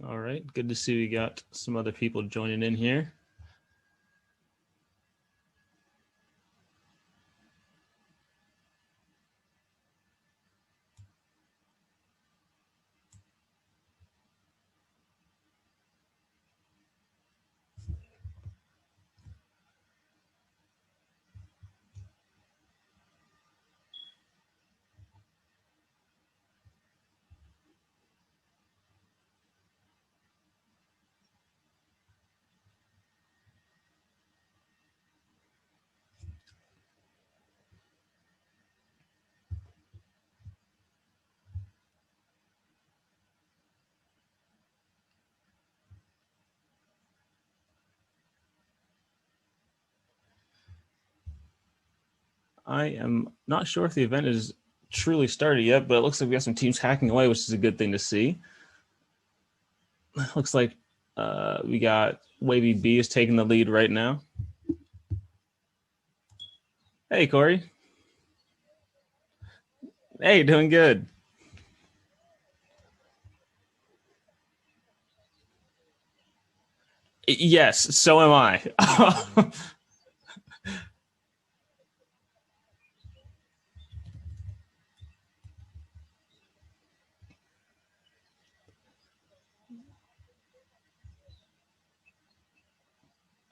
All right, good to see we got some other people joining in here. I am not sure if the event is truly started yet, but it looks like we got some teams hacking away, which is a good thing to see. Looks like we got Wavy B is taking the lead right now. Hey, Corey. Hey, doing good. Yes, so am I.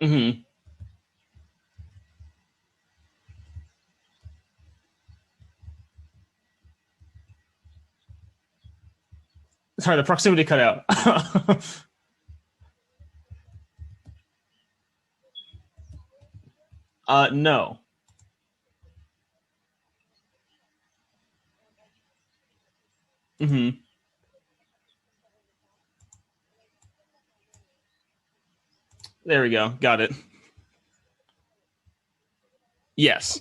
Mm-hmm. Sorry, the proximity cut out. No. Mm-hmm. There we go. Got it. Yes.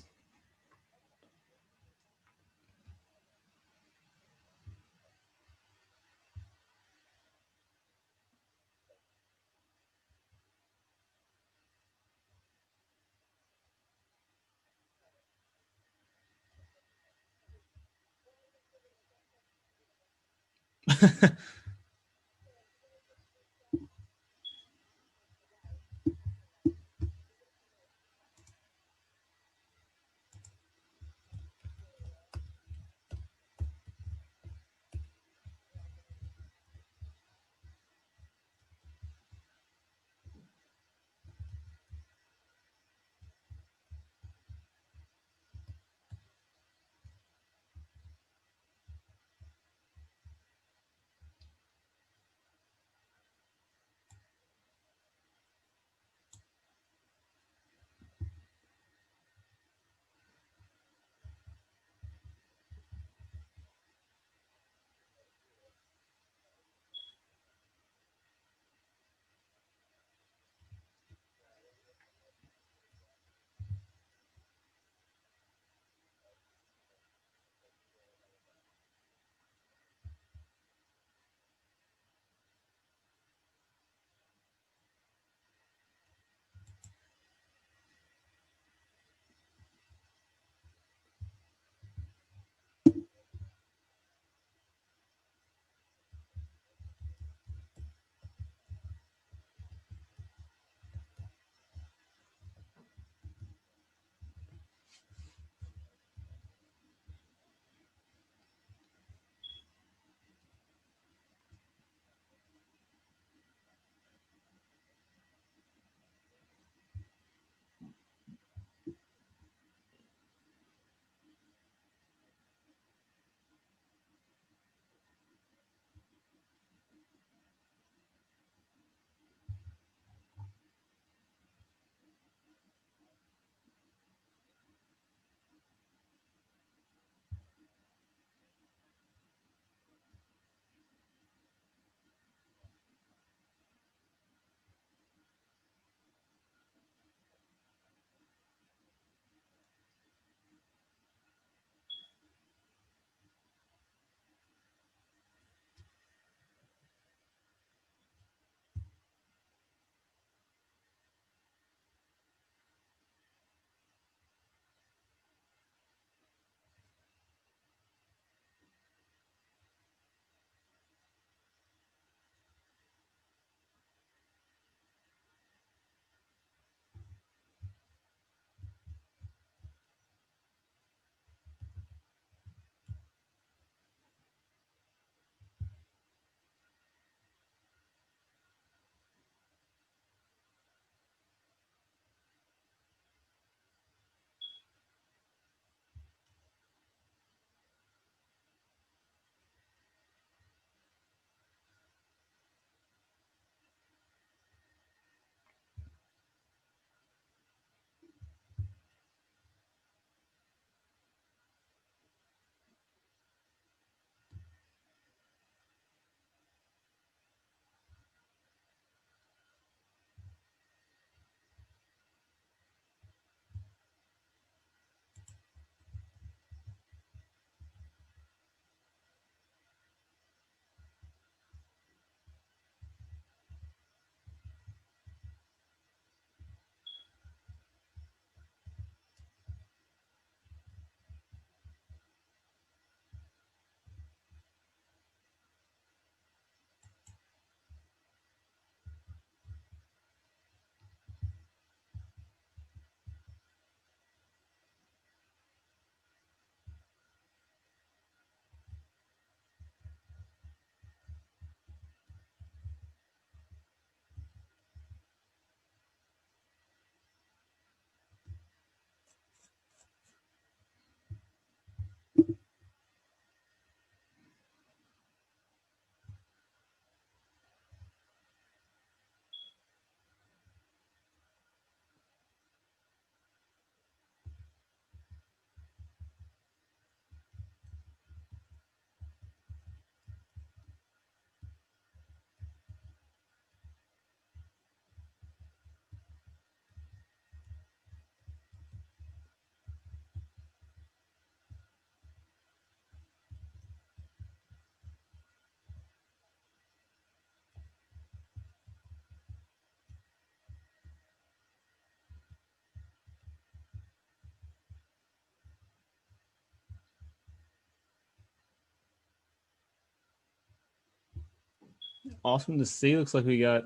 Awesome to see. Looks like we got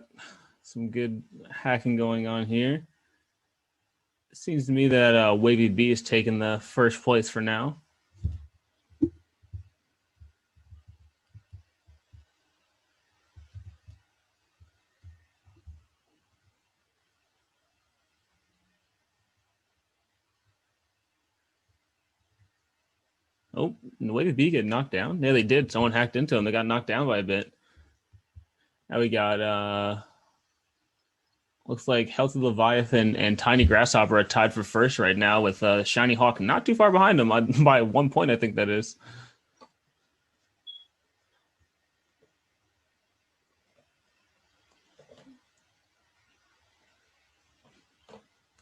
some good hacking going on here. It seems to me that Wavy B is taking the first place for now. Oh, Wavy B get knocked down? Yeah, they did. Someone hacked into him. They got knocked down by a bit. Now we got looks like Healthy Leviathan and Tiny Grasshopper are tied for first right now, with Shiny Hawk not too far behind them by 1 point, I think that is.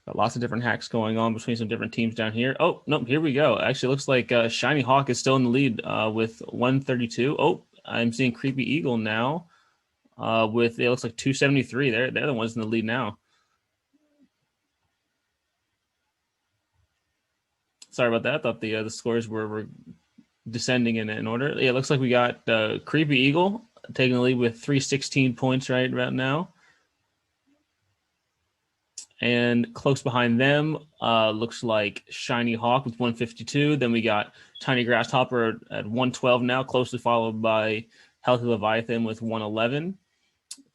Got lots of different hacks going on between some different teams down here. Oh, nope, here we go. Actually, looks like Shiny Hawk is still in the lead with 132. Oh, I'm seeing Creepy Eagle now with, it looks like 273. They're the ones in the lead now. Sorry about that. I thought the scores were descending in order. Yeah, it looks like we got Creepy Eagle taking the lead with 316 points right now. And close behind them looks like Shiny Hawk with 152. Then we got Tiny Grasshopper at 112 now, closely followed by Healthy Leviathan with 111.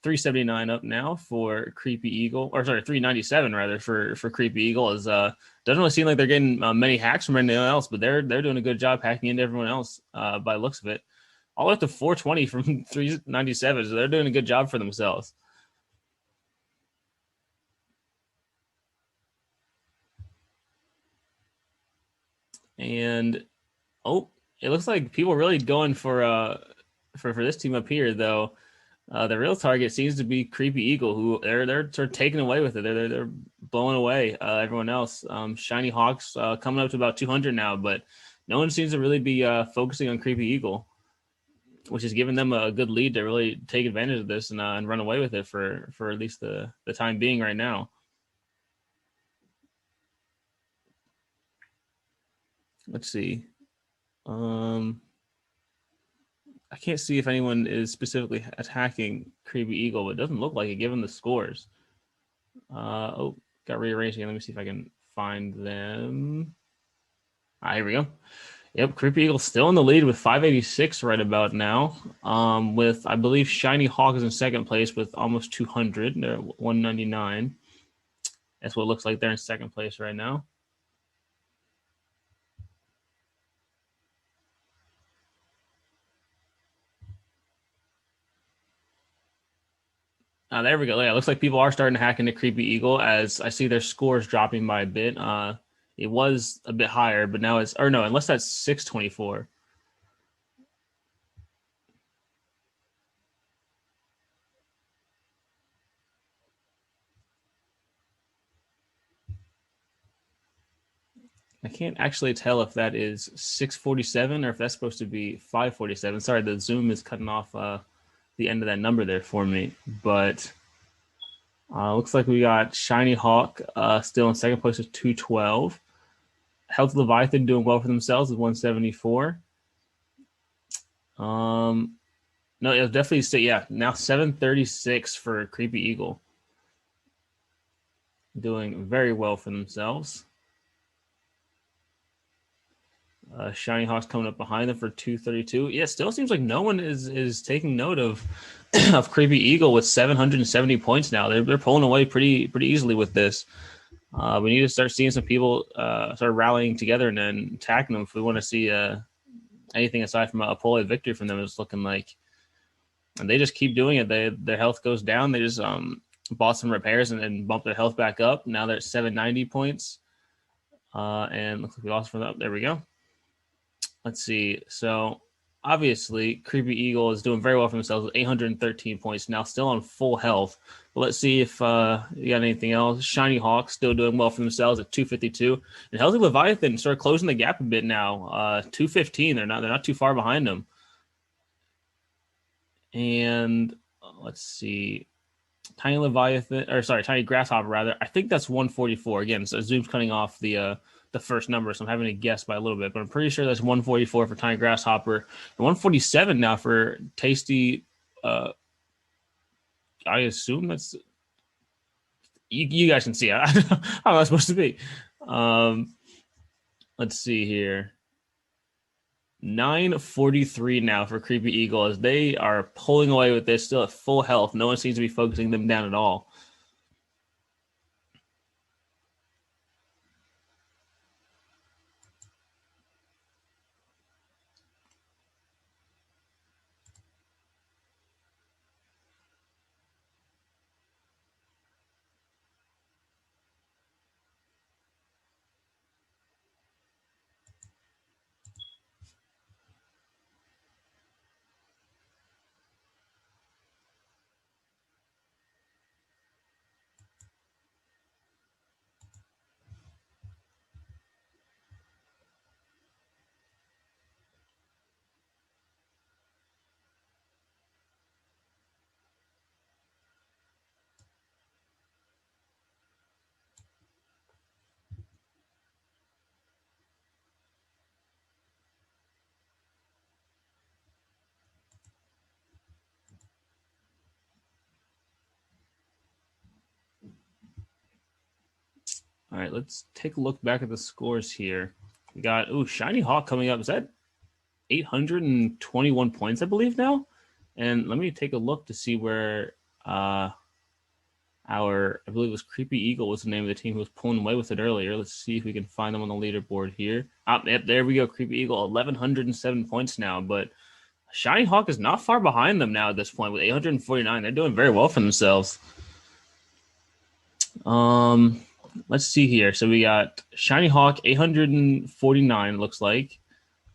379 up now for Creepy Eagle, or sorry, 397 rather for Creepy Eagle. Is doesn't really seem like they're getting many hacks from anyone else, but they're doing a good job hacking into everyone else by the looks of it. All the way up to 420 from 397, so they're doing a good job for themselves. And oh, it looks like people are really going for this team up here, though. The real target seems to be Creepy Eagle, who they're sort of taking away with it. They're blowing away everyone else. Shiny Hawks coming up to about 200 now, but no one seems to really be focusing on Creepy Eagle, which is giving them a good lead to really take advantage of this and run away with it for at least the time being right now. Let's see. I can't see if anyone is specifically attacking Creepy Eagle, but it doesn't look like it given the scores. Oh, got rearranged again. Let me see if I can find them. Here we go. Yep, Creepy Eagle still in the lead with 586 right about now. With, I believe, Shiny Hawk is in second place with almost 200. They're at 199. That's what it looks like. They're in second place right now. There we go. Yeah, it looks like people are starting to hack into Creepy Eagle as I see their scores dropping by a bit. It was a bit higher, but now it's, or no, unless that's 624. I can't actually tell if that is 647 or if that's supposed to be 547. Sorry, the Zoom is cutting off the end of that number there for me. But looks like we got Shiny Hawk still in second place with 212. Health Leviathan doing well for themselves with 174. No, it was definitely, yeah, now 736 for Creepy Eagle. Doing very well for themselves. Shiny Hawks coming up behind them for 232. Yeah, still seems like no one is taking note of of Creepy Eagle with 770 points now. They're pulling away pretty easily with this. We need to start seeing some people start rallying together and then attacking them if we want to see anything aside from a pull victory from them. It's looking like, and they just keep doing it. Their health goes down. They just bought some repairs and bump their health back up. Now they're at 790 points, and looks like we lost from that. There we go. Let's see. So obviously, Creepy Eagle is doing very well for themselves with 813 points now, still on full health. But let's see if you got anything else. Shiny Hawk still doing well for themselves at 252, and Healthy Leviathan started closing the gap a bit now. 215. They're not too far behind them. And let's see. Tiny Leviathan, or sorry, Tiny Grasshopper rather. I think that's 144 again. So Zoom's cutting off the first number, so I'm having to guess by a little bit, but I'm pretty sure that's 144 for Tiny Grasshopper and 147 now for Tasty I assume that's you guys can see it. How am I supposed to be? Let's see here. 943 now for Creepy Eagle as they are pulling away with this, still at full health. No one seems to be focusing them down at all. All right, let's take a look back at the scores here. We got Shiny Hawk coming up. Is that 821 points, I believe now? And let me take a look to see where I believe it was Creepy Eagle was the name of the team who was pulling away with it earlier. Let's see if we can find them on the leaderboard here. Yep, there we go. Creepy Eagle, 1,107 points now, but Shiny Hawk is not far behind them now at this point with 849. They're doing very well for themselves. Let's see here. So we got Shiny Hawk, 849, it looks like.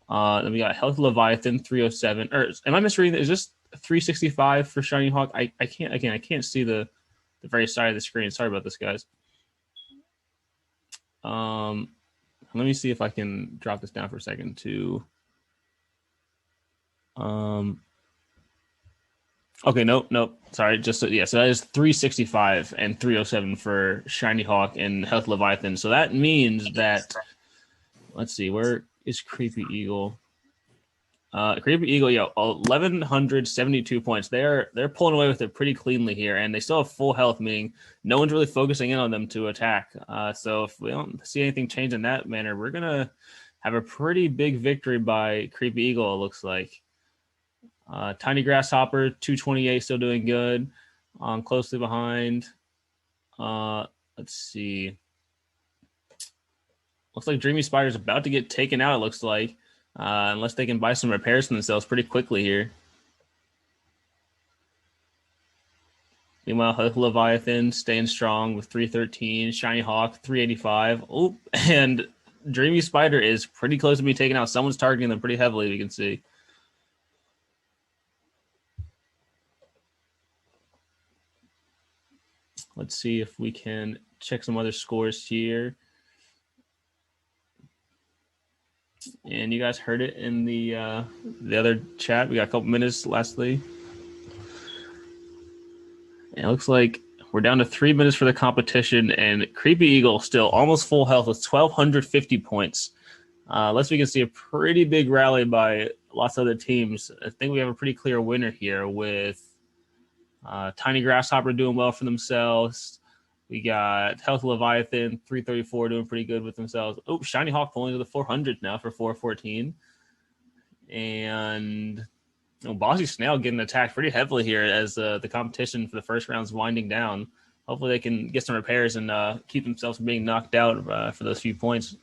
Then we got Health Leviathan, 307. Or am I misreading? Is this 365 for Shiny Hawk? I can't see the very side of the screen. Sorry about this, guys. Let me see if I can drop this down for a second to okay, nope. Sorry, so that is 365 and 307 for Shiny Hawk and Health Leviathan. So that means that let's see, where is Creepy Eagle? Creepy Eagle, 1,172 points. They're pulling away with it pretty cleanly here, and they still have full health, meaning no one's really focusing in on them to attack. So if we don't see anything change in that manner, we're gonna have a pretty big victory by Creepy Eagle, it looks like. Tiny Grasshopper, 228, still doing good. Closely behind. Let's see. Looks like Dreamy Spider's about to get taken out, it looks like. Unless they can buy some repairs for themselves pretty quickly here. Meanwhile, Leviathan staying strong with 313. Shiny Hawk, 385. Oh, and Dreamy Spider is pretty close to being taken out. Someone's targeting them pretty heavily, we can see. Let's see if we can check some other scores here. And you guys heard it in the other chat. We got a couple minutes lastly. And it looks like we're down to 3 minutes for the competition, and Creepy Eagle still almost full health with 1,250 points. Unless we can see a pretty big rally by lots of other teams. I think we have a pretty clear winner here with Tiny Grasshopper doing well for themselves. We got Health Leviathan, 334, doing pretty good with themselves. Oh, Shiny Hawk pulling to the 400 now for 414. And Bossy Snail getting attacked pretty heavily here as the competition for the first round is winding down. Hopefully they can get some repairs and keep themselves from being knocked out for those few points.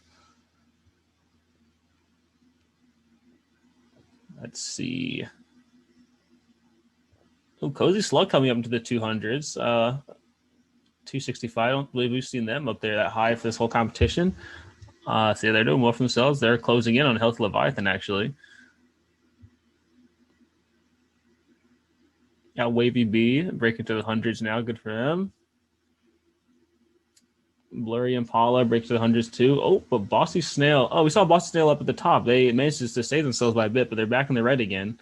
Let's see. Oh, Cozy Slug coming up into the 200s. 265. I don't believe we've seen them up there that high for this whole competition. So they're doing well for themselves. They're closing in on Health Leviathan, actually. Got Wavy B breaking to the hundreds now. Good for them. Blurry Impala breaks to the hundreds too. Oh, but Bossy Snail. Oh, we saw Bossy Snail up at the top. They managed to save themselves by a bit, but they're back in the red again.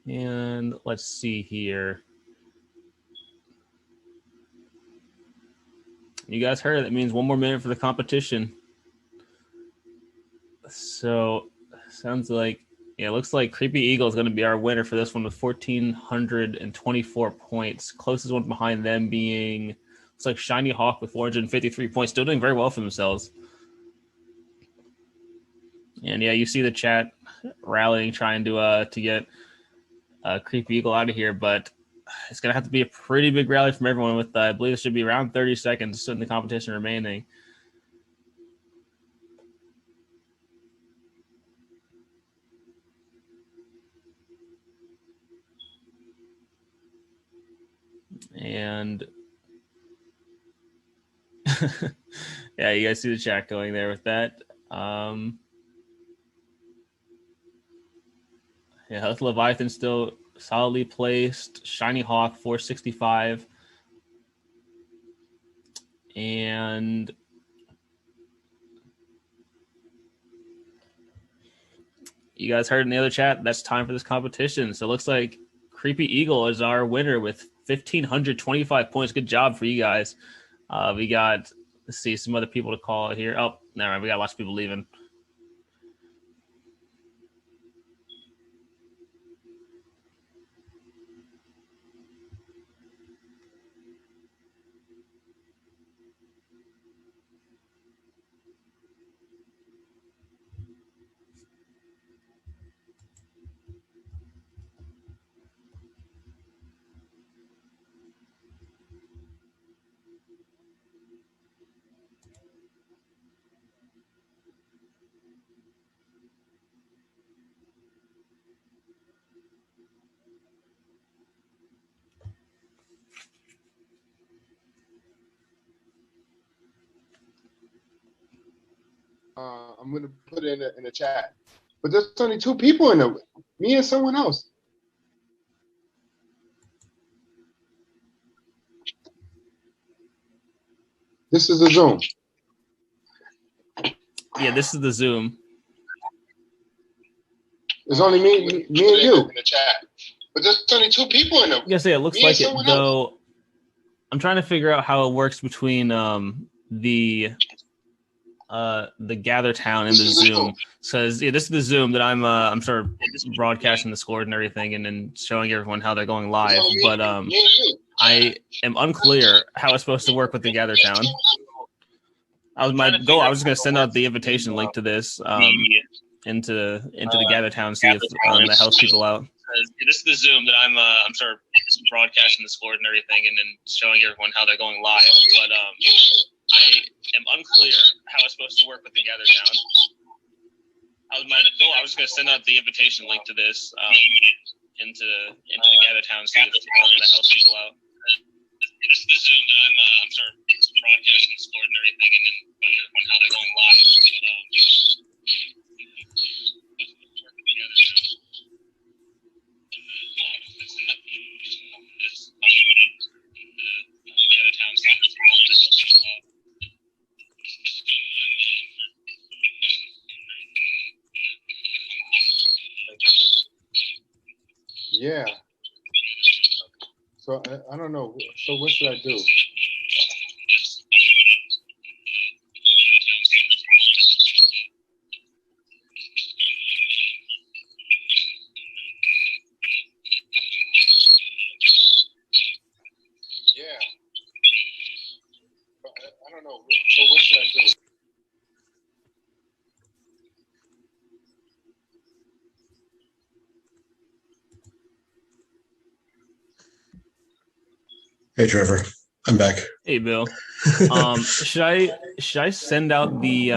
And let's see here. You guys heard it. That means 1 more minute for the competition. So sounds like it looks like Creepy Eagle is going to be our winner for this one with 1,424 points. Closest one behind them being looks like Shiny Hawk with 453 points, still doing very well for themselves. And yeah, you see the chat rallying, trying to get Creepy Eagle out of here, but it's going to have to be a pretty big rally from everyone with, I believe it should be around 30 seconds in the competition remaining. And yeah, you guys see the chat going there with that. Yeah, Health Leviathan still solidly placed. Shiny Hawk 465. And you guys heard in the other chat, that's time for this competition. So it looks like Creepy Eagle is our winner with 1,525 points. Good job for you guys. We got, let's see, some other people to call it here. Oh, never mind. We got lots of people leaving. I'm going to put it in the chat. But there's only 2 people in it, me and someone else. This is the Zoom. Yeah, this is the Zoom. There's only me and you in the chat. But there's only 2 people in it. Yes, yeah, it looks like it, though. Else. I'm trying to figure out how it works between the Gather Town and the Zoom. Says yeah, this is the Zoom that I'm sort of broadcasting the scores and everything, and then showing everyone how they're going live. But I am unclear how it's supposed to work with the Gather Town. I was just going to send out the invitation link to this into the Gather Town, see if that helps people out. This is the Zoom that I'm sort of broadcasting the scores and everything, and then showing everyone how they're going live. But I am unclear how it's supposed to work with the Gather Town. I was going to send out the invitation link to this into the Gather Town, see if that helps people out. This is the Zoom that I'm sort of broadcasting the scores and everything, and then showing everyone how they're going live. Yeah. So I don't know. So what should I do? Yeah. I don't know. So what should I do? Hey Trevor, I'm back. Hey Bill. Should I send out the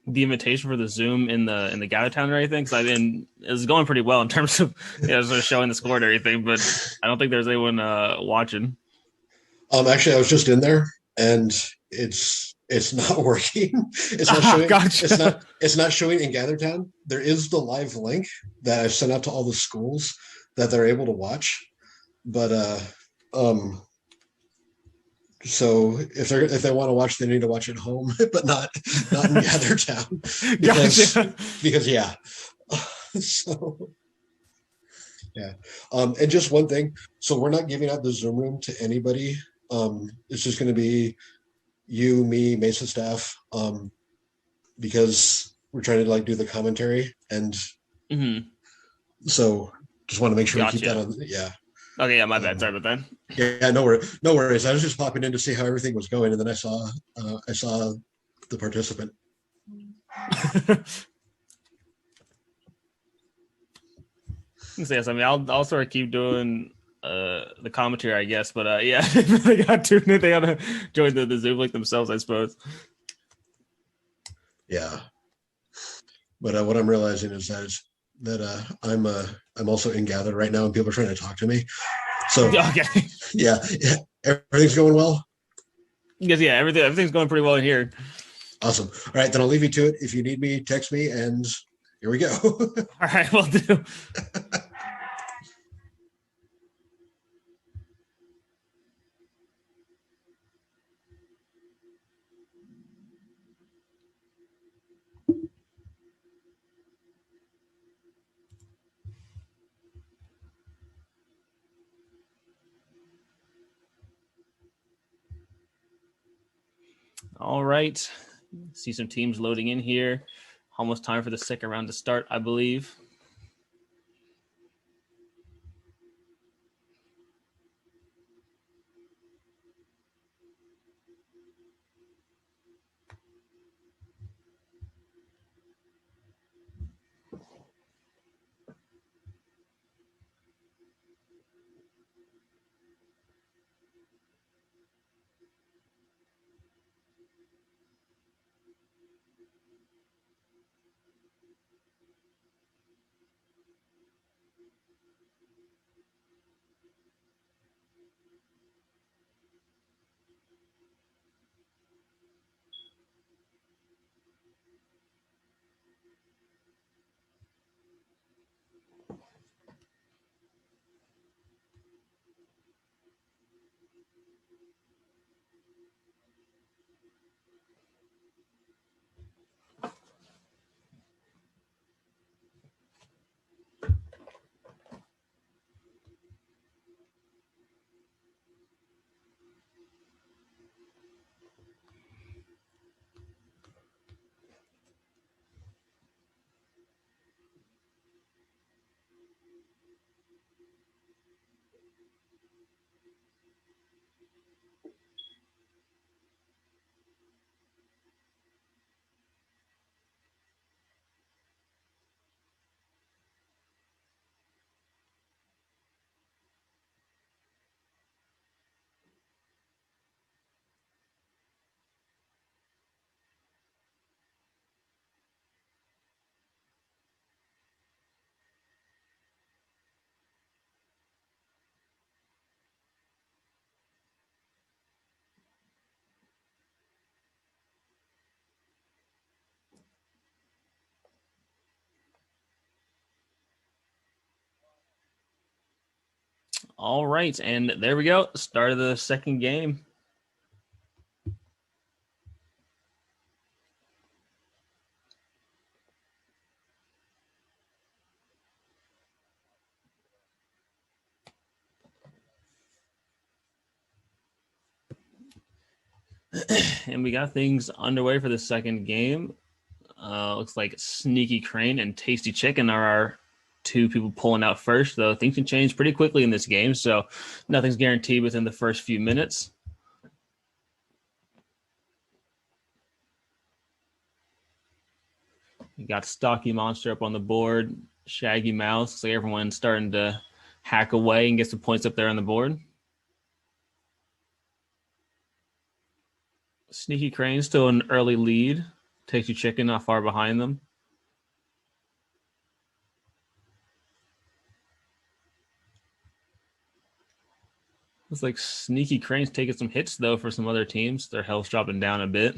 invitation for the Zoom in the Gather Town or anything? Because it was going pretty well in terms of sort of showing the score and everything, but I don't think there's anyone watching. Actually, I was just in there, and it's not working. It's not showing. Gotcha. It's not showing in Gather Town. There is the live link that I've sent out to all the schools that they're able to watch, but so if they want to watch, they need to watch at home, but not in Gather Town. Because yeah. So yeah. And just one thing. So we're not giving out the Zoom room to anybody. It's just going to be you, me, Mesa staff, because we're trying to like do the commentary, and so just want to make sure we keep that on. Yeah. Okay, yeah, my bad. Sorry about that. Yeah, no worries. I was just popping in to see how everything was going, and then I saw the participant. Yes, I mean, I'll sort of keep doing the commentary, I guess. But yeah, they got to join the Zoom link themselves, I suppose. Yeah, but what I'm realizing is that I'm also in Gather right now, and people are trying to talk to me. So okay, yeah, everything's going well. Yes, yeah, everything's going pretty well in here. Awesome. All right, then I'll leave you to it. If you need me, text me, and here we go. All right, we'll do. All right. See some teams loading in here. Almost time for the second round to start, I believe. All right, and there we go. Start of the second game. And we got things underway for the second game. Looks like Sneaky Crane and Tasty Chicken are our two people pulling out first, though things can change pretty quickly in this game, so nothing's guaranteed within the first few minutes. You got Stocky Monster up on the board, Shaggy Mouse. Looks like everyone's starting to hack away and get some points up there on the board. Sneaky Crane still an early lead. Tasty Chicken not far behind them. Looks like Sneaky Crane's taking some hits, though, for some other teams. Their health's dropping down a bit.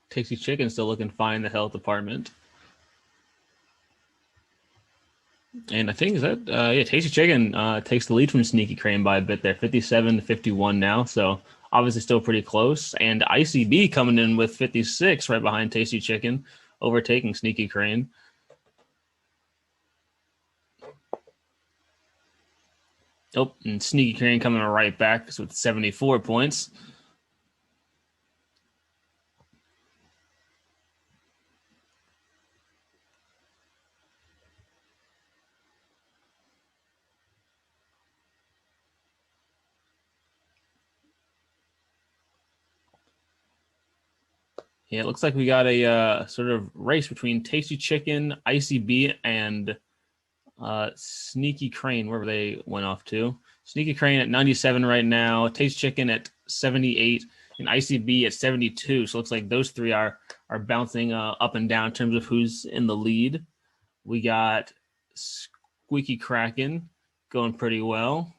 Tasty Chicken still looking fine in the health department. And I think Tasty Chicken takes the lead from Sneaky Crane by a bit there, 57-51 now. So obviously still pretty close. And ICB coming in with 56 right behind Tasty Chicken, overtaking Sneaky Crane. Oh, and Sneaky Crane coming right back with 74 points. Yeah, it looks like we got a sort of race between Tasty Chicken, ICB, and Sneaky Crane, wherever they went off to. Sneaky Crane at 97 right now, Tasty Chicken at 78, and ICB at 72. So it looks like those three are bouncing up and down in terms of who's in the lead. We got Squeaky Kraken going pretty well.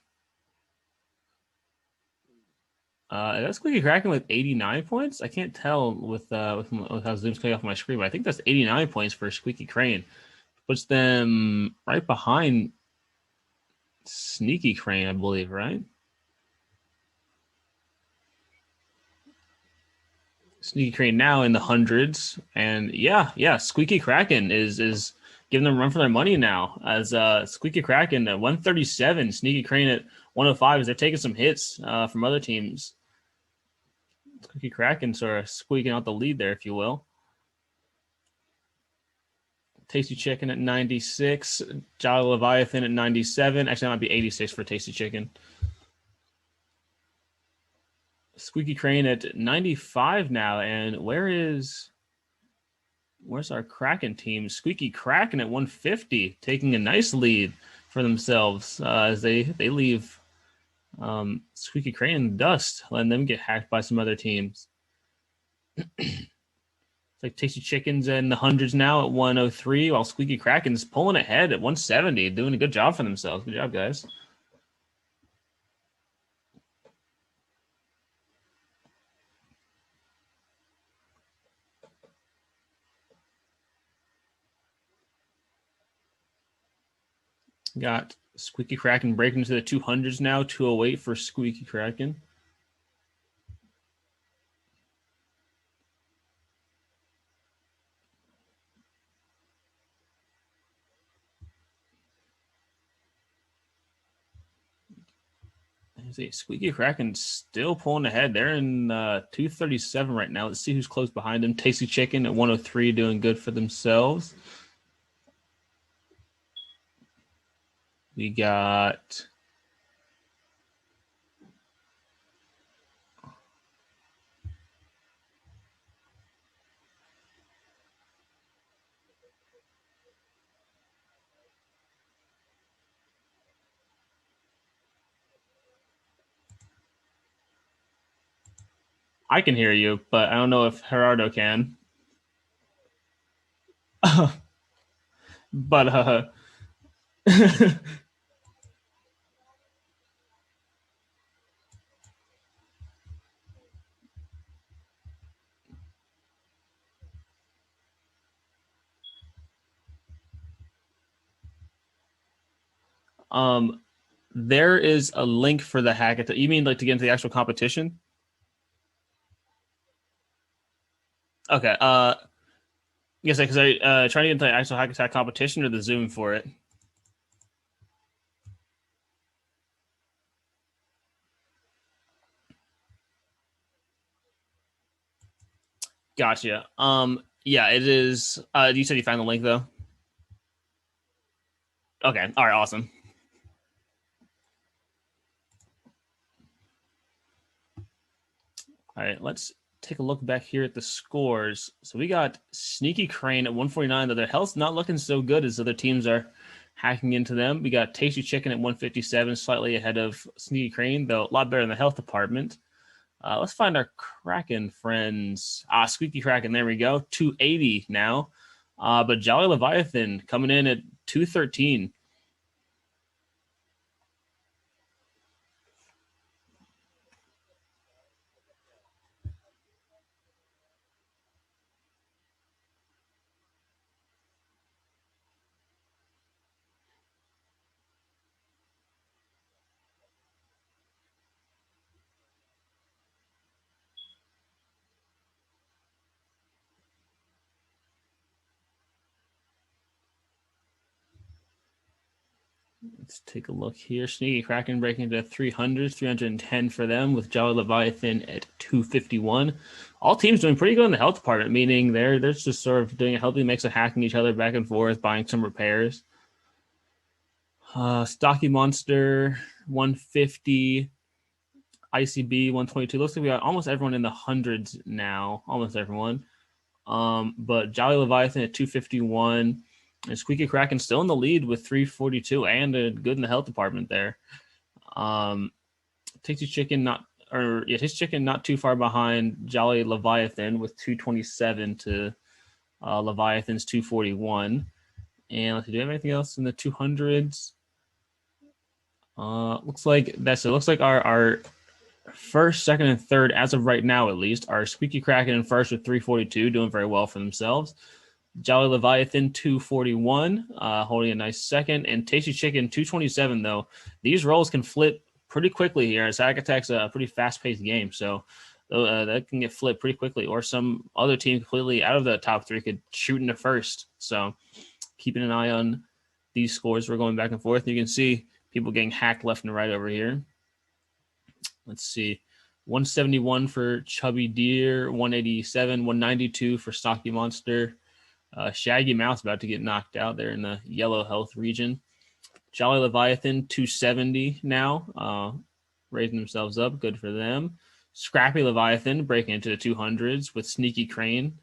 That's Squeaky Kraken with 89 points. I can't tell with how Zoom's coming off my screen, but I think that's 89 points for Squeaky Crane. Puts them right behind Sneaky Crane, I believe, right? Sneaky Crane now in the hundreds, and yeah, Squeaky Kraken is giving them a run for their money now. As Squeaky Kraken at 137, Sneaky Crane at 105, as they're taking some hits from other teams. Squeaky Kraken sort of squeaking out the lead there, if you will. Tasty Chicken at 96, Jolly Leviathan at 97. Actually, that might be 86 for Tasty Chicken. Squeaky Crane at 95 now, and where's our Kraken team? Squeaky Kraken at 150, taking a nice lead for themselves as they leave Squeaky Crane in the dust, letting them get hacked by some other teams. It's like Tasty Chicken's in the hundreds now at 103, while Squeaky Kraken's pulling ahead at 170, doing a good job for themselves. Good job, guys. Got Squeaky Kraken breaking into the 200s now, 208 for Squeaky Kraken. See, Squeaky Kraken still pulling ahead. They're in 237 right now. Let's see who's close behind them. Tasty Chicken at 103, doing good for themselves. We got I can hear you, but I don't know if Gerardo can. But there is a link for the hackathon. You mean like to get into the actual competition? Okay. Yes, because I trying to get into the actual hack attack competition or the Zoom for it. Gotcha. Yeah, it is. You said you found the link though. Okay. All right. Awesome. All right. Let's take a look back here at the scores. So we got Sneaky Crane at 149. Though their health's not looking so good as other teams are hacking into them. We got Tasty Chicken at 157, slightly ahead of Sneaky Crane, though a lot better in the health department. Let's find our Kraken friends. Squeaky Kraken, there we go. 280 now. But Jolly Leviathan coming in at 213. Let's take a look here. Sneaky Kraken breaking into 300s, 310 for them, with Jolly Leviathan at 251. All teams doing pretty good in the health department, meaning they're just sort of doing a healthy mix of hacking each other back and forth, buying some repairs. Stocky Monster 150, ICB 122. Looks like we got almost everyone in the hundreds now. Almost everyone. But Jolly Leviathan at 251, and Squeaky Kraken still in the lead with 342, and a good in the health department there. Tasty Chicken not too far behind Jolly Leviathan with 227 to Leviathan's 241. And let's see, do we have anything else in the 200s? Looks like that's it. Looks like our first, second, and third, as of right now at least, are Squeaky Kraken in first with 342, doing very well for themselves. Jolly Leviathan 241, holding a nice second, and Tasty Chicken 227. Though these rolls can flip pretty quickly here, as Hack Attack's a pretty fast-paced game, so that can get flipped pretty quickly. Or some other team completely out of the top three could shoot into first. So keeping an eye on these scores. We're going back and forth. You can see people getting hacked left and right over here. Let's see. 171 for Chubby Deer, 187, 192 for Stocky Monster. Shaggy Mouse about to get knocked out there in the yellow health region. Jolly Leviathan, 270 now, raising themselves up. Good for them. Scrappy Leviathan breaking into the 200s with Sneaky Crane.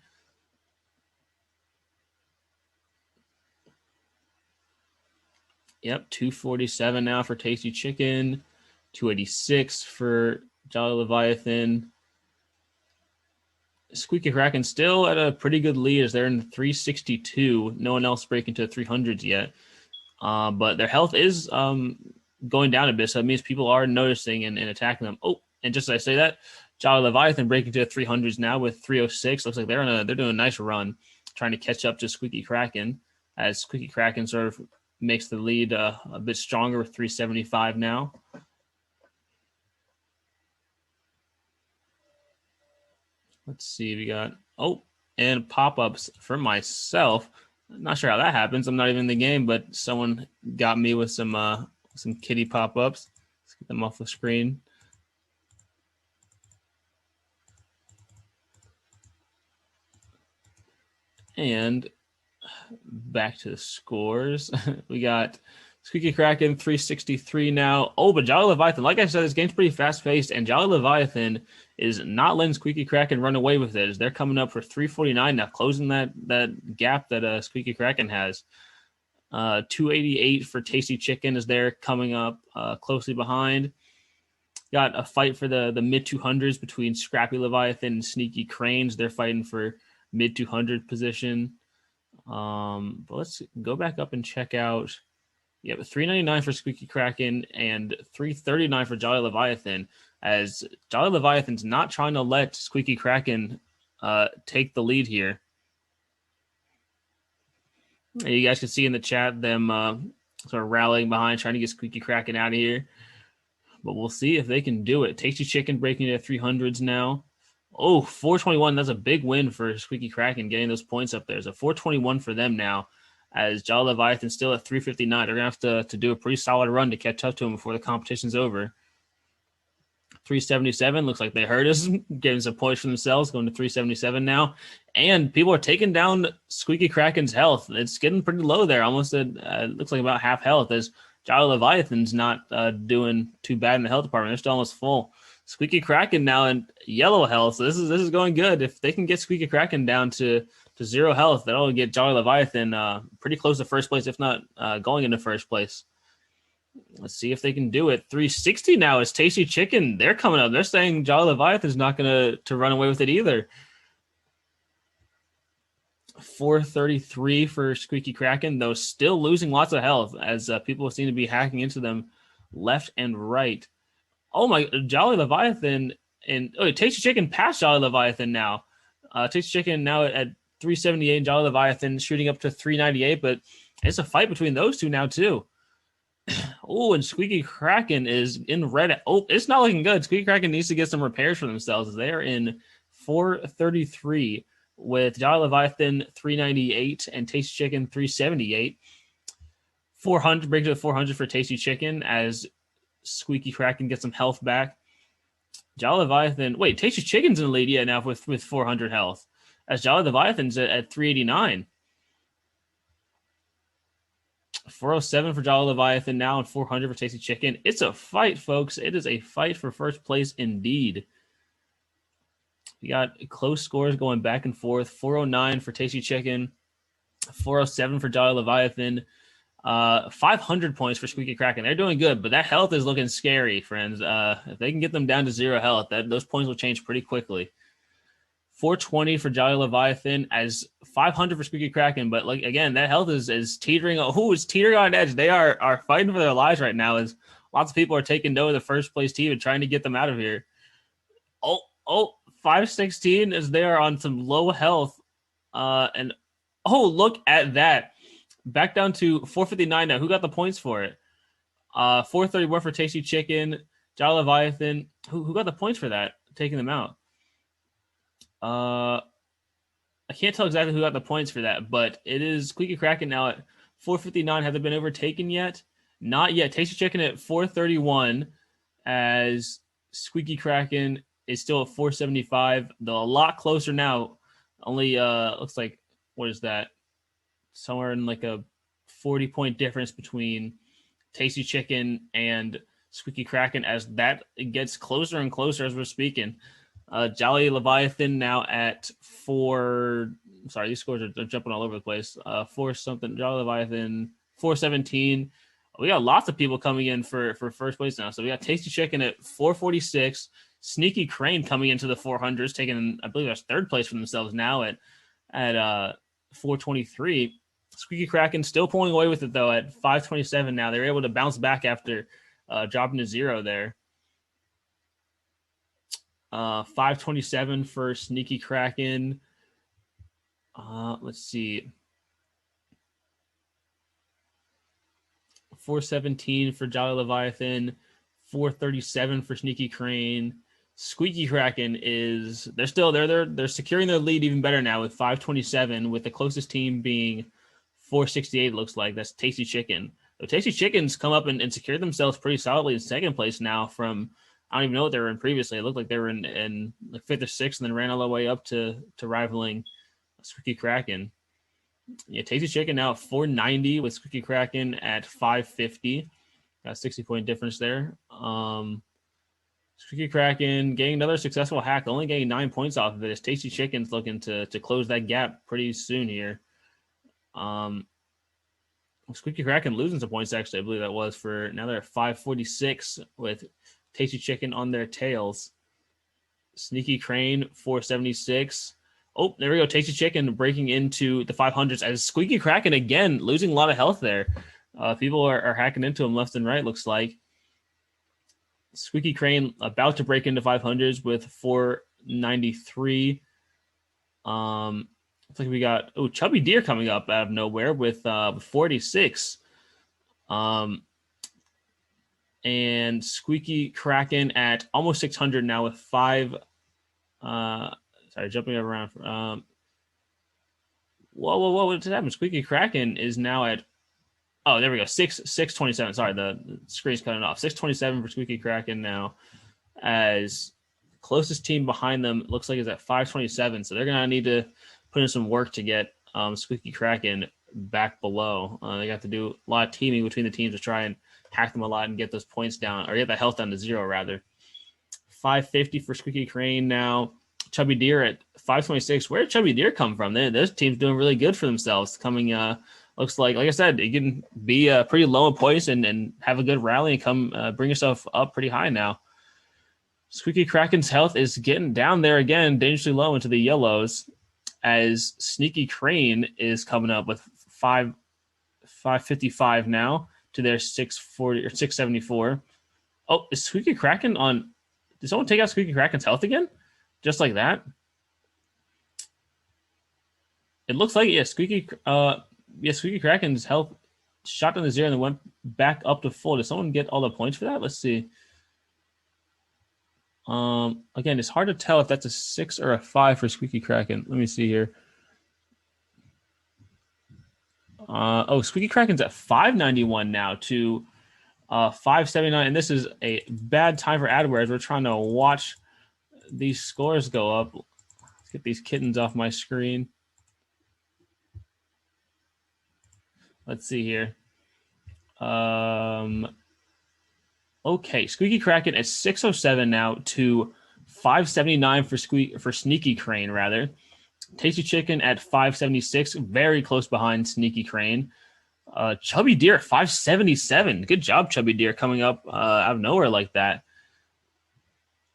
Yep, 247 now for Tasty Chicken. 286 for Jolly Leviathan. Squeaky Kraken still at a pretty good lead as they're in 362. No one else breaking to 300s yet. But their health is going down a bit, so that means people are noticing and attacking them. Oh, and just as I say that, Jolly Leviathan breaking to 300s now with 306. Looks like they're doing a nice run, trying to catch up to Squeaky Kraken, as Squeaky Kraken sort of makes the lead a bit stronger with 375 now. Let's see, we got, and pop-ups for myself. I'm not sure how that happens. I'm not even in the game, but someone got me with some kitty pop-ups. Let's get them off the screen. And back to the scores. We got Squeaky Kraken 363 now. Oh, but Jolly Leviathan, like I said, this game's pretty fast-paced, and Jolly Leviathan is not letting Squeaky Kraken run away with it, as they're coming up for 349 now, closing that gap that Squeaky Kraken has. 288 for Tasty Chicken as they're coming up closely behind. Got a fight for the mid-200s between Scrappy Leviathan and Sneaky Cranes. They're fighting for mid-200 position. But let's go back up and check out. Yeah, but 399 for Squeaky Kraken and 339 for Jolly Leviathan, as Jolly Leviathan's not trying to let Squeaky Kraken take the lead here. You guys can see in the chat them sort of rallying behind, trying to get Squeaky Kraken out of here. But we'll see if they can do it. Tasty Chicken breaking into 300s now. Oh, 421. That's a big win for Squeaky Kraken, getting those points up there. So 421 for them now, as Jolly Leviathan still at 359. They're going to have to do a pretty solid run to catch up to him before the competition's over. 377, looks like they heard us, getting some points for themselves, going to 377 now. And people are taking down Squeaky Kraken's health. It's getting pretty low there, almost at, looks like about half health, as Jolly Leviathan's not doing too bad in the health department. They're still almost full. Squeaky Kraken now in yellow health, so this is going good. If they can get Squeaky Kraken down to 0 health, that'll get Jolly Leviathan pretty close to first place, if not going into first place. Let's see if they can do it. 360 now is Tasty Chicken. They're coming up. They're saying Jolly Leviathan's not going to run away with it either. 433 for Squeaky Kraken, though still losing lots of health, as people seem to be hacking into them left and right. Oh my, Jolly Leviathan and Tasty Chicken past Jolly Leviathan now. Tasty Chicken now at 378, Jolly Leviathan shooting up to 398, but it's a fight between those two now too. Oh, and Squeaky Kraken is in red. Oh, it's not looking good. Squeaky Kraken needs to get some repairs for themselves. They are in 433 with Jolly Leviathan 398 and Tasty Chicken 378. 400, breaks to 400 for Tasty Chicken as Squeaky Kraken gets some health back. Jolly Leviathan, wait, Tasty Chicken's in the lead now with 400 health, as Jolly Leviathan's at 389. 407 for Jolly Leviathan now and 400 for Tasty Chicken. It's a fight, folks. It is a fight for first place indeed. We got close scores going back and forth. 409 for Tasty Chicken, 407 for Jolly Leviathan, 500 points for Squeaky Kraken. They're doing good, but that health is looking scary, friends. If they can get them down to 0 health, those points will change pretty quickly. 420 for Jolly Leviathan, as 500 for Squeaky Kraken. But like again, that health is teetering. Is teetering on edge? They are fighting for their lives right now. As lots of people are taking note of the first place team and trying to get them out of here. 516 as they are on some low health. And look at that. Back down to 459 now. Who got the points for it? 431 for Tasty Chicken. Jolly Leviathan. Who got the points for that? Taking them out. I can't tell exactly who got the points for that, but it is Squeaky Kraken now at 459. Have they been overtaken yet? Not yet. Tasty Chicken at 431 as Squeaky Kraken is still at 475. They're a lot closer now. Only looks like, what is that? Somewhere in like a 40-point difference between Tasty Chicken and Squeaky Kraken as that gets closer and closer as we're speaking. Jolly Leviathan now at 4. Sorry, these scores are jumping all over the place. 4 something. Jolly Leviathan 417. We got lots of people coming in for first place now. So we got Tasty Chicken at 446. Sneaky Crane coming into the 400s, taking, I believe that's third place for themselves now at 423. Squeaky Kraken still pulling away with it though at 527 now. They're able to bounce back after dropping to 0 there. 527 for Sneaky Kraken. Let's see. 417 for Jolly Leviathan. 437 for Sneaky Crane. Squeaky Kraken they're securing their lead even better now with 527, with the closest team being 468. Looks like that's Tasty Chicken. So Tasty Chicken's come up and secured themselves pretty solidly in second place now from, I don't even know what they were in previously. It looked like they were in like 5th or 6th and then ran all the way up to rivaling Squeaky Kraken. Yeah, Tasty Chicken now at 490 with Squeaky Kraken at 550. Got a 60-point difference there. Squeaky Kraken getting another successful hack, only getting 9 points off of it. As Tasty Chicken's looking to close that gap pretty soon here. Squeaky Kraken losing some points, actually. I believe that was for, now they're at 546 with Tasty Chicken on their tails. Sneaky Crane 476. Oh, there we go. Tasty Chicken breaking into the 500s as Squeaky Kraken again losing a lot of health there. People are hacking into him left and right, looks like. Squeaky Crane about to break into 500s with 493. Looks like we got Chubby Deer coming up out of nowhere with 46. And Squeaky Kraken at almost 600 now with 5. Jumping around. Whoa! What just happened? Squeaky Kraken is now at. Oh, there we go. 627. Sorry, the screen's cutting off. 627 for Squeaky Kraken now, as closest team behind them looks like is at 527. So they're gonna need to put in some work to get Squeaky Kraken back below. They got to do a lot of teaming between the teams to try and hack them a lot and get those points down, or get the health down to 0 rather. 550 for Squeaky Crane now. Chubby Deer at 526. Where did Chubby Deer come from? Those teams doing really good for themselves. Coming, looks like I said, you can be pretty low in points and have a good rally and come bring yourself up pretty high now. Squeaky Kraken's health is getting down there again, dangerously low into the yellows, as Sneaky Crane is coming up with 555 now to their 640 or 674. Oh, is Squeaky Kraken on? Did someone take out Squeaky Kraken's health again? Just like that? It looks like Squeaky Kraken's health shot down to 0 and then went back up to full. Did someone get all the points for that? Let's see. Again, it's hard to tell if that's a 6 or a 5 for Squeaky Kraken. Let me see here. Squeaky Kraken's at 591 now to 579, and this is a bad time for AdWare as we're trying to watch these scores go up. Let's get these kittens off my screen. Let's see here. Okay, Squeaky Kraken at 607 now to 579 for Sneaky Crane, rather. Tasty Chicken at 576, very close behind Sneaky Crane. Chubby Deer at 577. Good job, Chubby Deer, coming up out of nowhere like that.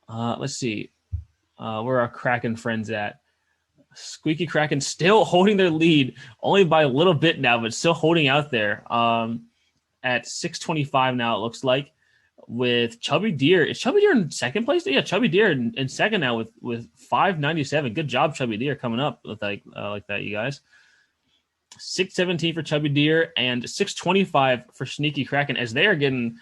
Let's see. Where are our Kraken friends at? Squeaky Kraken still holding their lead, only by a little bit now, but still holding out there. At 625 now, it looks like. With Chubby Deer. Is Chubby Deer in second place? Yeah, Chubby Deer in second now with 597. Good job, Chubby Deer, coming up with like that, you guys. 617 for Chubby Deer and 625 for Sneaky Kraken, as they are getting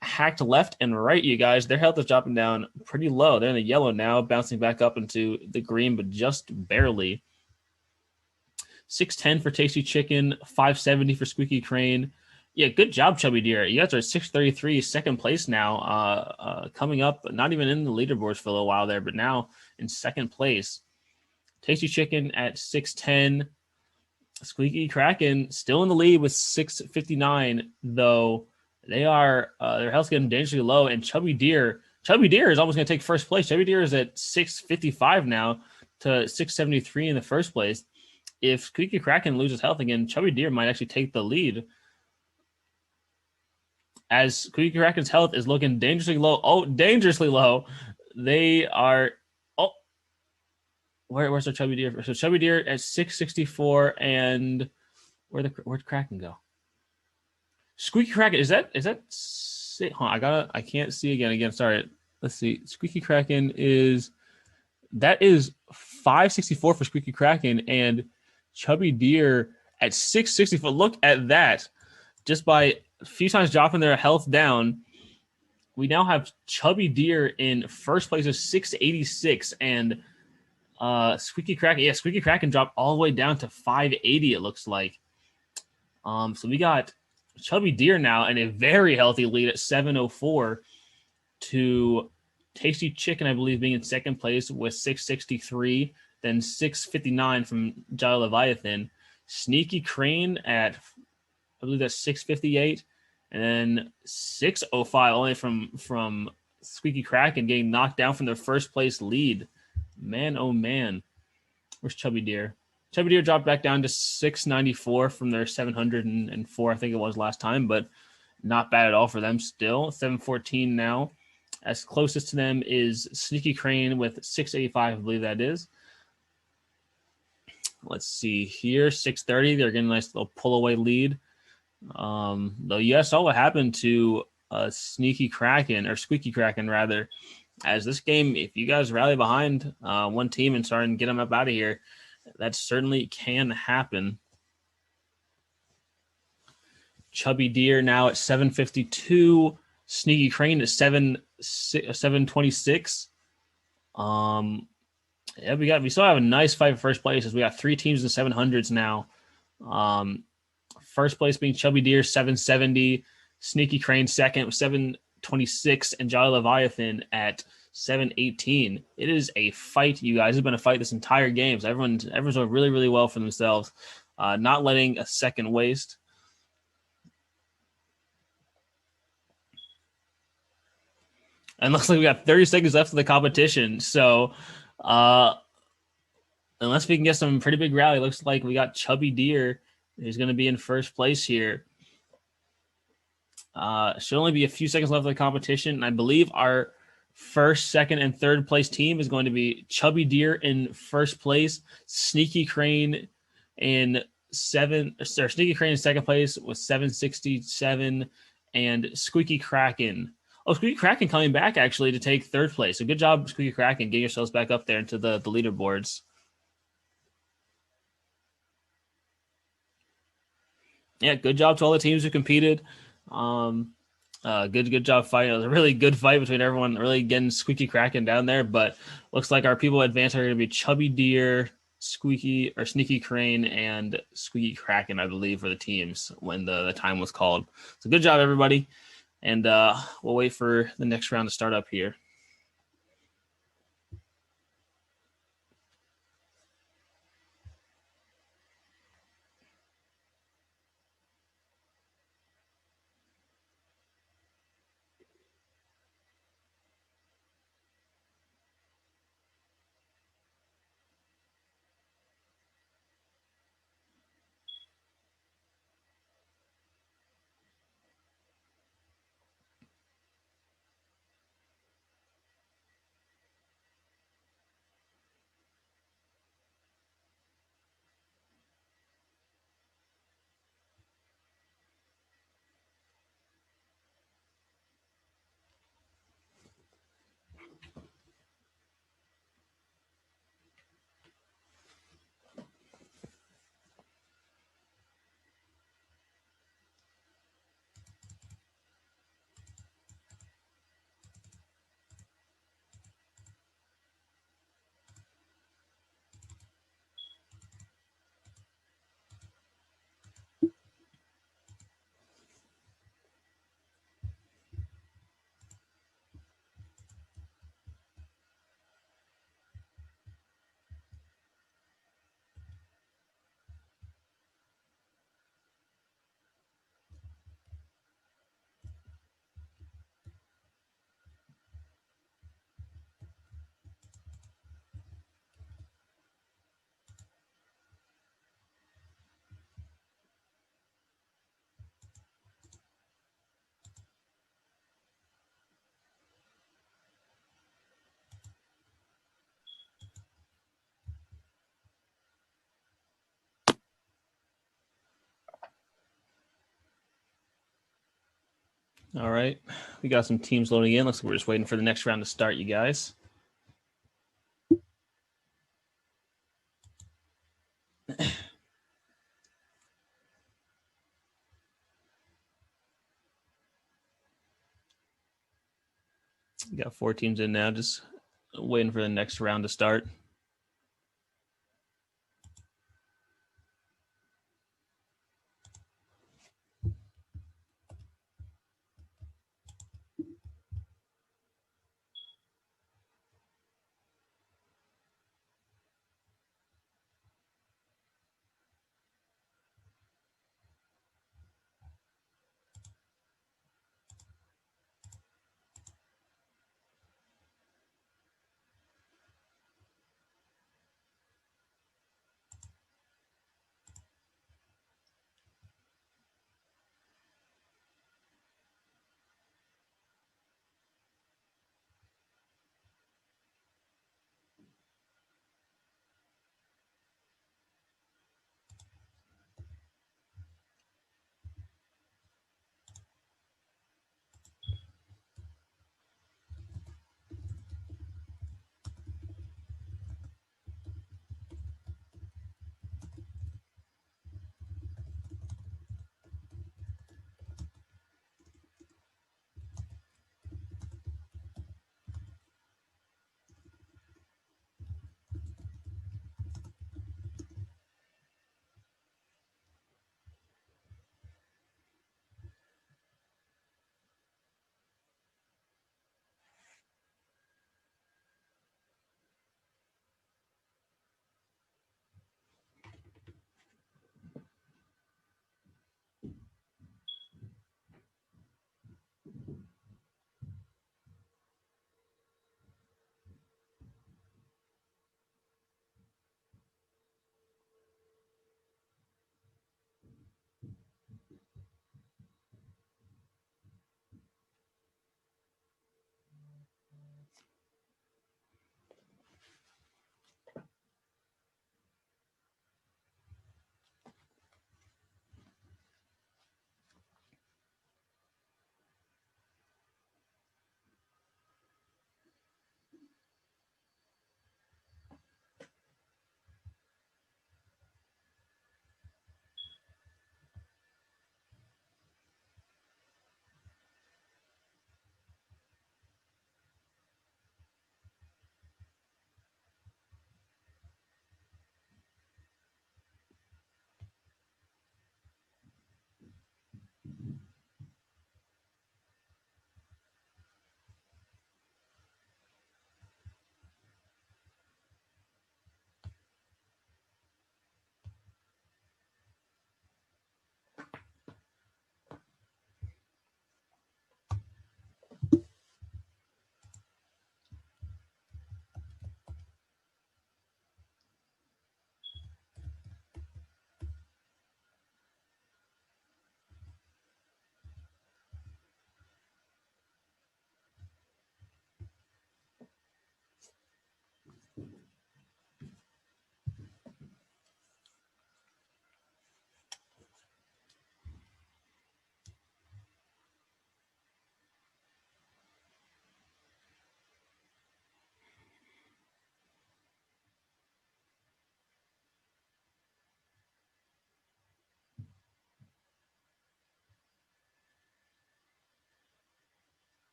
hacked left and right, you guys. Their health is dropping down pretty low. They're in the yellow now, bouncing back up into the green, but just barely. 610 for Tasty Chicken, 570 for Squeaky Crane. Yeah, good job, Chubby Deer. You guys are at 633, second place now, coming up, not even in the leaderboards for a little while there, but now in second place. Tasty Chicken at 610. Squeaky Kraken still in the lead with 659, though they are their health's getting dangerously low. And Chubby Deer is almost going to take first place. Chubby Deer is at 655 now to 673 in the first place. If Squeaky Kraken loses health again, Chubby Deer might actually take the lead, as Squeaky Kraken's health is looking dangerously low. Oh, dangerously low. They are. Oh, where's our Chubby Deer? So Chubby Deer at 664, and where'd Kraken go? Squeaky Kraken, is that? I can't see again. Sorry. Let's see. Squeaky Kraken is 564 for Squeaky Kraken, and Chubby Deer at 664. Look at that. Just by a few times dropping their health down, we now have Chubby Deer in first place of 686, and Squeaky Kraken. Yeah, Squeaky Kraken dropped all the way down to 580. It looks like. So we got Chubby Deer now in a very healthy lead at 704 to Tasty Chicken, I believe, being in second place with 663, then 659 from Jolly Leviathan. Sneaky Crane at, I believe that's 658, and then 605 only from Squeaky Kraken, getting knocked down from their first place lead. Man, oh man. Where's Chubby Deer? Chubby Deer dropped back down to 694 from their 704, I think it was last time, but not bad at all for them still. 714 now. As closest to them is Sneaky Crane with 685, I believe that is. Let's see here. 630. They're getting a nice little pull away lead. Though you guys saw what happened to Squeaky Kraken, rather. As this game, if you guys rally behind one team and start and get them up out of here, that certainly can happen. Chubby Deer now at 752. Sneaky Crane at 726. Yeah, we still have a nice fight for first place, as we got three teams in the 700s now. First place being Chubby Deer 770, Sneaky Crane second with 726, and Jolly Leviathan at 718. It is a fight, you guys. It's been a fight this entire game. So everyone's doing really, really well for themselves, not letting a second waste. And looks like we got 30 seconds left of the competition. So unless we can get some pretty big rally, looks like we got Chubby Deer who's going to be in first place here. Should only be a few seconds left of the competition. And I believe our first, second, and third place team is going to be Chubby Deer in first place, Sneaky Crane in second place with 767, and Squeaky Kraken. Oh, Squeaky Kraken coming back actually to take third place. So good job, Squeaky Kraken, getting yourselves back up there into the leaderboards. Yeah, good job to all the teams who competed. Good job fighting. It was a really good fight between everyone, really getting Squeaky Kraken down there. But looks like our people advanced are going to be Chubby Deer, Sneaky Crane, and Squeaky Kraken, I believe, for the teams when the time was called. So good job, everybody. And we'll wait for the next round to start up here. All right. We got some teams loading in. Looks like we're just waiting for the next round to start, you guys. We got 4 teams in now, just waiting for the next round to start.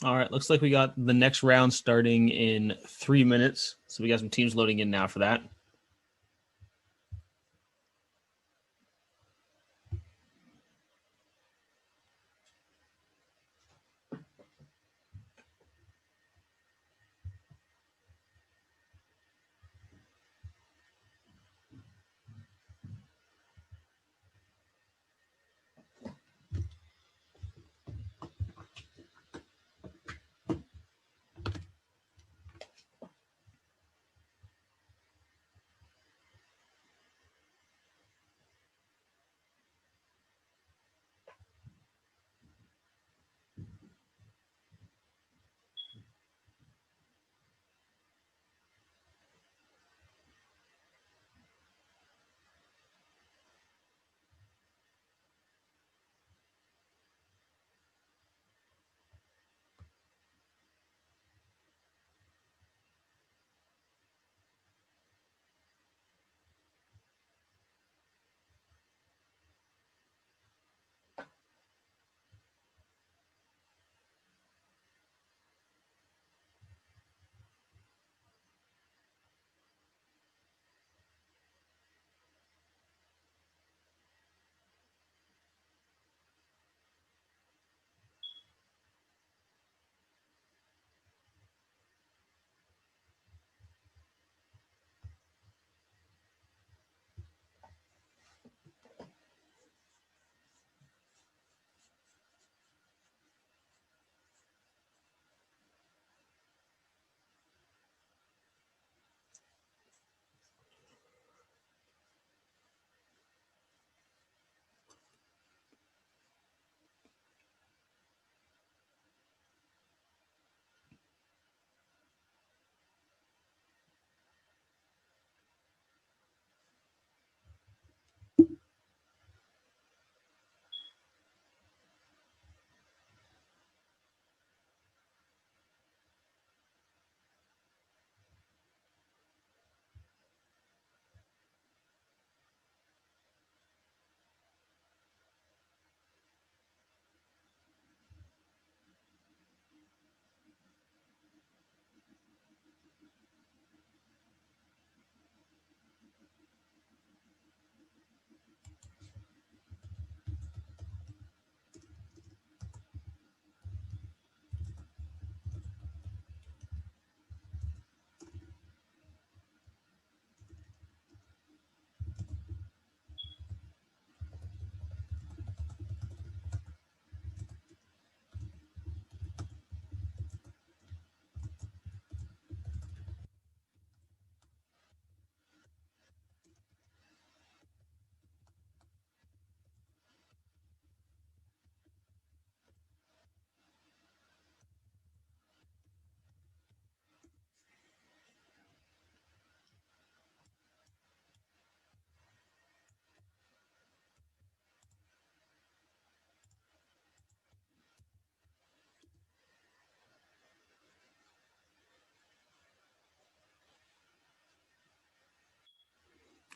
All right, looks like we got the next round starting in 3 minutes. So we got some teams loading in now for that.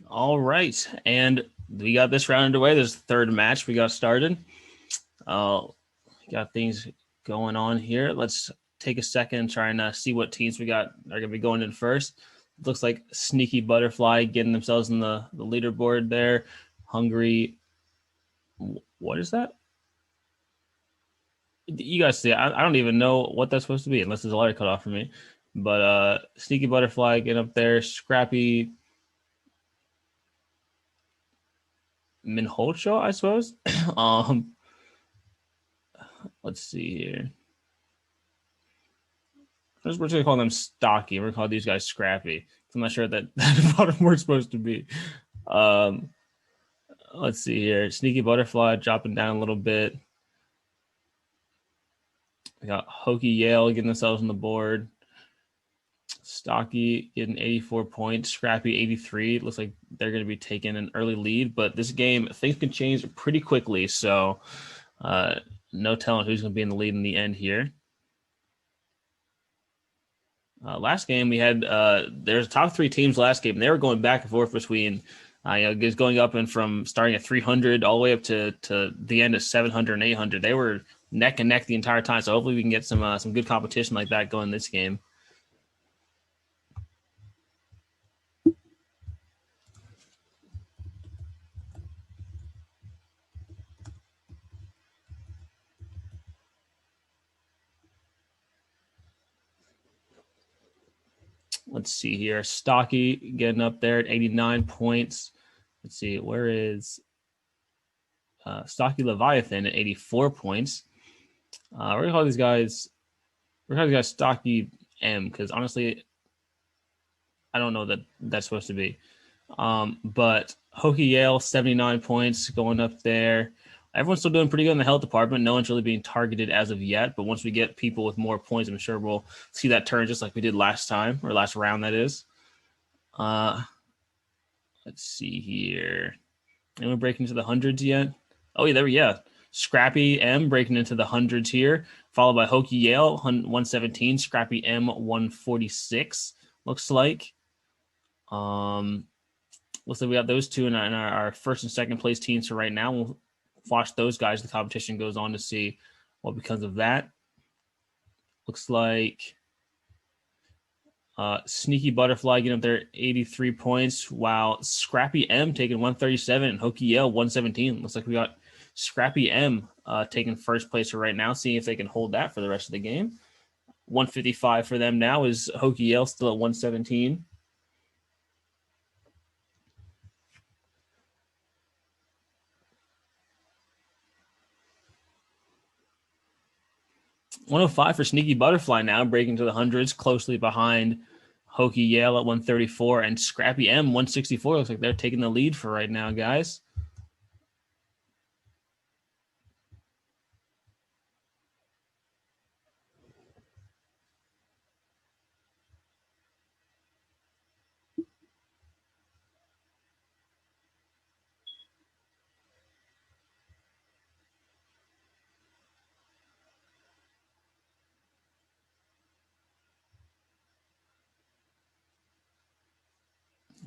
All right, and we got this round underway. There's the third match we got started. Got things going on here. Let's take a second and try and see what teams we got are going to be going in first. It looks like Sneaky Butterfly getting themselves in the leaderboard there. Hungry. What is that? You guys see, I don't even know what that's supposed to be unless there's a light cut off for me. But Sneaky Butterfly getting up there. Scrappy Minholcho, I suppose. Let's see here. We're just going to call them Stocky. We're going to call these guys Scrappy. I'm not sure that the bottom word's supposed to be. Let's see here. Sneaky Butterfly dropping down a little bit. We got Hokey Yale getting themselves on the board. Stocky getting 84 points. Scrappy 83. It looks like they're going to be taking an early lead, but this game, things can change pretty quickly. So no telling who's going to be in the lead in the end here. Last game we had there's top three teams last game. They were going back and forth between going up and from starting at 300 all the way up to the end of 700 and 800. They were neck and neck the entire time. So hopefully we can get some good competition like that going this game. Let's see here. Stocky getting up there at 89 points. Let's see. Where is Stocky Leviathan at 84 points? We're going to call these guys Stocky M because honestly, I don't know that that's supposed to be. But Hokie Yale, 79 points going up there. Everyone's still doing pretty good in the health department. No one's really being targeted as of yet. But once we get people with more points, I'm sure we'll see that turn just like we did last time, or last round, that is. Let's see here. Anyone breaking into the hundreds yet? Oh, yeah. Scrappy M breaking into the hundreds here, followed by Hokie Yale, 117. Scrappy M, 146, looks like. Looks like we got those two in our first and second place teams for right now. We'll watch those guys. The competition goes on to see what becomes of that. Looks like Sneaky Butterfly getting up there at 83 points, while Scrappy M taking 137 and Hokie Yale 117. Looks like we got Scrappy M taking first place for right now, seeing if they can hold that for the rest of the game. 155 for them now. Is Hokie Yale still at 117? $105 for Sneaky Butterfly now, breaking to the hundreds, closely behind Hokie Yale at 134 and Scrappy M 164. Looks like they're taking the lead for right now, guys.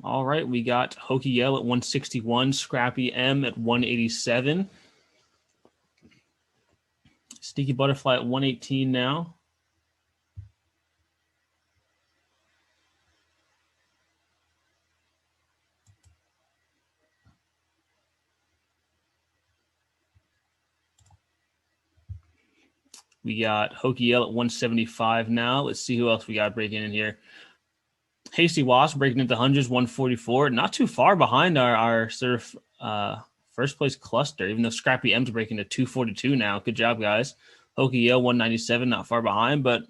All right, we got Hokie Yale at 161, Scrappy M at 187. Sneaky Butterfly at 118 now. We got Hokie Yale at 175 now. Let's see who else we got breaking in here. Hasty Wasp breaking into hundreds, 144. Not too far behind our sort of first place cluster, even though Scrappy M's breaking to 242 now. Good job, guys. Hokie Yale 197, not far behind, but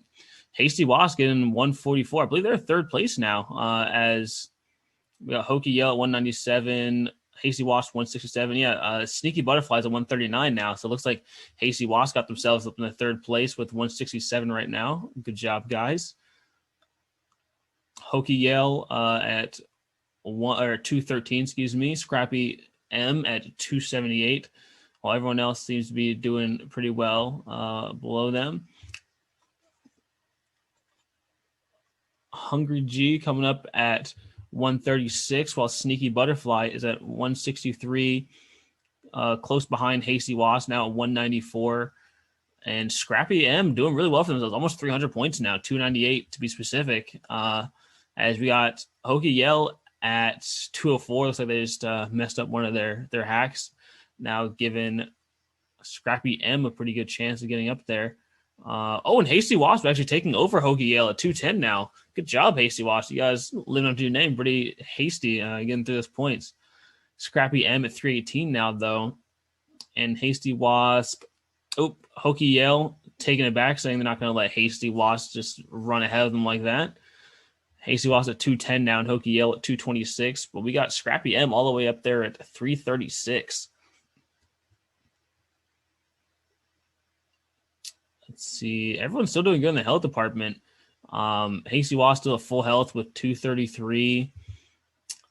Hasty Wasp getting 144. I believe they're third place now, as we got Hokie Yale at 197, Hasty Wasp 167. Yeah, Sneaky Butterflies at 139 now. So it looks like Hasty Wasp got themselves up in the third place with 167 right now. Good job, guys. Hokie Yale at 213, excuse me. Scrappy M at 278, while everyone else seems to be doing pretty well below them. Hungry G coming up at 136, while Sneaky Butterfly is at 163, close behind Hasty Wasp now at 194. And Scrappy M doing really well for themselves, almost 300 points now, 298 to be specific. As we got Hokie Yale at 204. Looks like they just messed up one of their hacks. Now giving Scrappy M a pretty good chance of getting up there. And Hasty Wasp actually taking over Hokie Yale at 210 now. Good job, Hasty Wasp. You guys living up to your name. Pretty hasty getting through those points. Scrappy M at 318 now, though. And Hasty Wasp. Hokie Yale taking it back, saying they're not going to let Hasty Wasp just run ahead of them like that. Hasty Wasp at 210 now, and Hokie Yale at 226. But we got Scrappy M all the way up there at 336. Let's see. Everyone's still doing good in the health department. Hasty Wasp still at full health with 233.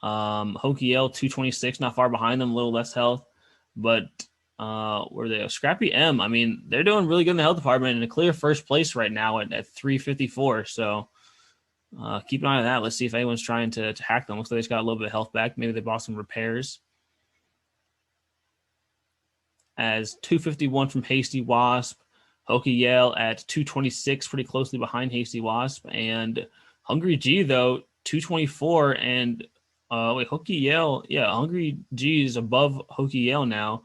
Hokie Yale 226, not far behind them, a little less health. But where they go? Scrappy M, I mean, they're doing really good in the health department in a clear first place right now at 354. So keep an eye on that. Let's see if anyone's trying to hack them. Looks like they just got a little bit of health back. Maybe they bought some repairs. As 251 from Hasty Wasp. Hokey Yale at 226, pretty closely behind Hasty Wasp. And Hungry G, though, 224. And Hokey Yale, Hungry G is above Hokey Yale now.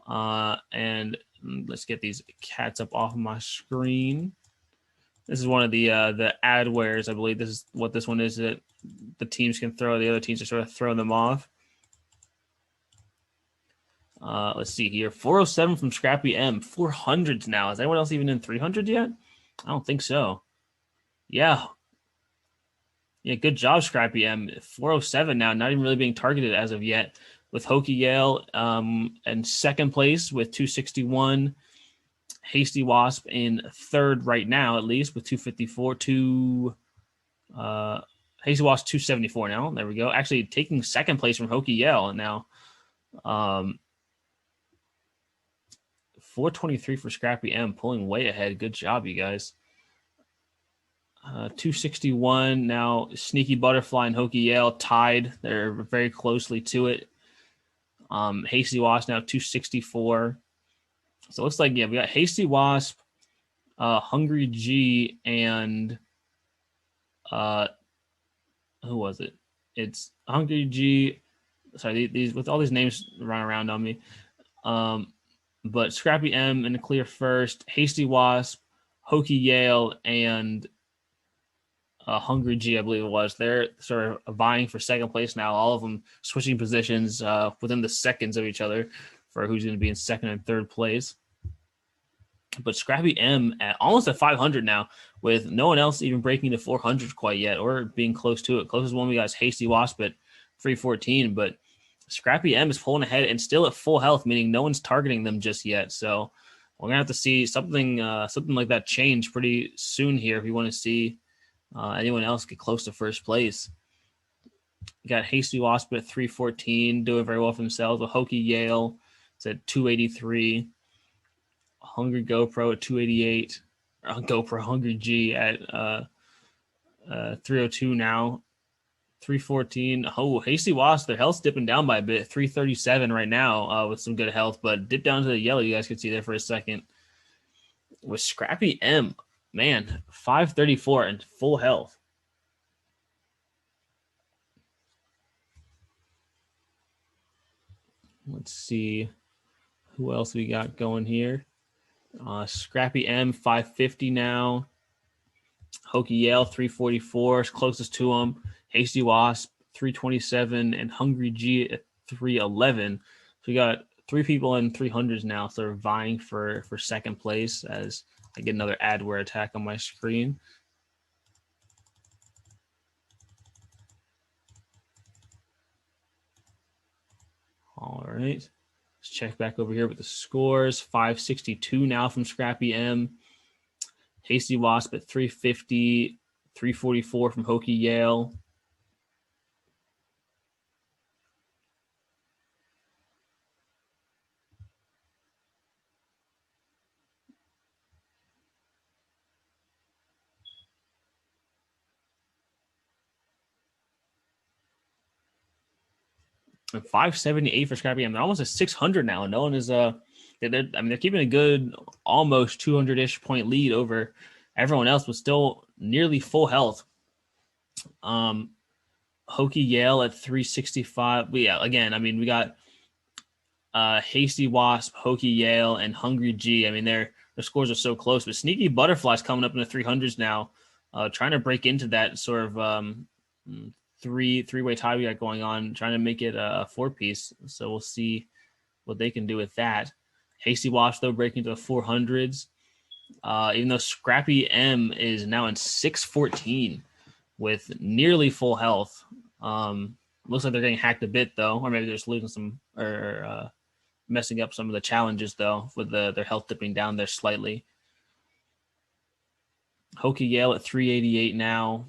And let's get these cats up off of my screen. This is one of the adwares, I believe. This is what this one is, that the teams can throw. The other teams are sort of throwing them off. Let's see here. 407 from Scrappy M. 400s now. Is anyone else even in 300 yet? I don't think so. Yeah. Yeah, good job, Scrappy M. 407 now, not even really being targeted as of yet. With Hokey Yale in second place with 261. Hasty Wasp in third right now, at least, with 254. Hasty Wasp 274 now. There we go. Actually taking second place from Hokey Yale now. 423 for Scrappy M, pulling way ahead. Good job, you guys. 261 now. Sneaky Butterfly and Hokey Yale tied. They're very closely to it. Hasty Wasp now 264. So it looks like, we got Hasty Wasp, Hungry G, and who was it? It's Hungry G. Sorry, these with all these names running around on me. But Scrappy M in the clear first, Hasty Wasp, Hokey Yale, and Hungry G, I believe it was. They're sort of vying for second place now. All of them switching positions within the seconds of each other for who's going to be in second and third place. But Scrappy M almost at 500 now, with no one else even breaking the 400 quite yet or being close to it. Closest one we got is Hasty Wasp at 314, but Scrappy M is pulling ahead and still at full health, meaning no one's targeting them just yet. So we're gonna have to see something like that change pretty soon here if we want to see anyone else get close to first place. You got Hasty Wasp at 314, doing very well for themselves. With Hokey Yale, it's at 283. Hungry GoPro at 288. GoPro Hungry G at 302 now. 314. Oh, Hasty Wasp, their health's dipping down by a bit. 337 right now with some good health, but dip down to the yellow. You guys can see there for a second. With Scrappy M, man, 534 and full health. Let's see who else we got going here. Scrappy M, 550 now. Hokey Yale, 344, is closest to him. Hasty Wasp, 327, and Hungry G at 311. So we got three people in 300s now, so they're vying for second place as I get another adware attack on my screen. All right. Let's check back over here with the scores. 562 now from Scrappy M. Hasty Wasp at 350, 344 from Hokey Yale. And 578 for Scrappy M. They're almost at 600 now. No one is they're keeping a good almost 200-ish point lead over everyone else, but still nearly full health. Hokey Yale at 365. But yeah, again, I mean, we got Hasty Wasp, Hokey Yale, and Hungry G. I mean, their scores are so close, but Sneaky Butterfly's coming up in the 300s now, trying to break into that sort of three-way tie we got going on, trying to make it a four-piece. So we'll see what they can do with that. Hasty Wasp, though, breaking into the 400s. Even though Scrappy M is now in 614 with nearly full health. Looks like they're getting hacked a bit, though, or maybe they're just losing some or messing up some of the challenges, though, with their health dipping down there slightly. Hokey Yale at 388 now.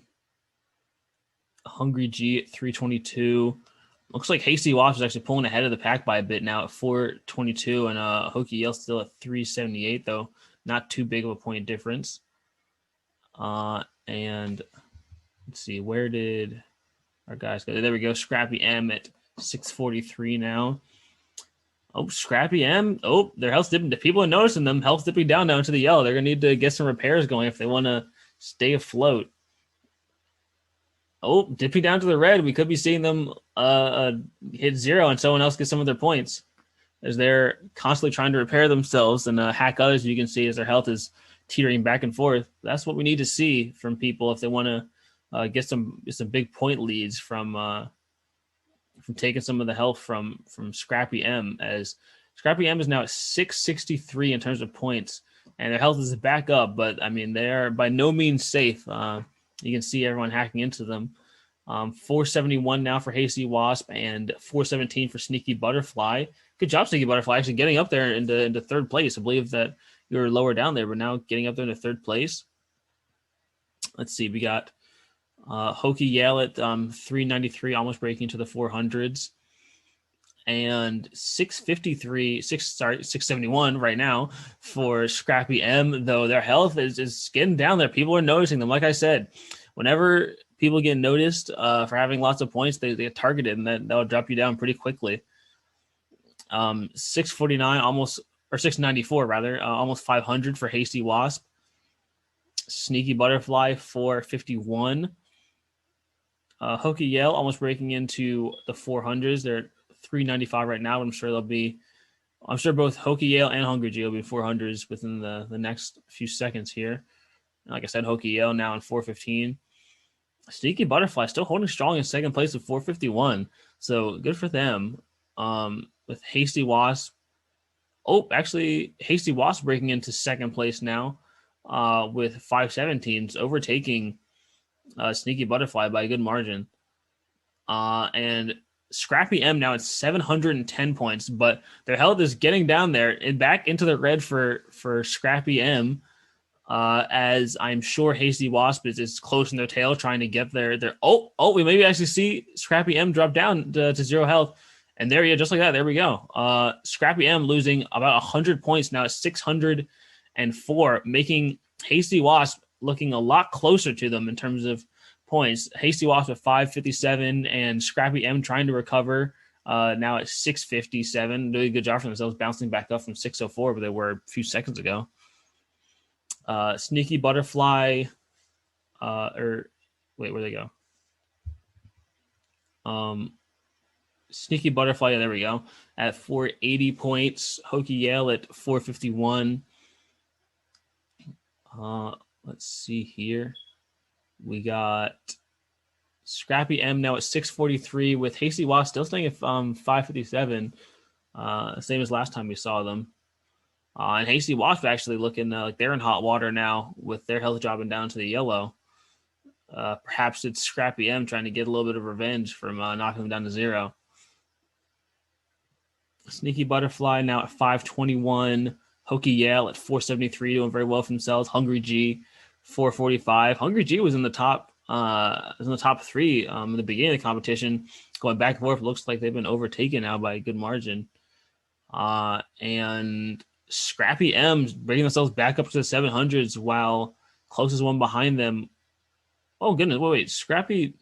Hungry G at 322. Looks like Hasty Wasp is actually pulling ahead of the pack by a bit now at 422, and Hokey Yale still at 378, though. Not too big of a point difference. And let's see, where did our guys go? There we go. Scrappy M at 643 now. Oh, Scrappy M. Oh, their health's dipping. People are noticing them. Health's dipping down now into the yellow. They're going to need to get some repairs going if they want to stay afloat. Oh, dipping down to the red. We could be seeing them hit 0 and someone else get some of their points as they're constantly trying to repair themselves and hack others. You can see as their health is teetering back and forth. That's what we need to see from people if they want to get some big point leads from taking some of the health from Scrappy M, as Scrappy M is now at 663 in terms of points, and their health is back up, but I mean, they are by no means safe. You can see everyone hacking into them. 471 now for Hasty Wasp and 417 for Sneaky Butterfly. Good job, Sneaky Butterfly, actually getting up there into third place. I believe that you were lower down there, but now getting up there into third place. Let's see, we got Hokey Yale at 393, almost breaking to the 400s, and 671 right now for Scrappy M, though their health is getting down there. People are noticing them. Like I said, whenever people get noticed for having lots of points, they get targeted, and that'll drop you down pretty quickly. 649 almost, or 694 rather, almost 500 for Hasty Wasp. Sneaky Butterfly 451. Hokey Yale almost breaking into the 400s. They're at 395 right now. I'm sure both Hokey Yale and Hungry G will be 400s within the next few seconds here. Like I said, Hokey Yale now in 415. Sneaky Butterfly still holding strong in second place with 451. So good for them. With Hasty Wasp. Oh, actually, Hasty Wasp breaking into second place now with 517s, overtaking Sneaky Butterfly by a good margin. And Scrappy M now at 710 points, but their health is getting down there and back into the red for Scrappy M, as I'm sure Hasty Wasp is close in their tail trying to get their we maybe actually see Scrappy M drop down to 0 health. And there you go, just like that. There we go. Scrappy M losing about 100 points now at 604, making Hasty Wasp looking a lot closer to them in terms of points. Hasty Wasp at 557 and Scrappy M trying to recover now at 657. Doing a good job for themselves, bouncing back up from 604 where they were a few seconds ago. Sneaky Butterfly, where'd they go? Sneaky Butterfly, yeah, there we go, at 480 points. Hokey Yale at 451. Let's see here. We got Scrappy M now at 643 with Hasty Wasp still staying at 557. Same as last time we saw them. And Hasty Wasp actually looking like they're in hot water now with their health dropping down to the yellow. Perhaps it's Scrappy M trying to get a little bit of revenge from knocking them down to 0. Sneaky Butterfly now at 521. Hokey Yale at 473, doing very well for themselves. Hungry G, 445. Hungry G was in the top 3 in the beginning of the competition, going back and forth. Looks like they've been overtaken now by a good margin. And Scrappy M bringing themselves back up to the 700s, while closest one behind them. Oh goodness! Wait, Scrappy,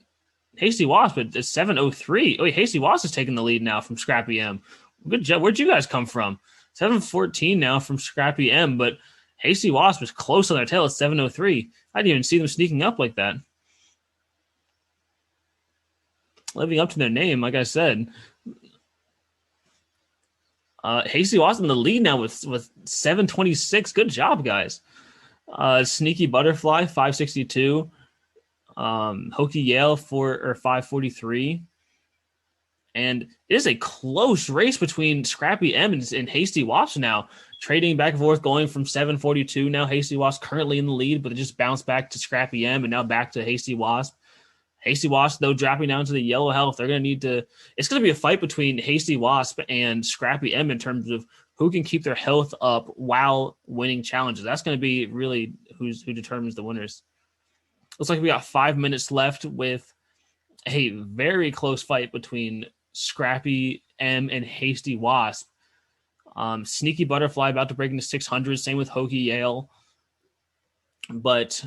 Hasty Wasp at 703. Oh, wait, Hasty Wasp is taking the lead now from Scrappy M. Good job. Where'd you guys come from? 714 now from Scrappy M, but Hasty Wasp is close on their tail at 703. I didn't even see them sneaking up like that. Living up to their name, like I said. Hasty Wasp in the lead now with 726. Good job, guys. Sneaky Butterfly, 562. Hokey Yale 543. And it is a close race between Scrappy M and Hasty Wasp now, trading back and forth, going from 742. Now Hasty Wasp currently in the lead, but it just bounced back to Scrappy M and now back to Hasty Wasp. Hasty Wasp, though, dropping down to the yellow health. They're going to need to – it's going to be a fight between Hasty Wasp and Scrappy M in terms of who can keep their health up while winning challenges. That's going to be really who determines the winners. Looks like we got 5 minutes left with a very close fight between Scrappy M and Hasty Wasp. Sneaky Butterfly about to break into 600. Same with Hokey Yale. But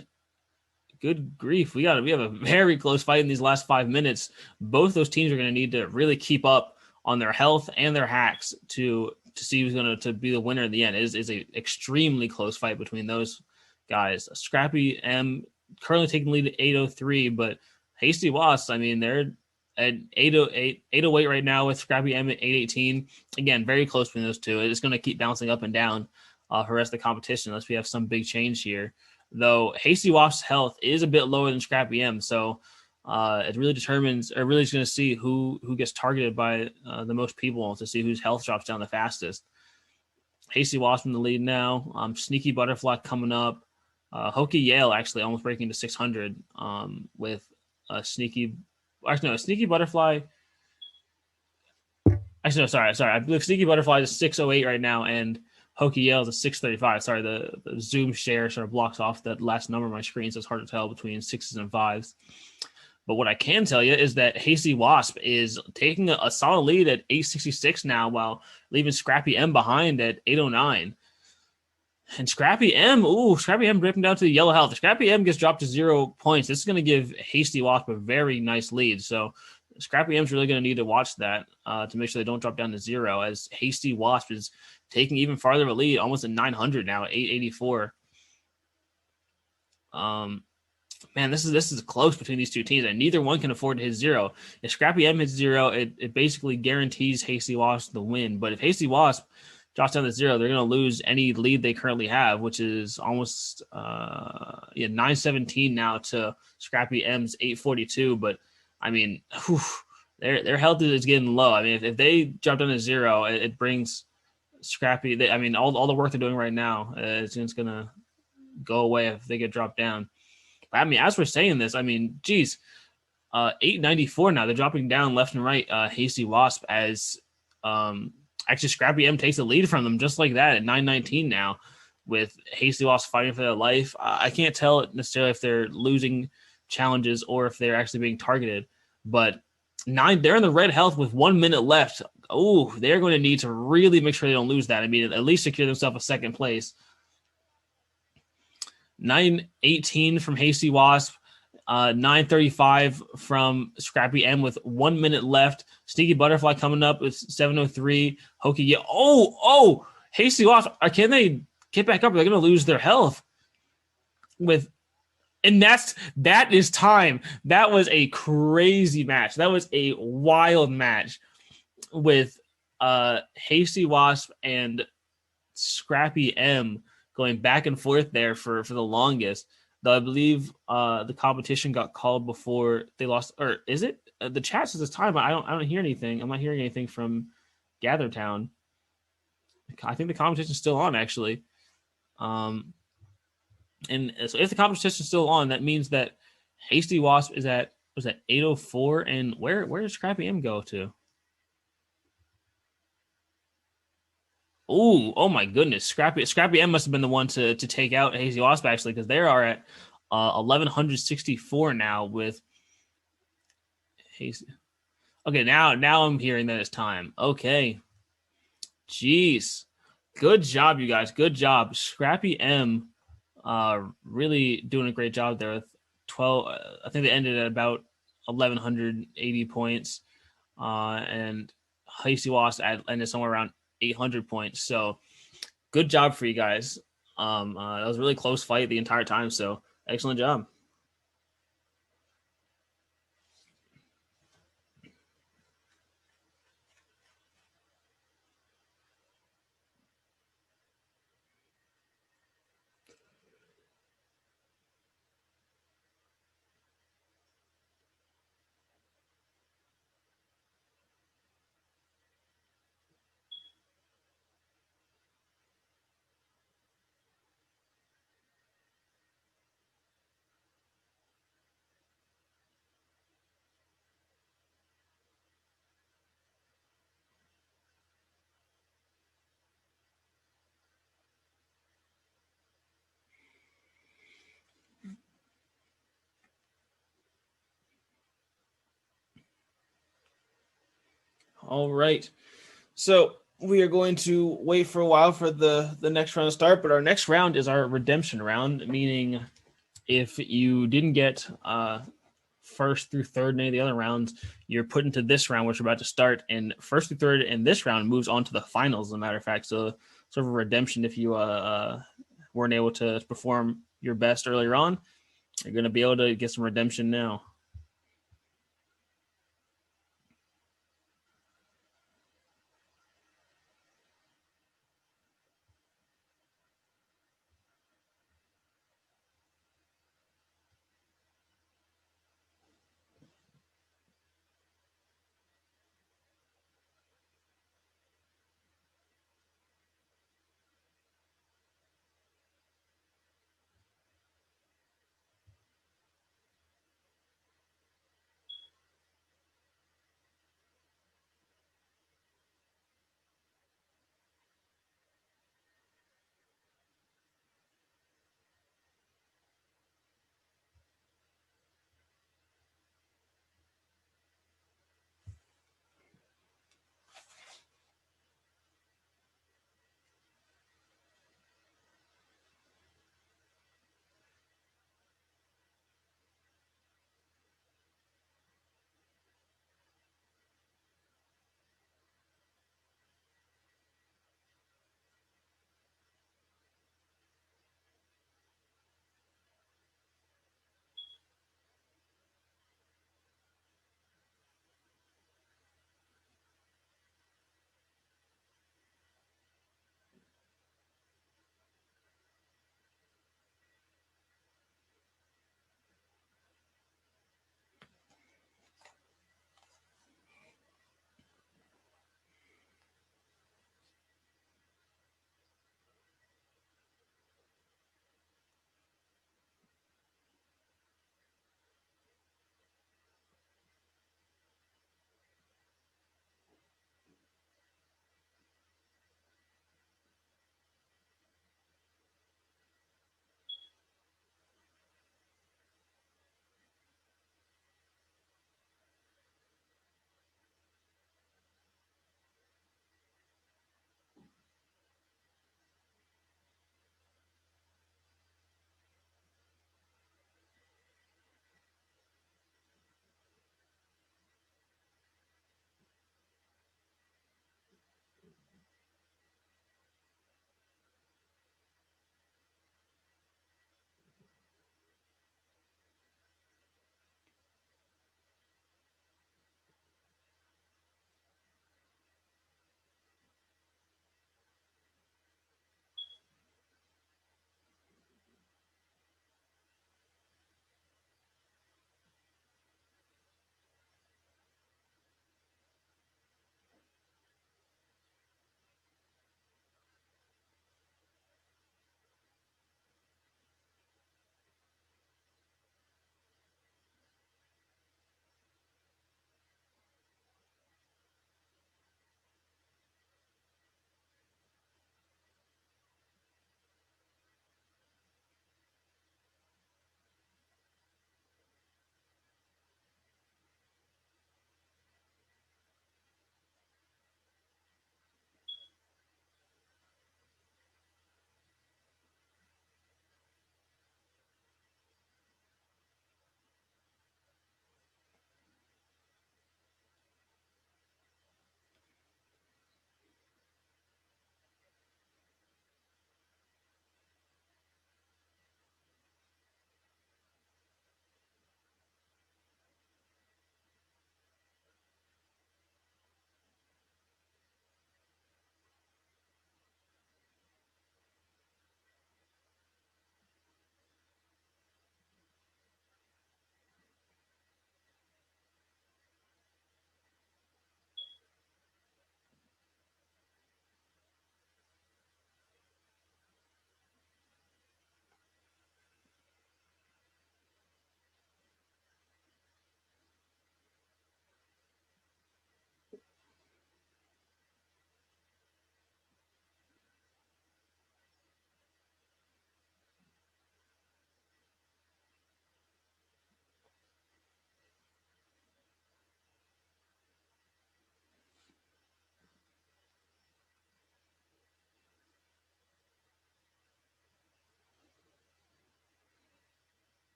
good grief, we have a very close fight in these last 5 minutes. Both those teams are going to need to really keep up on their health and their hacks to see who's going to be the winner in the end. It is a extremely close fight between those guys. Scrappy M currently taking the lead at 803, but Hasty Wasp, I mean, they're at 808 right now with Scrappy M at 818. Again, very close between those two. It's going to keep bouncing up and down for the rest of the competition unless we have some big change here. Though Hasty Wasp's health is a bit lower than Scrappy M, so it really determines, or really is going to see who gets targeted by the most people to see whose health drops down the fastest. Hasty Wasp in the lead now. Sneaky Butterfly coming up. Hokey Yale actually almost breaking to 600 with Sneaky Butterfly. Actually, no, sorry. I believe Sneaky Butterfly is 608 right now, and Hokey Yale is a 635. Sorry, the Zoom share sort of blocks off that last number on my screen, so it's hard to tell between 6s and 5s. But what I can tell you is that Hasty Wasp is taking a solid lead at 866 now, while leaving Scrappy M behind at 809. And Scrappy M dripping down to the yellow health. If Scrappy M gets dropped to 0 points, this is going to give Hasty Wasp a very nice lead. So Scrappy M's really going to need to watch that to make sure they don't drop down to 0, as Hasty Wasp is taking even farther of a lead, almost at 900 now, 884. Man, this is close between these two teams, and neither one can afford to hit 0. If Scrappy M hits 0, it basically guarantees Hasty Wasp the win. But if Hasty Wasp drops down to 0, they're going to lose any lead they currently have, which is almost 917 now to Scrappy M's 842. But I mean, their health is getting low. I mean, if they drop down to 0, it brings Scrappy. All the work they're doing right now is going to go away if they get dropped down. But I mean, as we're saying this, I mean, geez, 894 now. They're dropping down left and right. Hasty Wasp as actually Scrappy M takes the lead from them just like that at 919 now, with Hasty Wasp fighting for their life. I can't tell necessarily if they're losing challenges or if they're actually being targeted, but they're in the red health with 1 minute left. Oh, they're going to need to really make sure they don't lose that. I mean, at least secure themselves a second place. 918 from Hasty Wasp, 935 from Scrappy M with 1 minute left. Sneaky Butterfly coming up with 703. Hokey, yeah. Oh, Hasty Wasp. Can they get back up? They're going to lose their health. And that is time. That was a crazy match. That was a wild match with Hasty Wasp and Scrappy M going back and forth there for the longest. Though I believe the competition got called before they lost, or is it? The chat says it's time, but I don't hear anything. I'm not hearing anything from GatherTown. I think the competition's still on, actually. And so if the competition's still on, that means that Hasty Wasp is at 804, and where does Scrappy M go to? Oh my goodness. Scrappy M must have been the one to take out Hasty Wasp, actually, because they are at 1164 now with Hasty. Okay, now I'm hearing that it's time. Okay. Jeez. Good job, you guys. Good job. Scrappy M really doing a great job there with 12. I think they ended at about 1180 points. And Hasty Wasp ended somewhere around 800 points. So good job for you guys. That was a really close fight the entire time. So excellent job. All right. So we are going to wait for a while for the next round to start, but our next round is our redemption round, meaning if you didn't get first through third in any of the other rounds, you're put into this round, which we're about to start. And first through third in this round moves on to the finals, as a matter of fact. So sort of a redemption if you weren't able to perform your best earlier on. You're going to be able to get some redemption now.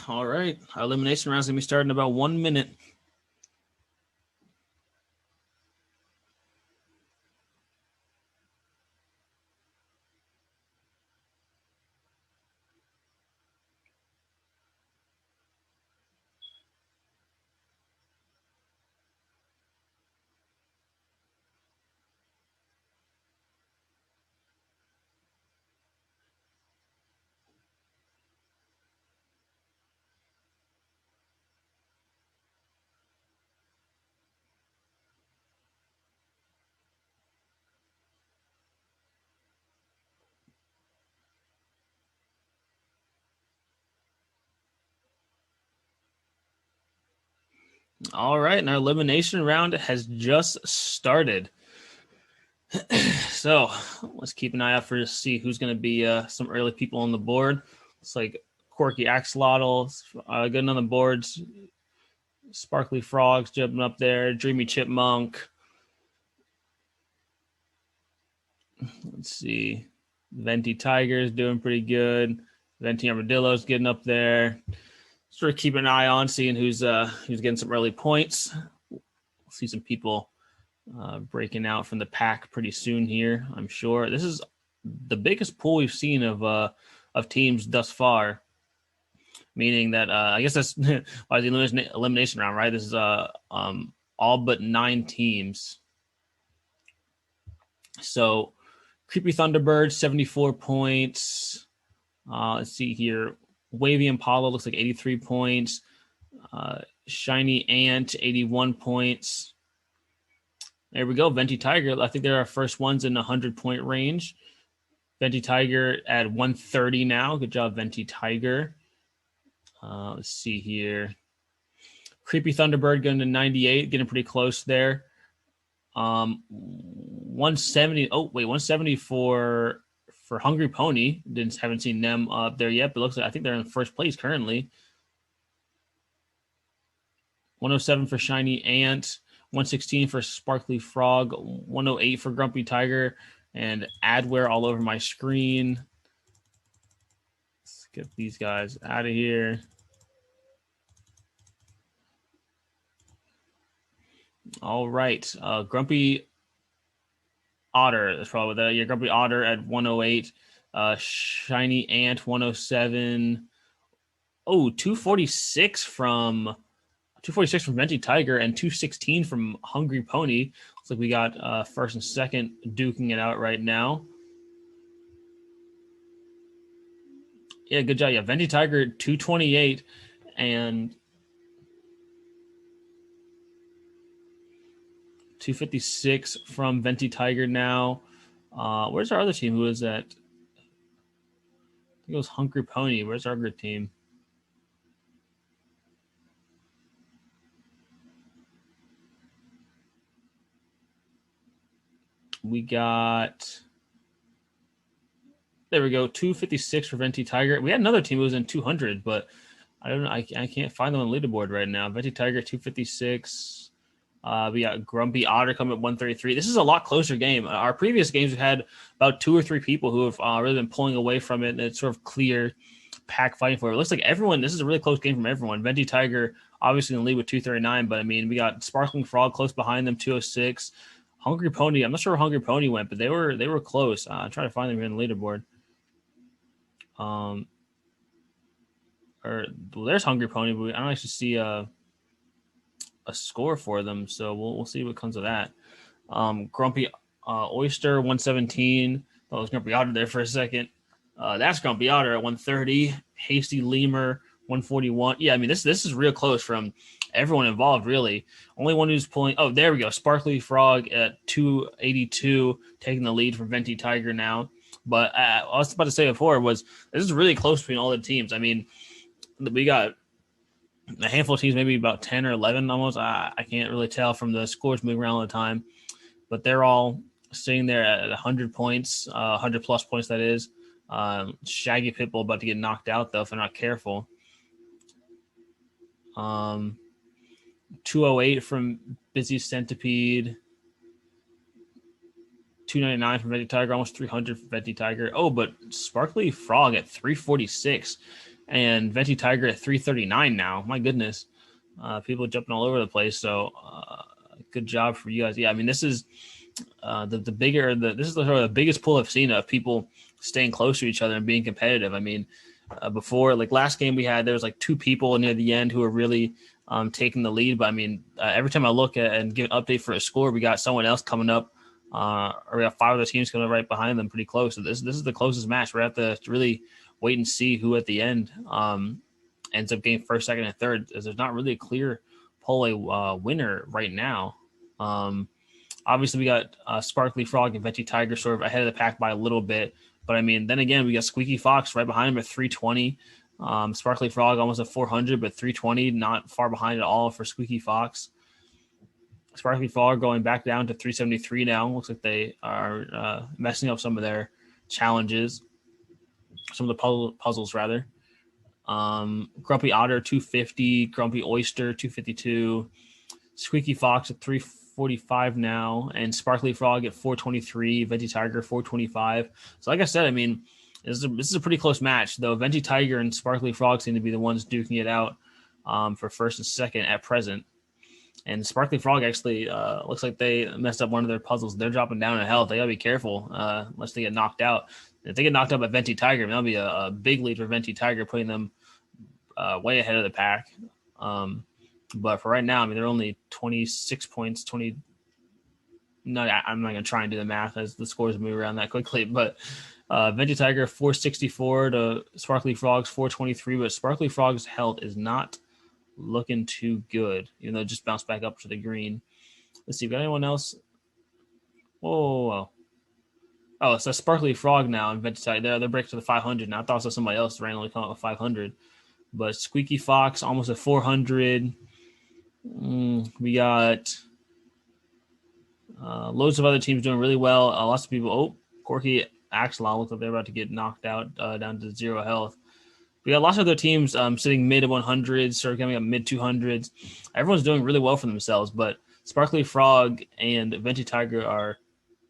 All right. Our elimination round is going to be starting in about 1 minute. All right, and our elimination round has just started. So let's keep an eye out for to see who's going to be some early people on the board. It's like Quirky Axolotl, getting on the boards. Sparkly Frogs jumping up there. Dreamy Chipmunk. Let's see. Venti Tiger's doing pretty good. Venti Armadillo's getting up there. Sort of keep an eye on, seeing who's getting some early points. We'll see some people breaking out from the pack pretty soon here, I'm sure. This is the biggest pool we've seen of teams thus far, meaning that I guess that's why the elimination round, right? This is all but 9 teams. So Creepy Thunderbird, 74 points. Let's see here. Wavy Impala looks like 83 points. Shiny Ant, 81 points. There we go. Venti Tiger. I think they're our first ones in the 100-point range. Venti Tiger at 130 now. Good job, Venti Tiger. Let's see here. Creepy Thunderbird going to 98, getting pretty close there. 170. Oh, wait, 170 for Hungry Pony. Haven't seen them up there yet, but looks like I think they're in first place currently. 107 for Shiny Ant. 116 for Sparkly Frog, 108 for Grumpy Tiger, and adware all over my screen. Let's get these guys out of here. All right. Grumpy Otter. That's probably that. Yeah, Grumpy Otter at 108. Shiny Ant, 107. Oh, 246 from Venti Tiger and 216 from Hungry Pony. Looks like we got first and second duking it out right now. Yeah, good job. Yeah, Venti Tiger 228 and 256 from Venti Tiger now. Where's our other team? Who is that? I think it was Hungry Pony. Where's our other team? We got, there we go, 256 for Venti Tiger. We had another team who was in 200, but I don't know. I can't find them on the leaderboard right now. Venti Tiger 256. We got Grumpy Otter coming at 133. This is a lot closer game. Our previous games we've had about 2 or 3 people who have really been pulling away from it, and it's sort of clear pack fighting for it. It looks like everyone, this is a really close game from everyone. Venti Tiger obviously in the lead with 239, but I mean, we got Sparkling Frog close behind them, 206. Hungry Pony, I'm not sure where Hungry Pony went, but they were close. I'm trying to find them here on the leaderboard. There's Hungry Pony, but I don't actually see a score for them, so we'll see what comes of that. Grumpy Oyster 117. Thought it was Grumpy Otter there for a second. That's Grumpy Otter at 130. Hasty Lemur 141. Yeah, I mean this is real close from everyone involved, really. Only one who's pulling. Oh, there we go. Sparkly Frog at 282, taking the lead from Venti Tiger now. But I was about to say before was this is really close between all the teams. I mean, we got a handful of teams, maybe about 10 or 11 almost. I can't really tell from the scores moving around all the time, but they're all sitting there at 100 points, 100 plus points, that is. Shaggy Pitbull about to get knocked out, though, if they're not careful. 208 from Busy Centipede. 299 from Venti Tiger, almost 300 from Venti Tiger. Oh, but Sparkly Frog at 346. and Venti Tiger at 339 now. My goodness. People jumping all over the place. So good job for you guys. Yeah, I mean, this is the biggest pool I've seen of people staying close to each other and being competitive. I mean, before, like last game we had, there was like 2 people near the end who were really taking the lead. But I mean, every time I look at and give an update for a score, we got someone else coming up, or we got 5 other teams coming right behind them pretty close. So this is the closest match. We're at to really wait and see who at the end ends up getting first, second, and third, as there's not really a clear pole winner right now. Obviously, we got Sparkly Frog and Venti Tiger sort of ahead of the pack by a little bit. But, I mean, then again, we got Squeaky Fox right behind him at 320. Sparkly Frog almost at 400, but 320, not far behind at all for Squeaky Fox. Sparkly Frog going back down to 373 now. Looks like they are messing up some of their challenges, some of the puzzles, rather. Grumpy Otter, 250. Grumpy Oyster, 252. Squeaky Fox at 345 now, and Sparkly Frog at 423. Venti Tiger 425. So, like I said, I mean, this is a pretty close match, though. Venti Tiger and Sparkly Frog seem to be the ones duking it out for first and second at present. And Sparkly Frog actually looks like they messed up one of their puzzles. They're dropping down in health. They gotta be careful unless they get knocked out. If they get knocked out by Venti Tiger, that'll be a big lead for Venti Tiger, putting them way ahead of the pack. But for right now, I mean, they're only 26 points, 20. No, I'm not going to try and do the math as the scores move around that quickly. But Venti Tiger 464 to Sparkly Frogs 423. But Sparkly Frogs' health is not looking too good, even though it just bounced back up to the green. Let's see, got anyone else? Whoa. Oh, it's a Sparkly Frog now in Venti Tiger. They're breaking to the 500 now. I thought it was somebody else randomly coming up with 500. But Squeaky Fox almost at 400. We got loads of other teams doing really well. Lots of people. Oh, Corky Axelon looks like they're about to get knocked out down to 0 health. We got lots of other teams sitting mid 100s, sort of coming up mid 200s. Everyone's doing really well for themselves, but Sparkly Frog and Venti Tiger are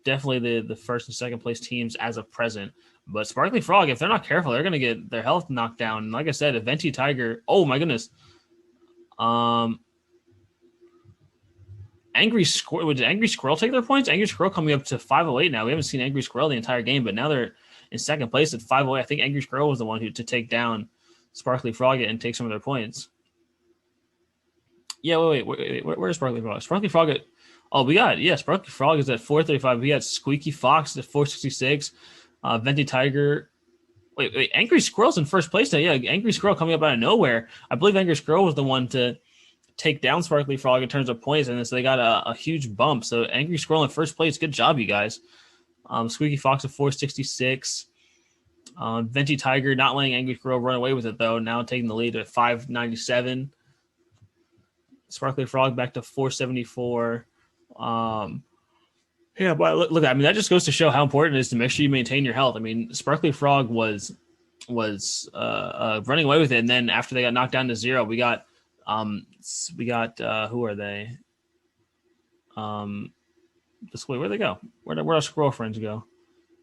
definitely the first and second place teams as of present. But Sparkly Frog, if they're not careful, they're going to get their health knocked down. And like I said, if Venti Tiger, oh my goodness. Angry Squirrel, did Angry Squirrel take their points? Angry Squirrel coming up to 508 now. We haven't seen Angry Squirrel the entire game, but now they're in second place at 508. I think Angry Squirrel was the one to take down Sparkly Frog and take some of their points. Yeah, wait. Where's Sparkly Frog? Sparkly Frog at, Sparkly Frog is at 435. We got Squeaky Fox at 466. Venti Tiger. Wait, Angry Squirrel's in first place now. Yeah, Angry Squirrel coming up out of nowhere. I believe Angry Squirrel was the one to take down Sparkly Frog in terms of points, and so they got a huge bump. So Angry Squirrel in first place. Good job, you guys. Squeaky Fox at 466. Venti Tiger not letting Angry Squirrel run away with it, though. Now taking the lead at 597. Sparkly Frog back to 474. Yeah, but look, I mean, that just goes to show how important it is to make sure you maintain your health. I mean, Sparkly Frog was running away with it, and then after they got knocked down to 0, we got who are they? This way, where'd they go? Where'd our squirrel friends go?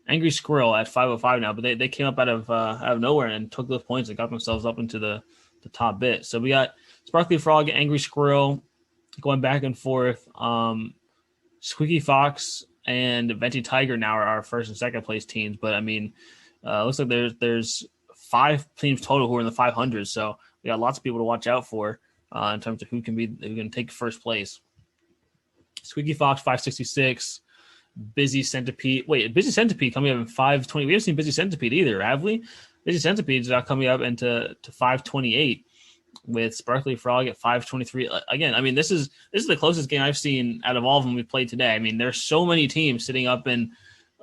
Angry Squirrel at 505 now, but they came up out of nowhere and took those points and got themselves up into the top bit. So we got Sparkly Frog, Angry Squirrel going back and forth. Squeaky Fox and Venti Tiger now are our first and second place teams. But I mean, looks like there's 5 teams total who are in the 500s. So we got lots of people to watch out for in terms of who can take first place. Squeaky Fox 566. Busy Centipede. Wait, Busy Centipede coming up in 520. We haven't seen Busy Centipede either, have we? Busy Centipede's coming up into 528 with Sparkly Frog at 523. Again, I mean, this is the closest game I've seen out of all of them we played today. I mean, there's so many teams sitting up in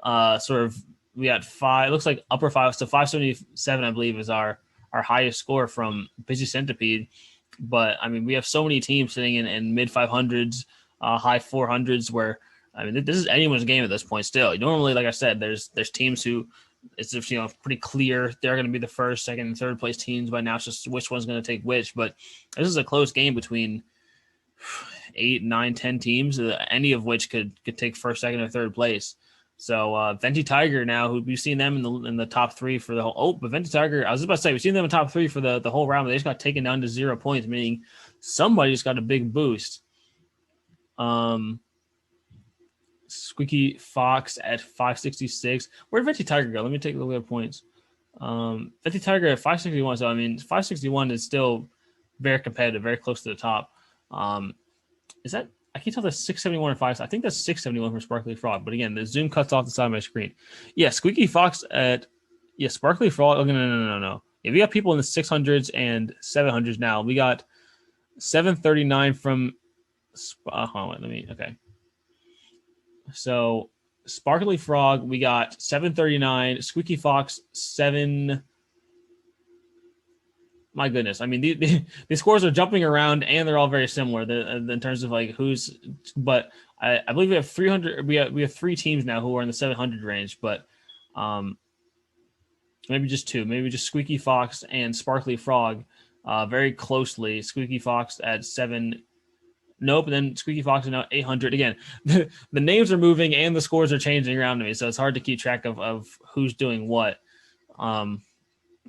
we got 5. Looks like upper 5, so 577, I believe, is our highest score from Busy Centipede. But I mean, we have so many teams sitting in mid 500s, high 400s, where I mean, this is anyone's game at this point still. Normally, like I said, there's teams who it's pretty clear they're going to be the first, second, and third place teams by now. It's just which one's going to take which. But this is a close game between 8, 9, 10 teams, any of which could take first, second, or third place. So Venti Tiger now, who we've seen them in the top 3 for the whole. Oh, but Venti Tiger, I was about to say we've seen them in top 3 for the whole round, but they just got taken down to 0 points, meaning somebody just got a big boost. Squeaky Fox at 566. Where'd Venti Tiger go? Let me take a look at their points. Venti Tiger at 561. So I mean, 561 is still very competitive, very close to the top. Is that? I can't tell that's 671 or 5. I think that's 671 for Sparkly Frog. But again, the zoom cuts off the side of my screen. Yeah, Squeaky Fox at Sparkly Frog. Oh, no. Yeah, we got people in the 600s and 700s now. We got 739 from. Okay. So Sparkly Frog, we got 739. Squeaky Fox 7. My goodness, I mean these scores are jumping around and they're all very similar in terms of like who's. But I believe we have 300. We have 3 teams now who are in the 700 range, but maybe just 2. Maybe just Squeaky Fox and Sparkly Frog, very closely. Squeaky Fox at 7. Nope. And then Squeaky Fox is now 800. Again, the names are moving and the scores are changing around me, so it's hard to keep track of who's doing what.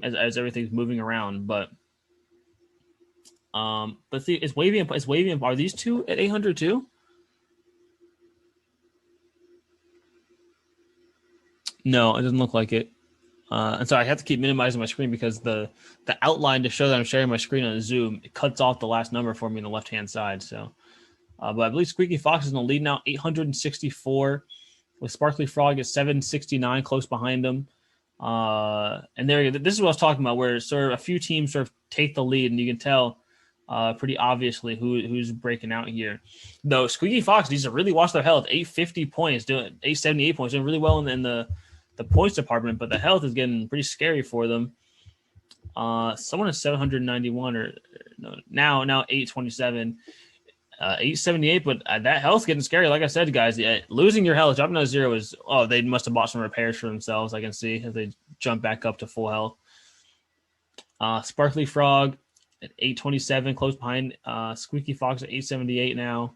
As everything's moving around, but let's see. Is Wavy and are these 2 at 800 too? No, it doesn't look like it. And so I have to keep minimizing my screen because the outline to show that I'm sharing my screen on Zoom, it cuts off the last number for me on the left hand side. So, but I believe Squeaky Fox is in the lead now, 864, with Sparkly Frog at 769, close behind him. And there, this is what I was talking about, where sort of a few teams sort of take the lead, and you can tell pretty obviously who's breaking out here. Though Squeaky Fox needs to really watch their health. 850 points, doing 878 points, doing really well in the points department, but the health is getting pretty scary for them. Someone is 791 or no, now 827. 878, but that health's getting scary. Like I said, guys, losing your health, dropping down to 0 is, they must have bought some repairs for themselves. I can see as they jump back up to full health. Sparkly Frog at 827, close behind Squeaky Fox at 878 now.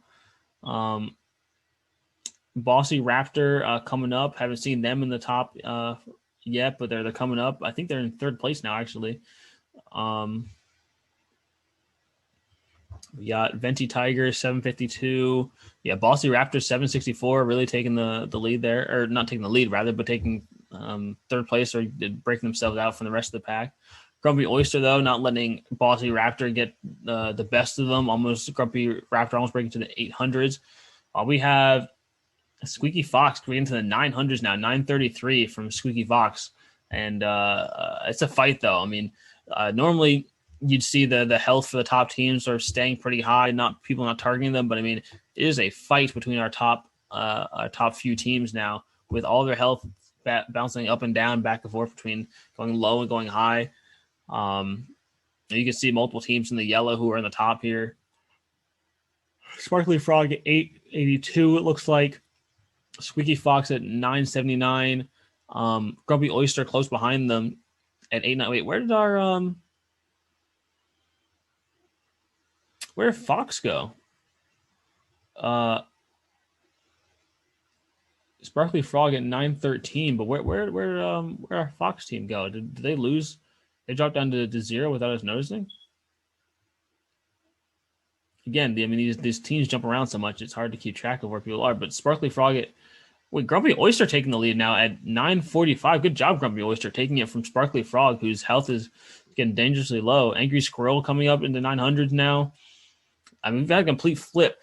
Bossy Raptor coming up. Haven't seen them in the top yet, but they're coming up. I think they're in 3rd place now, actually. We got Venti Tiger 752. Yeah, Bossy Raptor 764, really taking the lead there, or not taking the lead rather, but taking 3rd place or breaking themselves out from the rest of the pack. Grumpy Oyster though, not letting Bossy Raptor get the best of them. Grumpy Raptor almost breaking to the 800s. We have Squeaky Fox getting into the 900s now, 933 from Squeaky Fox, and it's a fight though. I mean, normally you'd see the health for the top teams sort of staying pretty high, people not targeting them. But I mean, it is a fight between our top few teams now, with all their health bouncing up and down, back and forth between going low and going high. You can see multiple teams in the yellow who are in the top here. Sparkly Frog at 882, it looks like. Squeaky Fox at 979. Grumpy Oyster close behind them at 898. Wait, where did where did Fox go? Sparkly Frog at 913, but where our Fox team go? Did they lose? They dropped down to 0 without us noticing. Again, I mean these teams jump around so much, it's hard to keep track of where people are. But Sparkly Frog Grumpy Oyster taking the lead now at 945. Good job, Grumpy Oyster, taking it from Sparkly Frog, whose health is getting dangerously low. Angry Squirrel coming up into 900s now. I mean, we've had a complete flip.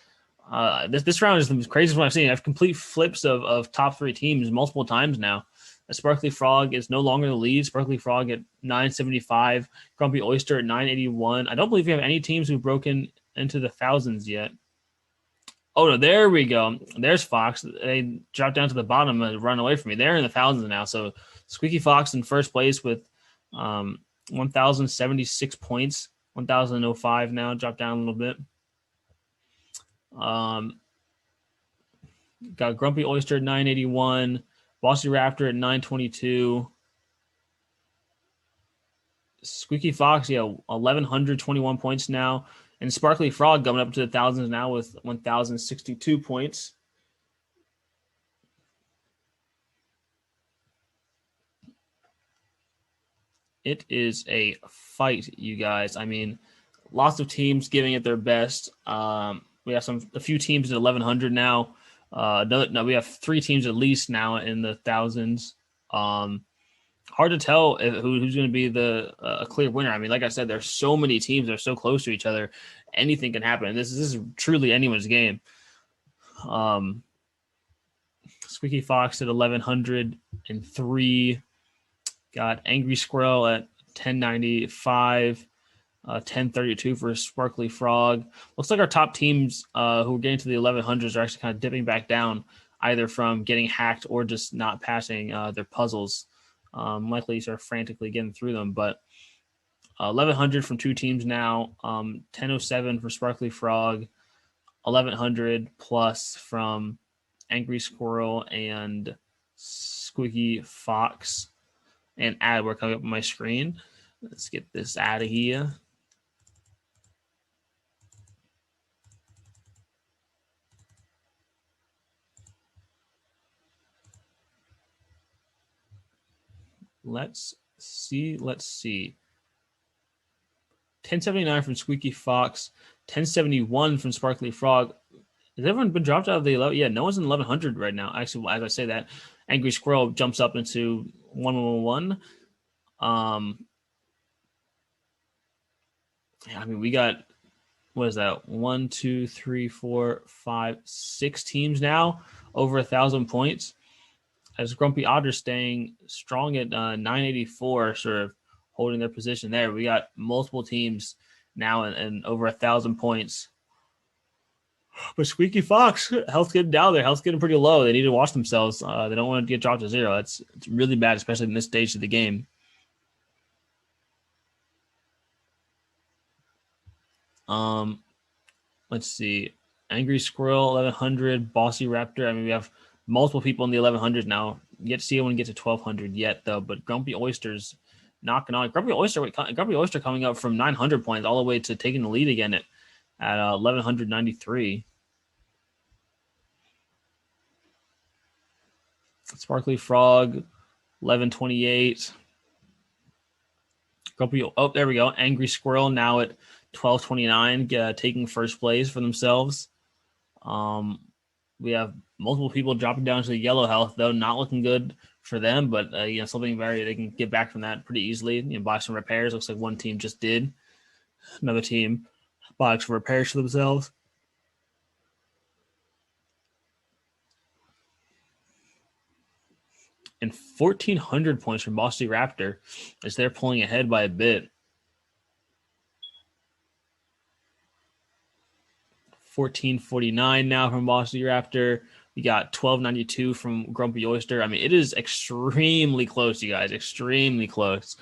This round is the craziest one I've seen. I have complete flips of top 3 teams multiple times now. Sparkly Frog is no longer the lead. Sparkly Frog at 975. Grumpy Oyster at 981. I don't believe we have any teams who've broken into the thousands yet. Oh, no, there we go. There's Fox. They dropped down to the bottom and run away from me. They're in the thousands now. So Squeaky Fox in first place with 1,076 points. 1,005 now, dropped down a little bit. Got Grumpy Oyster at 981. Bossy Raptor at 922. Squeaky Fox, 1,121 points now. And Sparkly Frog coming up to the thousands now with 1,062 points. It is a fight, you guys. I mean, lots of teams giving it their best. We have a few teams at 1100 now. We have 3 teams at least now in the thousands. Hard to tell who's going to be a clear winner. I mean, like I said, there's so many teams that are so close to each other. Anything can happen. This is truly anyone's game. Squeaky Fox at 1103. Got Angry Squirrel at 1095. 1032 for Sparkly Frog. Looks like our top teams who are getting to the 1100s are actually kind of dipping back down, either from getting hacked or just not passing their puzzles. Likely sort of frantically getting through them. But 1100 from 2 teams now. 1007 for Sparkly Frog. 1100 plus from Angry Squirrel and Squeaky Fox. And ad we're coming up on my screen. Let's get this out of here. Let's see. 1079 from Squeaky Fox. 1071 from Sparkly Frog. Has everyone been dropped out of the 11? Yeah, no one's in 1100 right now. Actually, as I say that, Angry Squirrel jumps up into 1111. Yeah, I mean, we got, what is that? 1, 2, 3, 4, 5, 6 teams now over 1,000 points. As Grumpy Otter staying strong at 984, sort of holding their position there. We got multiple teams now and over 1,000 points. But Squeaky Fox, health's getting down there. Health's getting pretty low. They need to watch themselves. They don't want to get dropped to 0. It's really bad, especially in this stage of the game. Let's see. Angry Squirrel, 1100. Bossy Raptor. I mean, we have multiple people in the 1100s now. Yet to see anyone get to 1200 yet, though. But Grumpy Oyster's knocking on. Grumpy Oyster coming up from 900 points all the way to taking the lead again at 1193. Sparkly Frog, 1128. Grumpy. Oh, there we go. Angry Squirrel now at 1229, taking first place for themselves. We have multiple people dropping down to the yellow health, though not looking good for them. But something they can get back from that pretty easily. Buy some repairs. Looks like one team just did. Another team buys some repairs for themselves. And 1,400 points from Bossy Raptor as they're pulling ahead by a bit. 1449 now from Bossy Raptor. We got 1292 from Grumpy Oyster. I mean, it is extremely close, you guys. Extremely close.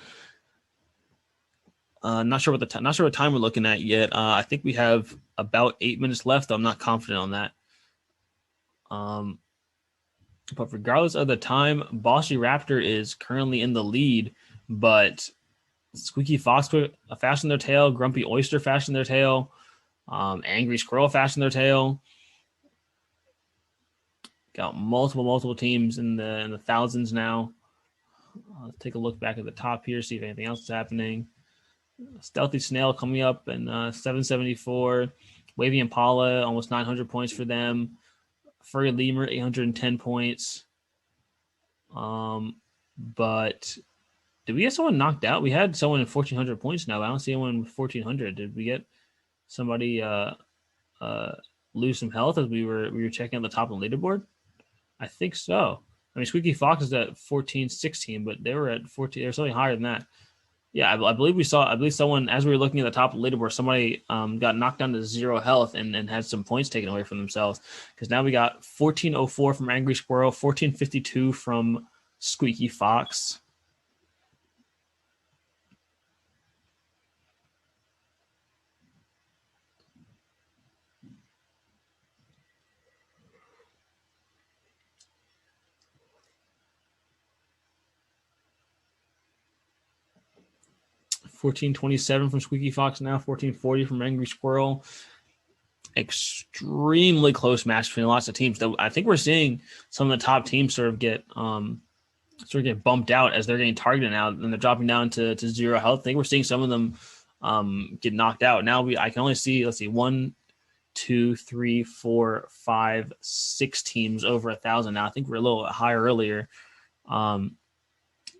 Not sure what time we're looking at yet. I think we have about 8 minutes left. I'm not confident on that. But regardless of the time, Bossy Raptor is currently in the lead. But Squeaky Fox fastened their tail. Grumpy Oyster fastened their tail. Angry Squirrel fastened their tail. Got multiple teams in the thousands now. Let's take a look back at the top here, see if anything else is happening. Stealthy Snail coming up in 774. Wavy Impala, almost 900 points for them. Furry Lemur, 810 points. But did we get someone knocked out? We had someone in 1,400 points now. I don't see anyone with 1,400. Did we get somebody lose some health as we were checking at the top of the leaderboard? I think so. I mean, Squeaky Fox is at 1416, but they were at 14. They're something higher than that. Yeah, I believe someone, as we were looking at the top of the leaderboard, somebody got knocked down to 0 health and had some points taken away from themselves. Because now we got 1404 from Angry Squirrel, 1452 from Squeaky Fox. $14.27 from Squeaky Fox now, $14.40 from Angry Squirrel. Extremely close match between lots of teams. Though I think we're seeing some of the top teams sort of get sort of get bumped out as they're getting targeted now, and they're dropping down to 0 health. I think we're seeing some of them get knocked out. Now I can only see, let's see, 1, 2, 3, 4, 5, 6 teams over 1,000 now. I think we're a little higher earlier.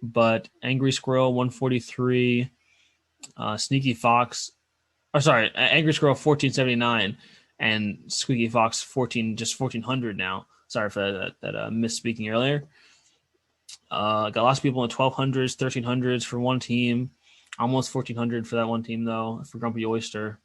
But Angry Squirrel 143, Sneaky Fox, Angry Squirrel 1479, and Squeaky Fox 1400 now. Sorry for that misspeaking earlier. Got lots of people in the 1200s, 1300s for one team. Almost 1400 for that one team, though, for Grumpy Oyster.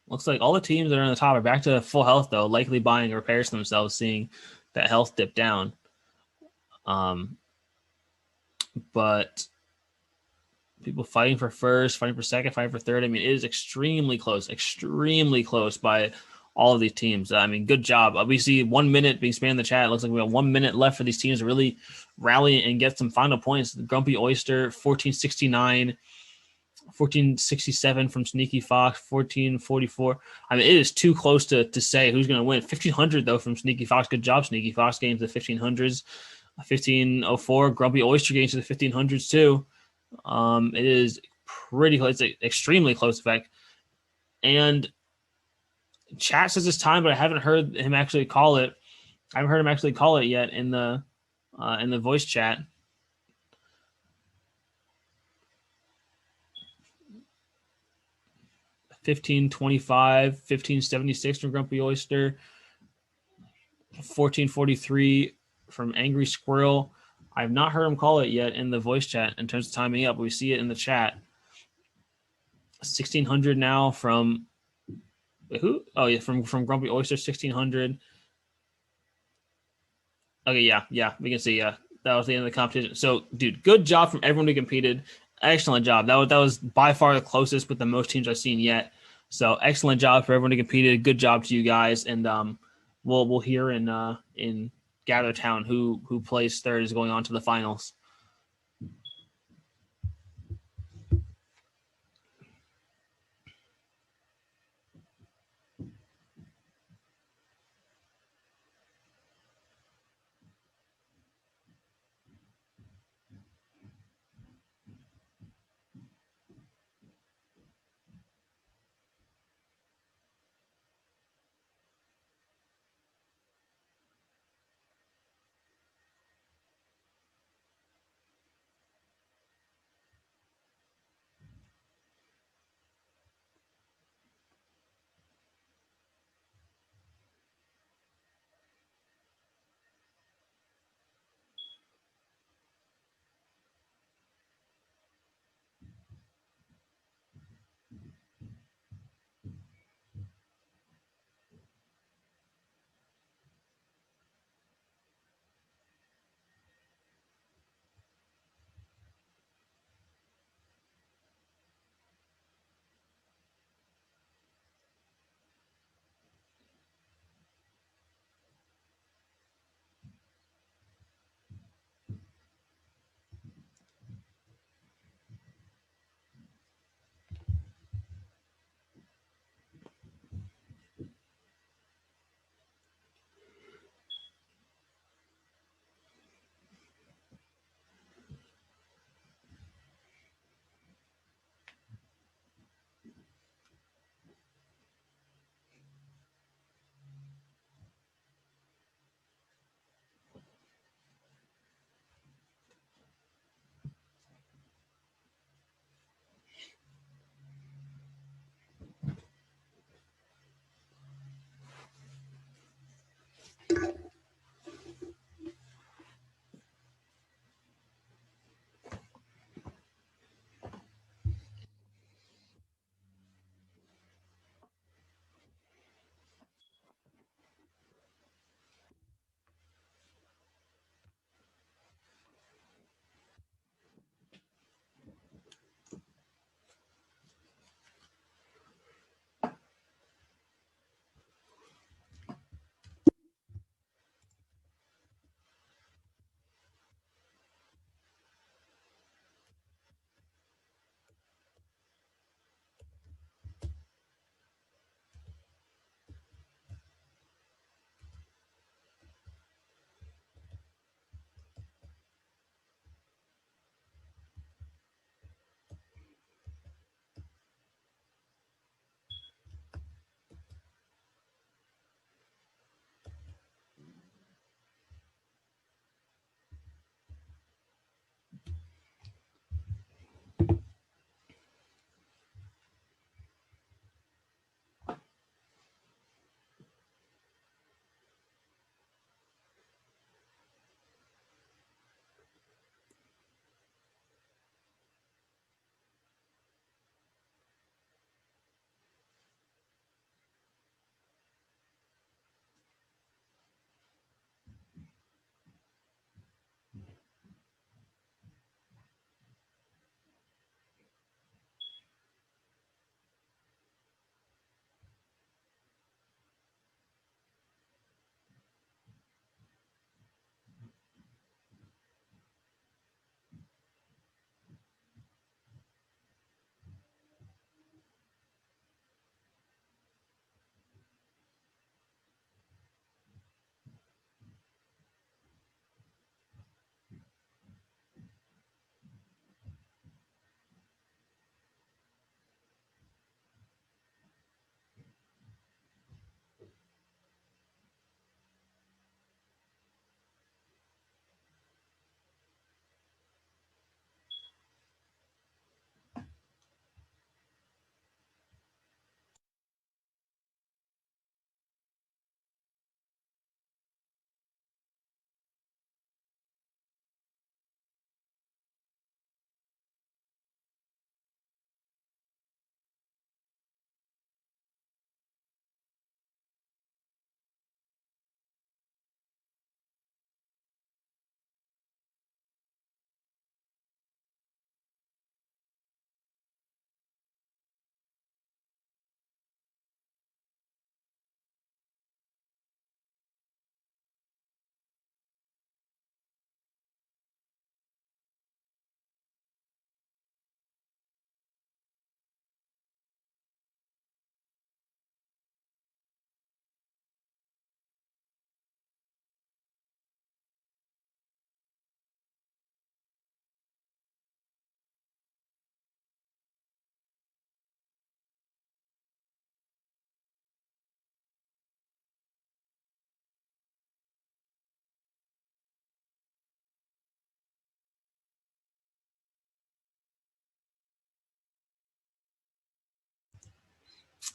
Looks like all the teams that are on the top are back to full health, though, likely buying repairs themselves, seeing that health dip down. But people fighting for first, fighting for second, fighting for third. I mean, it is extremely close by all of these teams. I mean, good job. We see 1 minute being spammed in the chat. It looks like we have 1 minute left for these teams to really rally and get some final points. The Grumpy Oyster, 1469, 1467 from Sneaky Fox, 1444. I mean, it is too close to say who's going to win. 1500, though, from Sneaky Fox. Good job, Sneaky Fox, getting to the 1500s. 1504, Grumpy Oyster getting to the 1500s, too. It is pretty close. It's extremely close, in fact. And chat says it's time, but I haven't heard him actually call it. I haven't heard him actually call it yet in the voice chat. $15.25, $15.76 from Grumpy Oyster, $14.43 from Angry Squirrel. I've not heard him call it yet in the voice chat in terms of timing up, but we see it in the chat. 1600 now from who? Oh yeah, from Grumpy Oyster, 1600. Okay, yeah, we can see. Yeah, that was the end of the competition. So, dude, good job from everyone who competed. Excellent job. That was by far the closest with the most teams I've seen yet. So, excellent job for everyone who competed. Good job to you guys, and we'll hear in Gather Town who plays third is going on to the finals.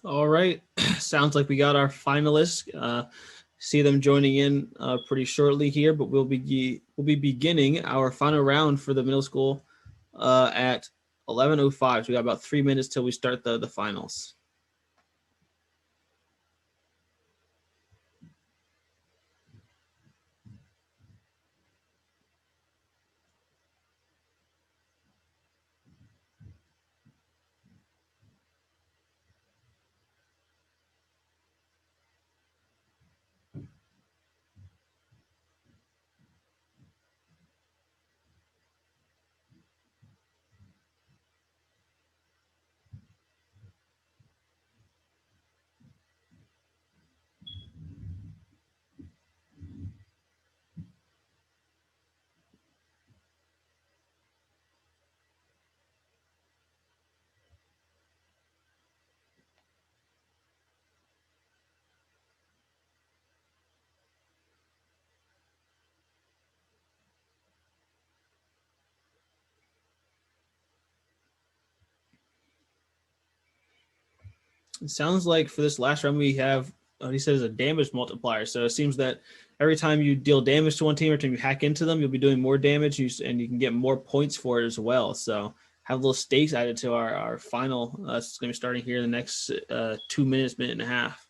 All right. Sounds like we got our finalists. See them joining in pretty shortly here, but we'll be beginning our final round for the middle school at 11:05. So we got about 3 minutes till we start the finals. It sounds like for this last round we have, he says, a damage multiplier. So it seems that every time you deal damage to one team or time you hack into them, you'll be doing more damage and you can get more points for it as well. So have little stakes added to our final. It's going to be starting here in the next 2 minutes, minute and a half.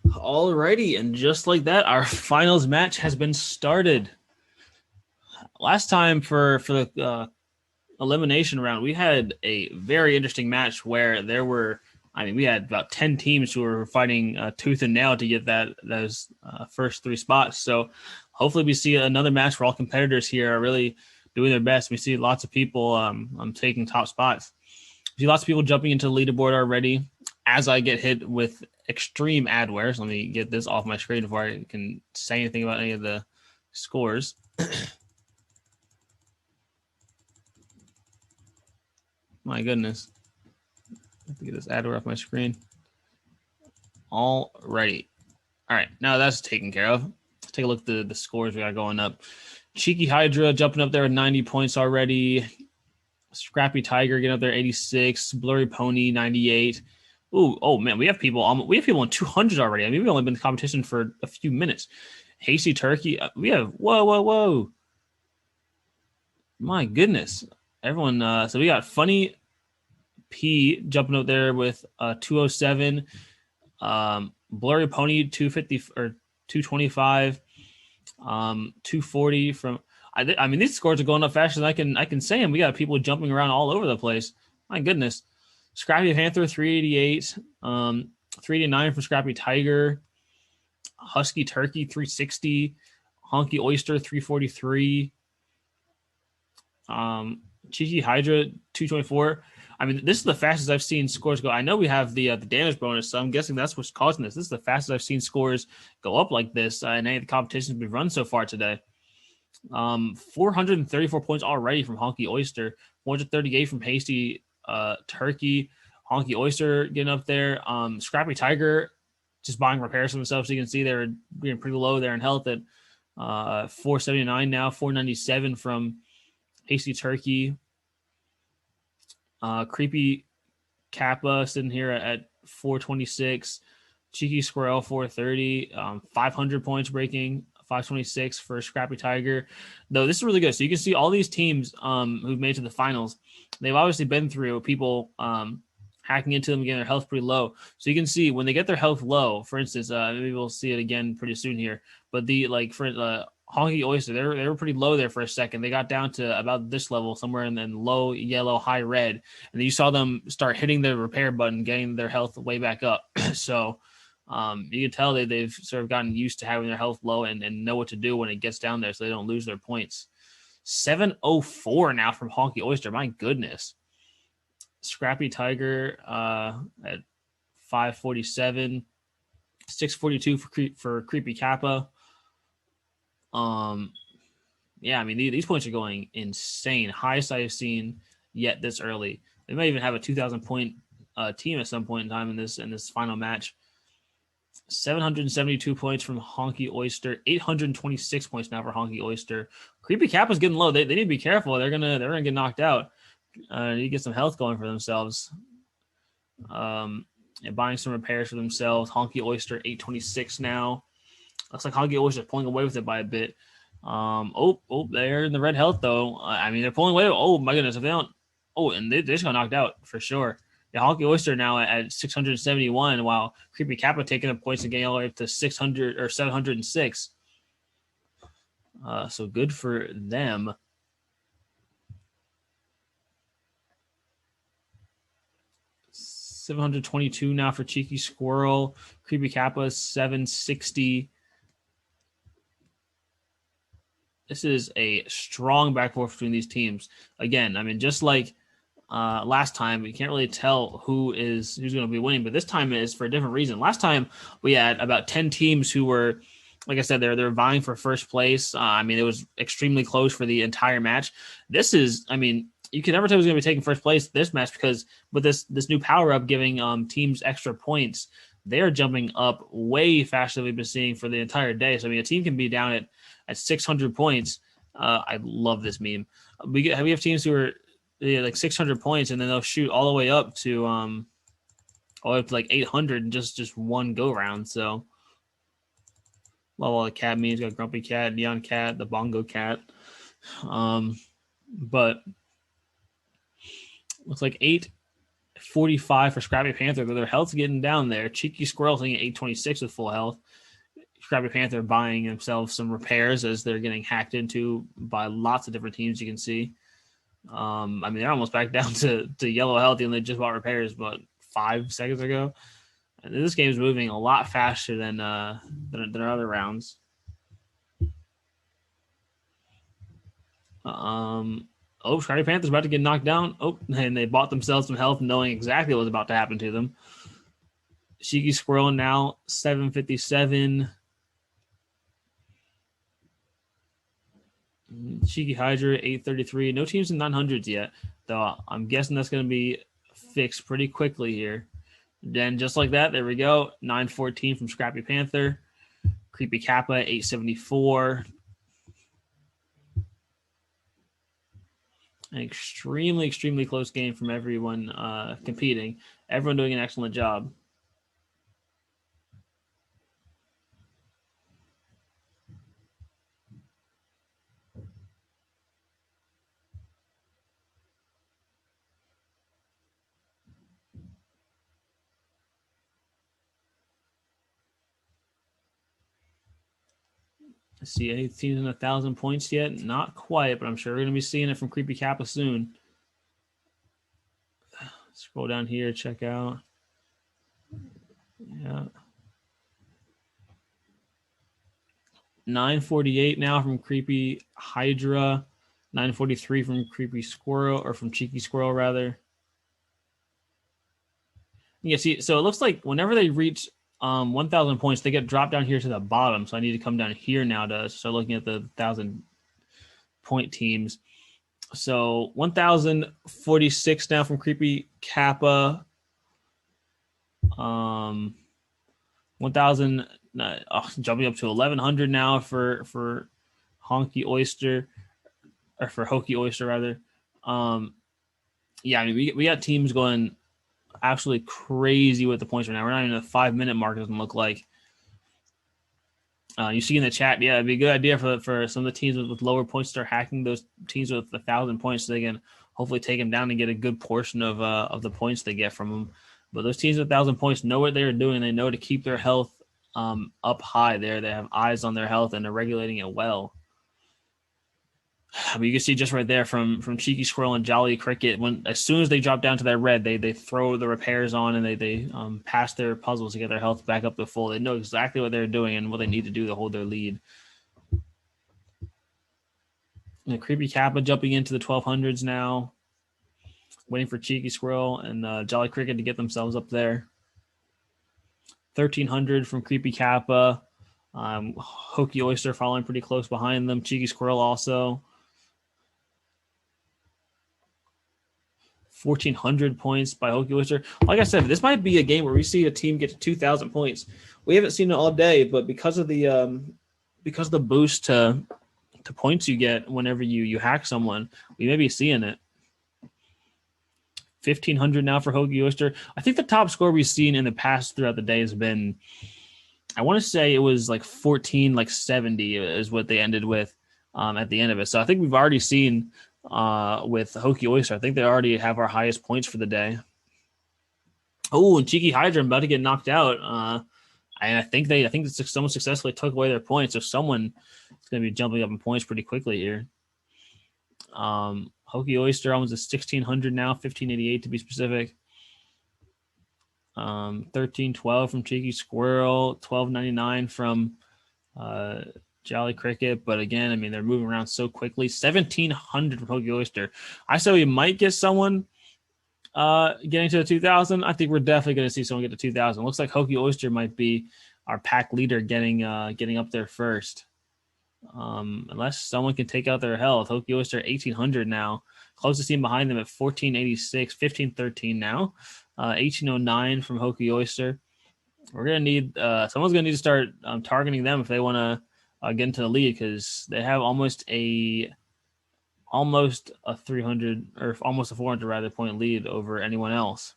Alrighty, and just like that, our finals match has been started. Last time for the elimination round, we had a very interesting match where we had about 10 teams who were fighting tooth and nail to get those first 3 spots. So hopefully we see another match where all competitors here are really doing their best. We see lots of people taking top spots. We see lots of people jumping into the leaderboard already. As I get hit with extreme adwares, let me get this off my screen before I can say anything about any of the scores. My goodness. I have to get this adware off my screen. Alrighty. All right, now that's taken care of. Let's take a look at the scores we got going up. Cheeky Hydra jumping up there at 90 points already. Scrappy Tiger getting up there 86. Blurry Pony 98. Ooh, oh man, we have people in 200s already. I mean, we've only been in competition for a few minutes. Hasty Turkey, we have whoa. My goodness. Everyone, so we got Funny P jumping up there with 207. Blurry Pony 250 or 225. 240 from I mean, these scores are going up faster than I can say them. We got people jumping around all over the place. My goodness. Scrappy Panther 388, 389 from Scrappy Tiger, Husky Turkey 360, Honky Oyster 343, Cheeky Hydra 224. I mean, this is the fastest I've seen scores go. I know we have the damage bonus, so I'm guessing that's what's causing this. This is the fastest I've seen scores go up like this in any of the competitions we've run so far today. 434 points already from Honky Oyster, 438 from Hasty Turkey, Honky Oyster getting up there. Scrappy Tiger just buying repairs for themselves. So you can see they're being pretty low there in health at 479 now, 497 from Hasty Turkey. Creepy Kappa sitting here at 426. Cheeky Squirrel 430. 500 points breaking. 526 for Scrappy Tiger. Though this is really good. So you can see all these teams who've made it to the finals. They've obviously been through people hacking into them, getting their health pretty low. So you can see when they get their health low, for instance, maybe we'll see it again pretty soon here. But for Honky Oyster, they were pretty low there for a second. They got down to about this level, somewhere in low yellow, high red. And then you saw them start hitting the repair button, getting their health way back up. So you can tell they've sort of gotten used to having their health low and know what to do when it gets down there so they don't lose their points. 704 now from Honky Oyster. My goodness. Scrappy Tiger at 547. 642 for Creepy Kappa. Yeah, I mean, these points are going insane. Highest I've seen yet this early. They might even have a 2,000 point team at some point in time in this final match. 772 points from Honky Oyster, 826 points now for Honky Oyster. Creepy Kappa's getting low. They need to be careful. They're gonna get knocked out. Need to get some health going for themselves. Buying some repairs for themselves. Honky Oyster 826 now. Looks like Honky Oyster pulling away with it by a bit. They're in the red health though. I mean, they're pulling away. Oh my goodness, if they don't. Oh, and they just got knocked out for sure. Yeah, Honky Oyster now at 671, while Creepy Kappa taking up points and getting all the way up to 600 or 706. So good for them. $722 now for Cheeky Squirrel. Creepy Kappa 760. This is a strong back and forth between these teams. Again, I mean, just like last time, we can't really tell who's going to be winning, but this time it is for a different reason. Last time we had about 10 teams who were, like I said, they're vying for first place. I mean, it was extremely close for the entire match. This is, I mean, you can never tell who's going to be taking first place this match because with this new power up giving teams extra points, they're jumping up way faster than we've been seeing for the entire day. So I mean, a team can be down at 600 points. I love this meme. We have teams who are like 600 points, and then they'll shoot all the way up to like 800 in just one go round. So love all the cat memes. Got Grumpy Cat, Neon Cat, the Bongo Cat. But looks like 845 for Scrappy Panther, but their health's getting down there. Cheeky Squirrel sitting at 826 with full health. Scrappy Panther buying themselves some repairs as they're getting hacked into by lots of different teams. You can see. I mean, they're almost back down to yellow healthy, and they just bought repairs, but 5 seconds ago. And this game is moving a lot faster than other rounds. Scrappy Panther's about to get knocked down. And they bought themselves some health, knowing exactly what was about to happen to them. Cheeky Squirrel now 757. Cheeky Hydra 833. No teams in 900s yet, though. I'm guessing that's going to be fixed pretty quickly here. Then just like that, there we go. 914 from Scrappy Panther. Creepy Kappa 874. An extremely, extremely close game from everyone competing. Everyone doing an excellent job. Let's see, any teams in 1,000 points yet? Not quite, but I'm sure we're going to be seeing it from Creepy Kappa soon. Scroll down here, check out. Yeah. 948 now from Creepy Hydra. 943 from Creepy Squirrel, or from Cheeky Squirrel, rather. Yeah, see, so it looks like whenever they reach 1,000 points, they get dropped down here to the bottom. So I need to come down here now to start looking at the 1,000-point teams. So 1,046 now from Creepy Kappa. 1,000, jumping up to 1,100 now for Honky Oyster, or for Hokey Oyster rather. Yeah, I mean we got teams going absolutely crazy with the points right now. We're not even a 5-minute mark. It doesn't look like. You see in the chat, yeah, it'd be a good idea for some of the teams with lower points to start hacking those teams with 1,000 points so they can hopefully take them down and get a good portion of the points they get from them. But those teams with 1,000 points know what they're doing. They know to keep their health up high there. They have eyes on their health and they're regulating it well. But you can see just right there from Cheeky Squirrel and Jolly Cricket, as soon as they drop down to that red, they throw the repairs on and they pass their puzzles to get their health back up to full. They know exactly what they're doing and what they need to do to hold their lead. And Creepy Kappa jumping into the 1,200s now, waiting for Cheeky Squirrel and Jolly Cricket to get themselves up there. 1,300 from Creepy Kappa. Hokey Oyster following pretty close behind them. Cheeky Squirrel also. 1,400 points by Hokey Oyster. Like I said, this might be a game where we see a team get to 2,000 points. We haven't seen it all day, but because of the boost to points you get whenever you hack someone, we may be seeing it. 1,500 now for Hokey Oyster. I think the top score we've seen in the past throughout the day has been, I want to say it was like 70 is what they ended with at the end of it. So I think we've already seen with Hokey Oyster, I think they already have our highest points for the day. Oh, and Cheeky Hydra about to get knocked out. And I think someone successfully took away their points. So someone is going to be jumping up in points pretty quickly here. Hokey Oyster almost at 1,600 now, 1,588 to be specific. 1,312 from Cheeky Squirrel, 1,299 from Jolly Cricket. But again, I mean, they're moving around so quickly. 1,700 from Hokey Oyster. I said we might get someone getting to the 2,000. I think we're definitely going to see someone get to 2,000. Looks like Hokey Oyster might be our pack leader getting up there first. Unless someone can take out their health. Hokey Oyster 1,800 now. Closest team behind them at 1,486, 1,513 now. 1,809 from Hokey Oyster. We're gonna need someone's gonna need to start targeting them if they want to get into the lead, because they have almost a 300 or almost a 400 rather point lead over anyone else.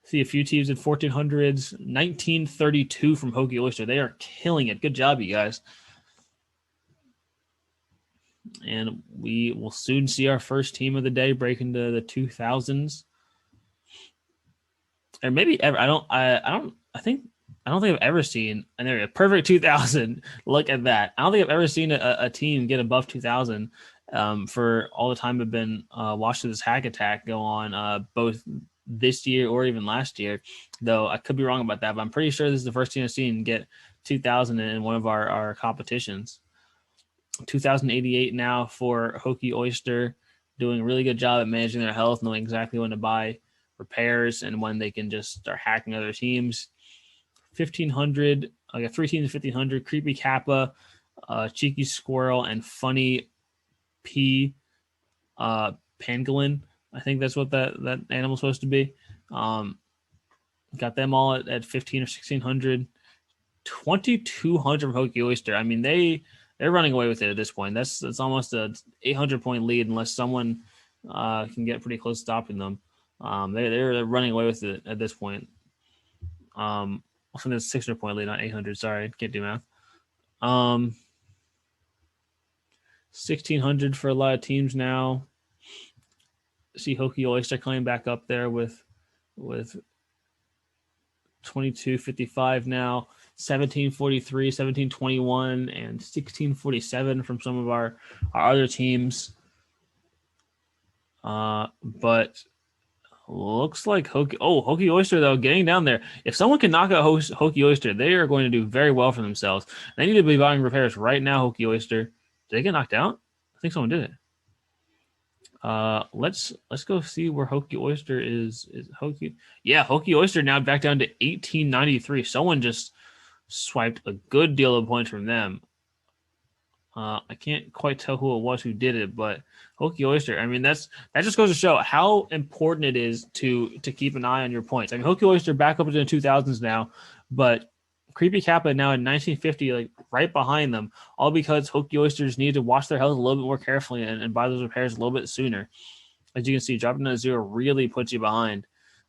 See a few teams in 1,400s. 1,932 from Hokey Oyster. They are killing it. Good job, you guys. And we will soon see our first team of the day break into the 2,000s. Or maybe ever. I don't think I've ever seen a perfect 2,000. Look at that. I don't think I've ever seen a team get above 2,000 for all the time I've been watching this hack attack go on, both this year or even last year. Though I could be wrong about that, but I'm pretty sure this is the first team I've seen get 2,000 in one of our competitions. 2,088 now for Hokey Oyster, doing a really good job at managing their health, knowing exactly when to buy repairs and when they can just start hacking other teams. 1,500, I got 3 teams, 1,500. Creepy Kappa, Cheeky Squirrel, and Funny P Pangolin. I think that's what that animal's supposed to be. Got them all at 1,500 or 1,600. 2,200 from Hokey Oyster. I mean, they're they're running away with it at this point. That's almost a 800-point lead unless someone can get pretty close to stopping them. They're running away with it at this point. I think it's 600-point lead, not 800. Sorry, can't do math. 1,600 for a lot of teams now. See Hokie Oyster coming back up there with 22.55 now, 17.43, 17.21, and 16.47 from some of our other teams. But looks like Hokie Oyster, though, getting down there. If someone can knock out Hokie Oyster, they are going to do very well for themselves. They need to be buying repairs right now, Hokie Oyster. Did they get knocked out? I think someone did it. Let's go see where Hokie Oyster is. Hokie Oyster now back down to 1893. Someone just swiped a good deal of points from them. I can't quite tell who it was who did it, but Hokie Oyster. I mean, that just goes to show how important it is to keep an eye on your points. I mean, Hokie Oyster back up into the 2000s now, but Creepy Kappa now in 1950, like right behind them, all because Hokie Oysters need to watch their health a little bit more carefully and buy those repairs a little bit sooner. As you can see, dropping to 0 really puts you behind.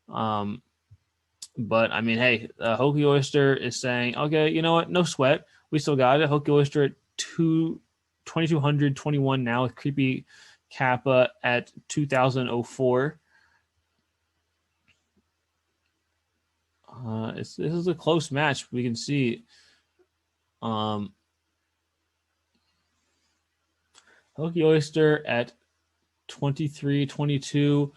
But I mean, hey, Hokie Oyster is saying, okay, you know what? No sweat. We still got it. Hokie Oyster at 2,221 now with Creepy Kappa at 2,004. This is a close match. We can see Hokie Oyster at 23-22.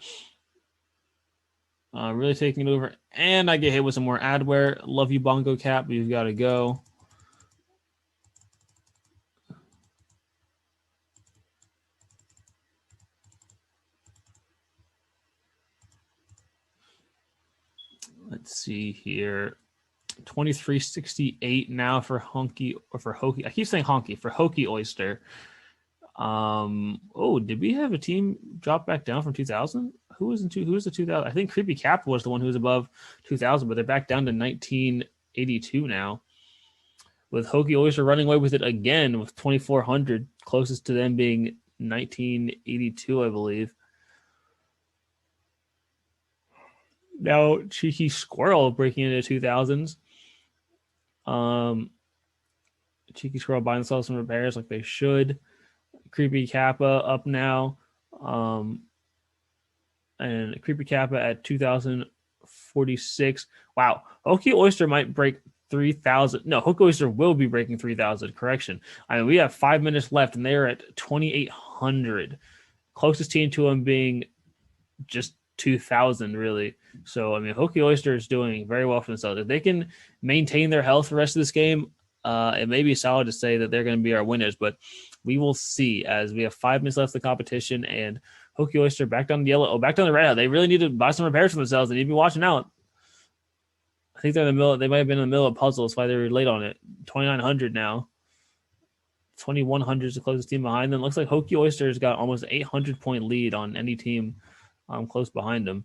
Really taking it over. And I get hit with some more adware. Love you, Bongo Cap, but you've got to go. Let's see here. 23.68 now for Hokie. I keep saying Honky for Hokie Oyster. Did we have a team drop back down from 2000? Who was the 2000? I think Creepy Cap was the one who was above 2000, but they're back down to 1982 now. With Hokie Oyster running away with it again with 2,400, closest to them being 1982, I believe. Now, Cheeky Squirrel breaking into 2000s. Cheeky Squirrel buying themselves some repairs like they should. Creepy Kappa up now. And Creepy Kappa at 2,046. Wow. Hokie Oyster might break 3,000. No, Hokie Oyster will be breaking 3,000. Correction. I mean, we have 5 minutes left, and they are at 2,800. Closest team to them being just 2,000, really. So, I mean, Hokie Oyster is doing very well for themselves. If they can maintain their health the rest of this game, it may be solid to say that they're going to be our winners, but we will see as we have 5 minutes left of the competition, and Hokie Oyster back down the yellow, back down the red. They really need to buy some repairs for themselves. They need to be watching out. I think they're in the middle. They might have been in the middle of puzzles. That's why they were late on it. 2,900 now. 2,100 is the closest team behind them. Looks like Hokie Oyster's got almost 800-point lead on any team close behind them.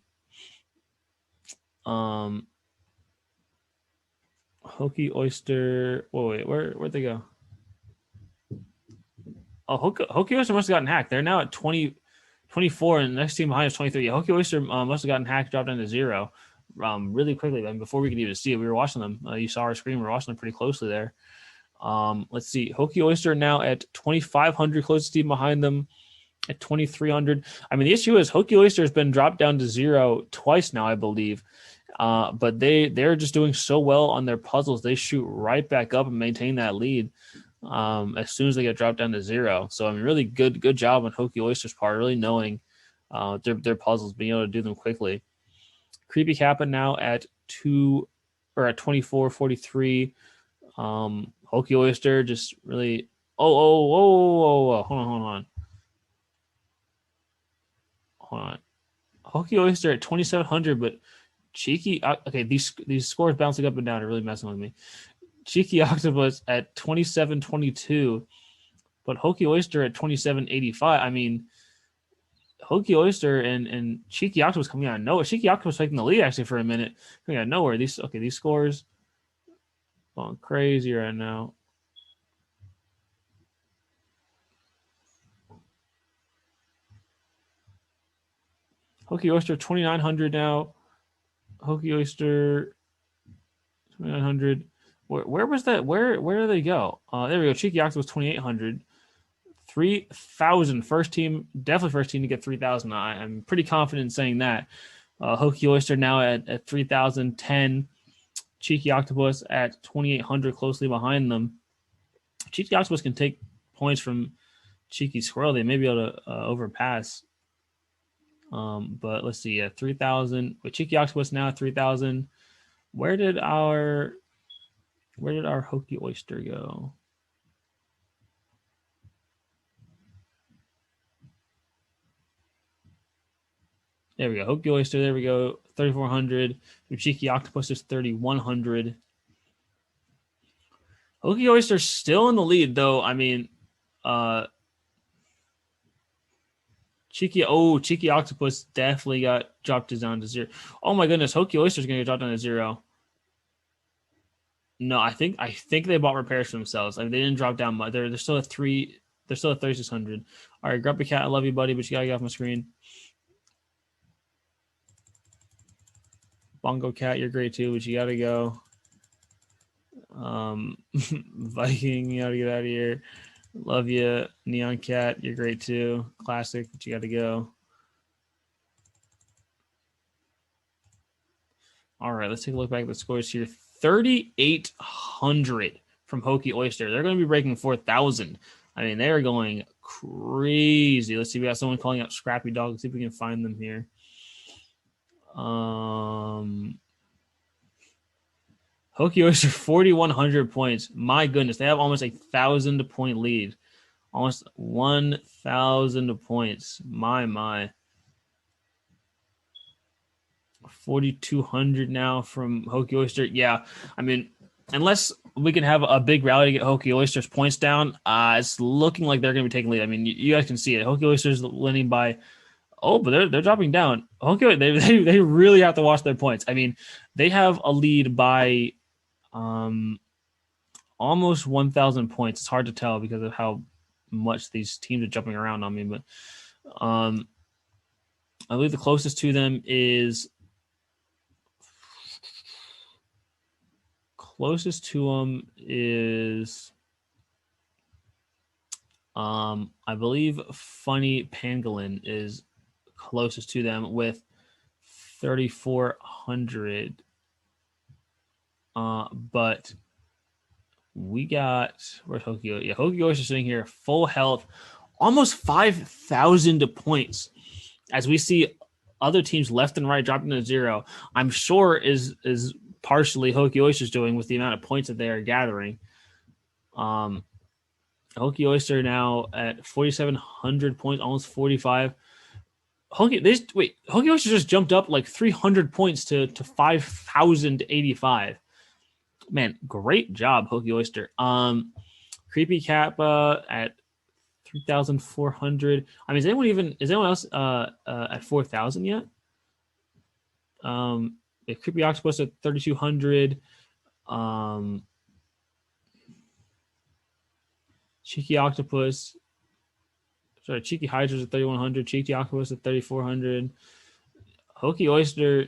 Hokie Oyster. Wait, where'd they go? Oh, Hokie Oyster must have gotten hacked. They're now at 24, and the next team behind is 23. Hokie Oyster must have gotten hacked, dropped down to 0 really quickly. And before we could even see it, we were watching them. You saw our screen. We were watching them pretty closely there. Let's see. Hokie Oyster now at 2,500, closest team behind them at 2,300. I mean, the issue is Hokie Oyster has been dropped down to 0 twice now, I believe. But they're just doing so well on their puzzles. They shoot right back up and maintain that lead as soon as they get dropped down to 0. So, I mean, really good job on Hokie Oyster's part, really knowing their puzzles, being able to do them quickly. Creepy Kappa now at 24.43. Hokie Oyster just really. Hold on. Hokie Oyster at 2,700, but Cheeky. Okay, these scores bouncing up and down are really messing with me. Cheeky Octopus at 27.22, but Hokie Oyster at 27.85. I mean, Hokie Oyster and Cheeky Octopus coming out of nowhere. Cheeky Octopus taking the lead actually for a minute, coming out of nowhere. These scores going crazy right now. Hokie Oyster 2,900 now. Hokie Oyster 2,900. Where was that? Where did they go? There we go. Cheeky Octopus 2,800. 3,000. First team, definitely first team to get 3,000. I'm pretty confident in saying that. Hokie Oyster now at 3,010. Cheeky Octopus at 2,800, closely behind them. Cheeky Octopus can take points from Cheeky Squirrel. They may be able to overpass. But let's see. 3,000. With Cheeky Octopus now at 3,000. Where did our Hokie Oyster go? There we go. Hokie Oyster. There we go. 3,400. Cheeky Octopus is 3,100. Hokie Oyster still in the lead, though. I mean, Cheeky Octopus definitely got dropped down to 0. Oh my goodness, Hokie Oyster is going to get dropped down to 0. No, I think they bought repairs for themselves. I mean, they didn't drop down much. They're still at 3. They're still at 3,600. All right, Grumpy Cat, I love you, buddy, but you gotta get off my screen. Bongo Cat, you're great too, but you gotta go. Viking, you gotta get out of here. Love you. Neon Cat, you're great too. Classic, but you gotta go. All right, let's take a look back at the scores here. 3,800 from Hokie Oyster. They're going to be breaking 4,000. I mean, they're going crazy. Let's see. We got someone calling out Scrappy Dog. Let's see if we can find them here. Hokie Oyster 4,100 points. My goodness, they have almost 1,000-point lead. Almost 1,000 points. My. 4,200 now from Hokie Oyster. Yeah, I mean, unless we can have a big rally to get Hokie Oyster's points down, it's looking like they're going to be taking lead. I mean, you guys can see it. Hokie Oyster's winning by, but they're dropping down. Hokie, they really have to watch their points. I mean, they have a lead by almost 1,000 points. It's hard to tell because of how much these teams are jumping around on me, but I believe the closest to them is I believe Funny Pangolin is closest to them with 3,400. But we got, where's Hokie? Yeah, Hokie Oyster sitting here full health, almost 5,000 points. As we see other teams left and right dropping to 0, I'm sure is partially Hokie Oyster's doing with the amount of points that they are gathering. Hokie Oyster now at 4,700 points, almost 45. Hokie Oyster just jumped up like 300 points to 5,085. Man, great job, Hokie Oyster. Creepy Kappa at 3,400. I mean, is anyone else at 4,000 yet? Creepy Octopus at 3,200. Cheeky Octopus. Sorry, Cheeky Hydra's at 3,100. Cheeky Octopus at 3,400. Hokie Oyster.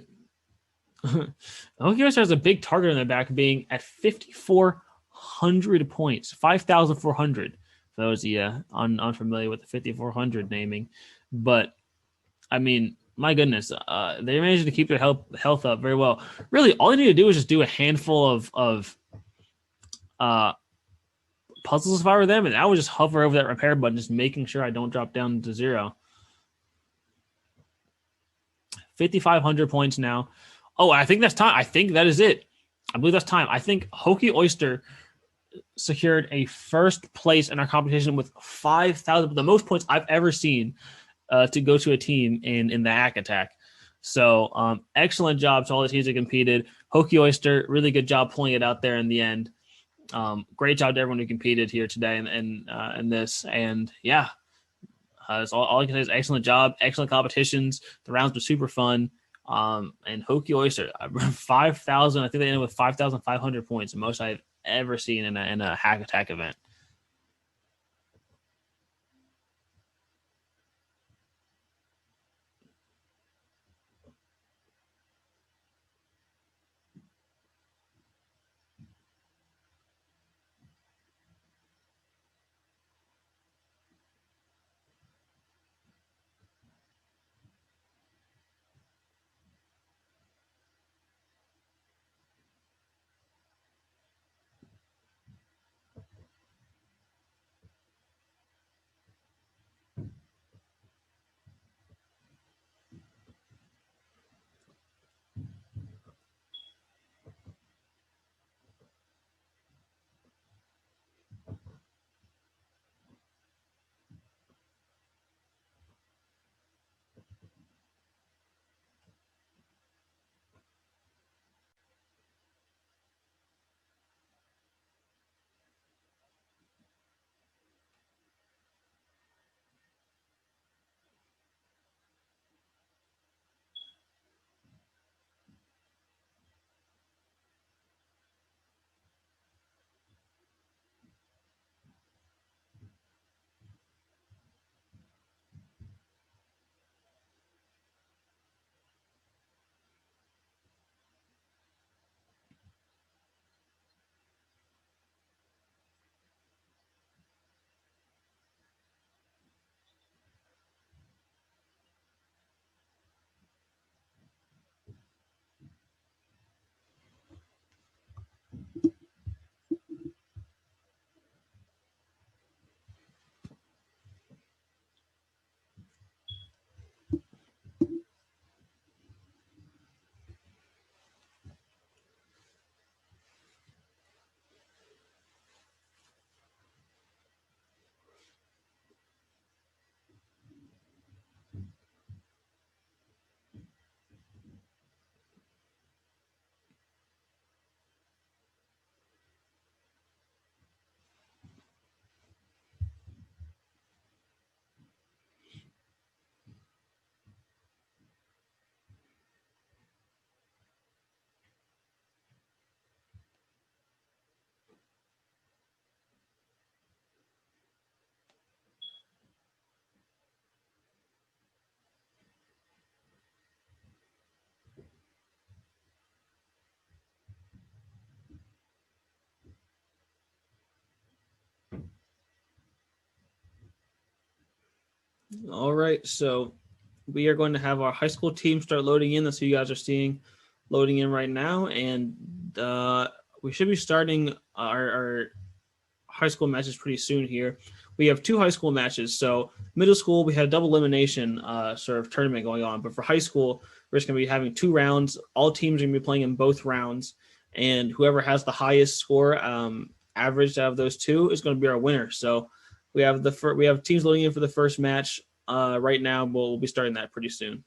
Hokie Oyster has a big target on their back, being at 5,400 points. 5,400. For those unfamiliar with the 5,400 naming. But, I mean, my goodness, they managed to keep their health up very well. Really, all you need to do is just do a handful of puzzles if I were them, and I would just hover over that repair button, just making sure I don't drop down to 0. 5,500 points now. Oh, I think that's time. I think that is it. I believe that's time. I think Hokie Oyster secured a first place in our competition with 5,000, the most points I've ever seen to go to a team in the Hack Attack. So excellent job to all the teams that competed. Hokie Oyster, really good job pulling it out there in the end. Great job to everyone who competed here today in this. And yeah, that's all I can say is excellent job, excellent competitions. The rounds were super fun. And Hokie Oyster, 5,000. I think they ended with 5,500 points, the most I've ever seen in a Hack Attack event. All right, so we are going to have our high school team start loading in. That's what you guys are seeing loading in right now, and we should be starting our high school matches pretty soon here. We have 2 high school matches. So middle school, we had a double elimination sort of tournament going on, but for high school, we're just going to be having 2 rounds. All teams are going to be playing in both rounds, and whoever has the highest score averaged out of those 2 is going to be our winner. So we have we have teams loading in for the first match right now. We'll be starting that pretty soon.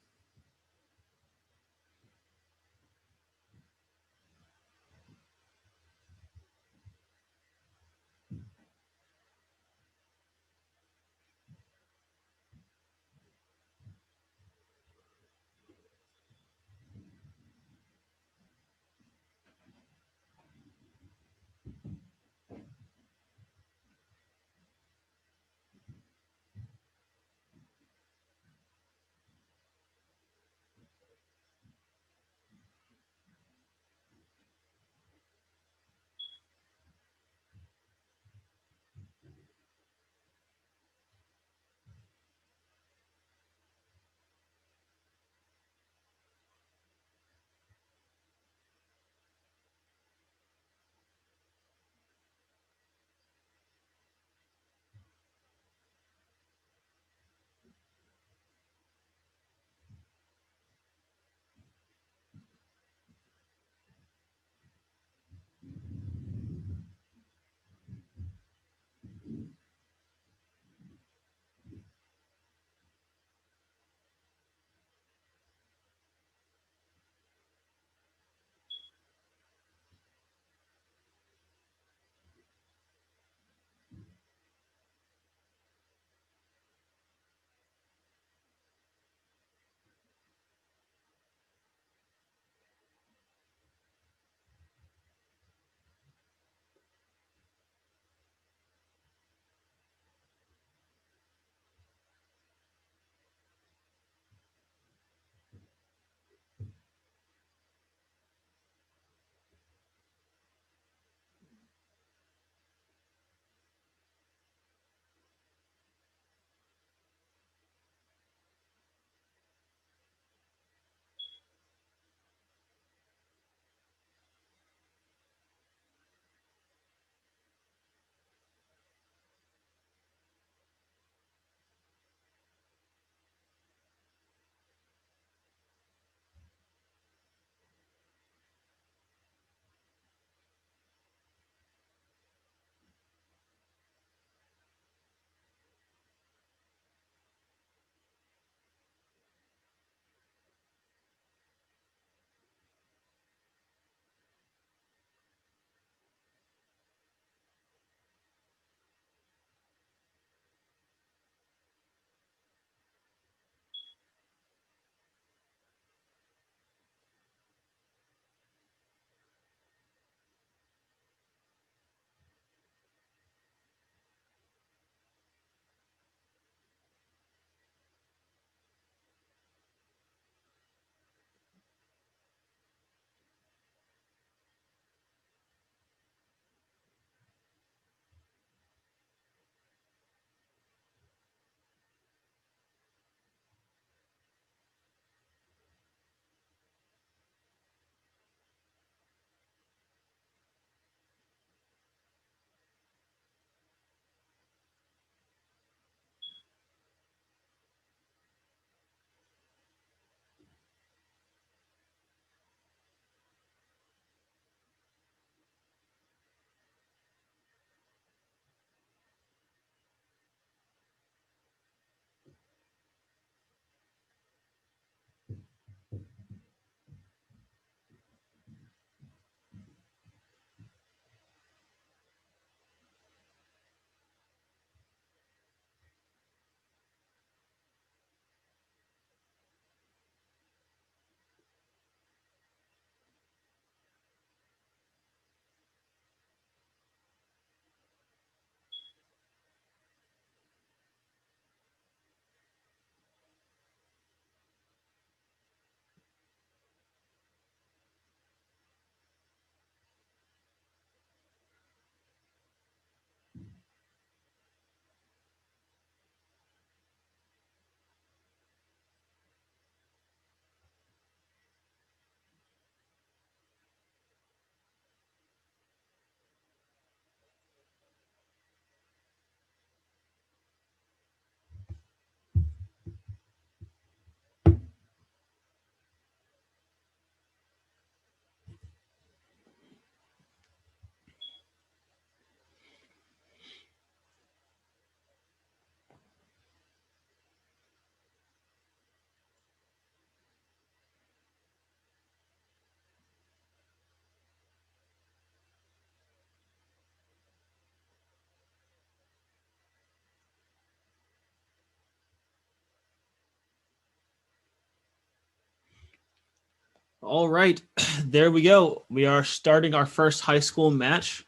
All right, there we go. We are starting our first high school match.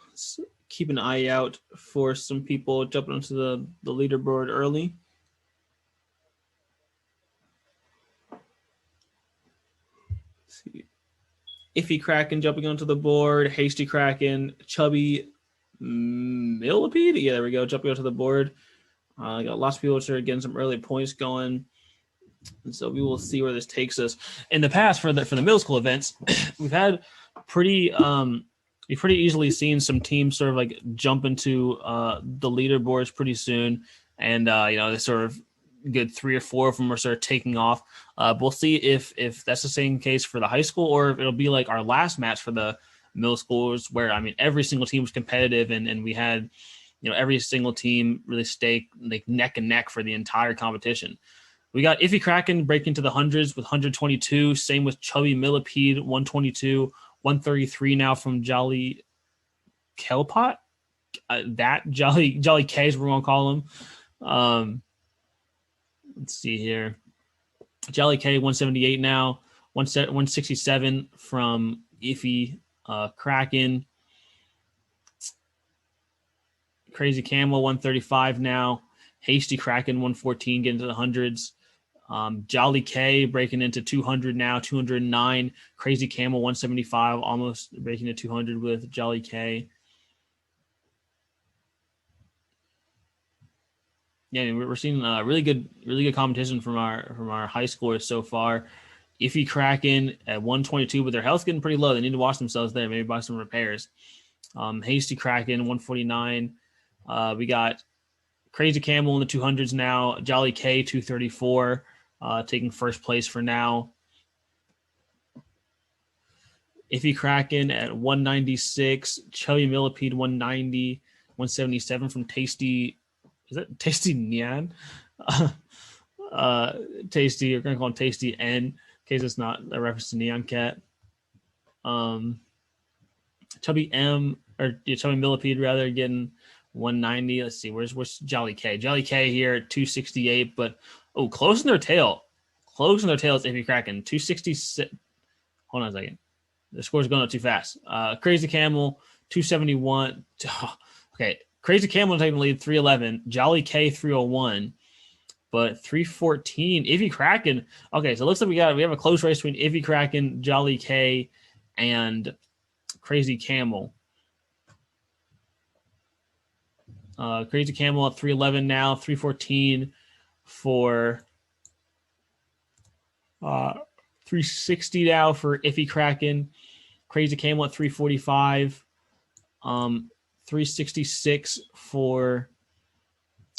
Let's keep an eye out for some people jumping onto the leaderboard early. Let's see. Iffy Kraken jumping onto the board. Hasty Kraken. Chubby Millipede. Yeah, there we go. Jumping onto the board. Got lots of people which are getting some early points going. And so we will see where this takes us. In the past, for the middle school events, we've had we've pretty easily seen some teams sort of like jump into the leaderboards pretty soon, and they sort of get 3 or 4 of them are sort of taking off. We'll see if that's the same case for the high school, or if it'll be like our last match for the middle schools, where every single team was competitive, and we had every single team really stay like neck and neck for the entire competition. We got Iffy Kraken breaking to the hundreds with 122. Same with Chubby Millipede, 122. 133 now from Jolly Kelpot. That Jolly K is what we're going to call him. Let's see here. Jolly K, 178 now. 167 from Iffy Kraken. Crazy Camel, 135 now. Hasty Kraken, 114, getting to the hundreds. Jolly K breaking into 200 now, 209. Crazy Camel, 175, almost breaking to 200 with Jolly K. Yeah, we're seeing really good competition from our high schoolers so far. Iffy Kraken at 122, but their health's getting pretty low. They need to watch themselves there, maybe buy some repairs. Hasty Kraken, 149. We got Crazy Camel in the 200s now. Jolly K, 234. Taking first place for now. Iffy Kraken at 196. Chubby Millipede 190. 177 from Tasty. Is that Tasty Nyan? Tasty. We're gonna call him Tasty N, in case it's not a reference to Neon Cat. Chubby Millipede rather getting 190. Let's see, where's Jolly K? Jolly K here at 268, but closing their tail. Closing their tail is Iffy Kraken. 266. Hold on a second. The score's going up too fast. Crazy Camel, 271. Okay. Crazy Camel taking the lead, 311. Jolly K, 301. But 314. Iffy Kraken. Okay, so it looks like we have a close race between Iffy Kraken, Jolly K, and Crazy Camel. Crazy Camel at 311 now, 314 for 360 now for Iffy Kraken. Crazy Camel at 345. 366 for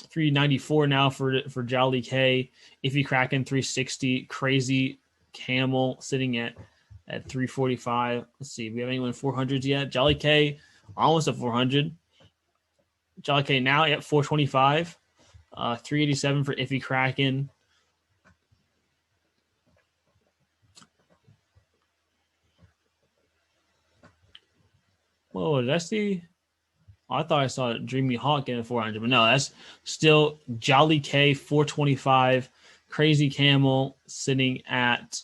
394 now for Jolly K. Iffy Kraken 360. Crazy Camel sitting at 345. Let's see. We have anyone 400s yet? Jolly K almost at 400. Jolly K now at 425. 387 for Iffy Kraken. Whoa, did I see? I thought I saw Dreamy Hawk getting 400, but no, that's still Jolly K 425. Crazy Camel sitting at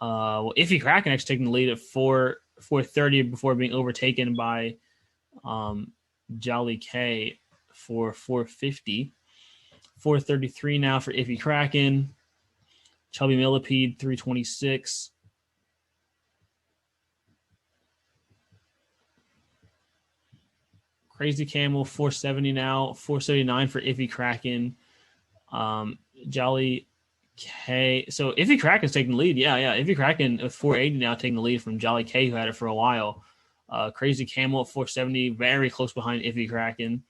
Iffy Kraken actually taking the lead at 430 before being overtaken by Jolly K for 450. 433 now for Iffy Kraken. Chubby Millipede 326. Crazy Camel 470 now. 479 for Iffy Kraken. Jolly K. So Iffy Kraken's taking the lead. Yeah. Iffy Kraken with 480 now taking the lead from Jolly K, who had it for a while. Crazy Camel at 470, very close behind Iffy Kraken.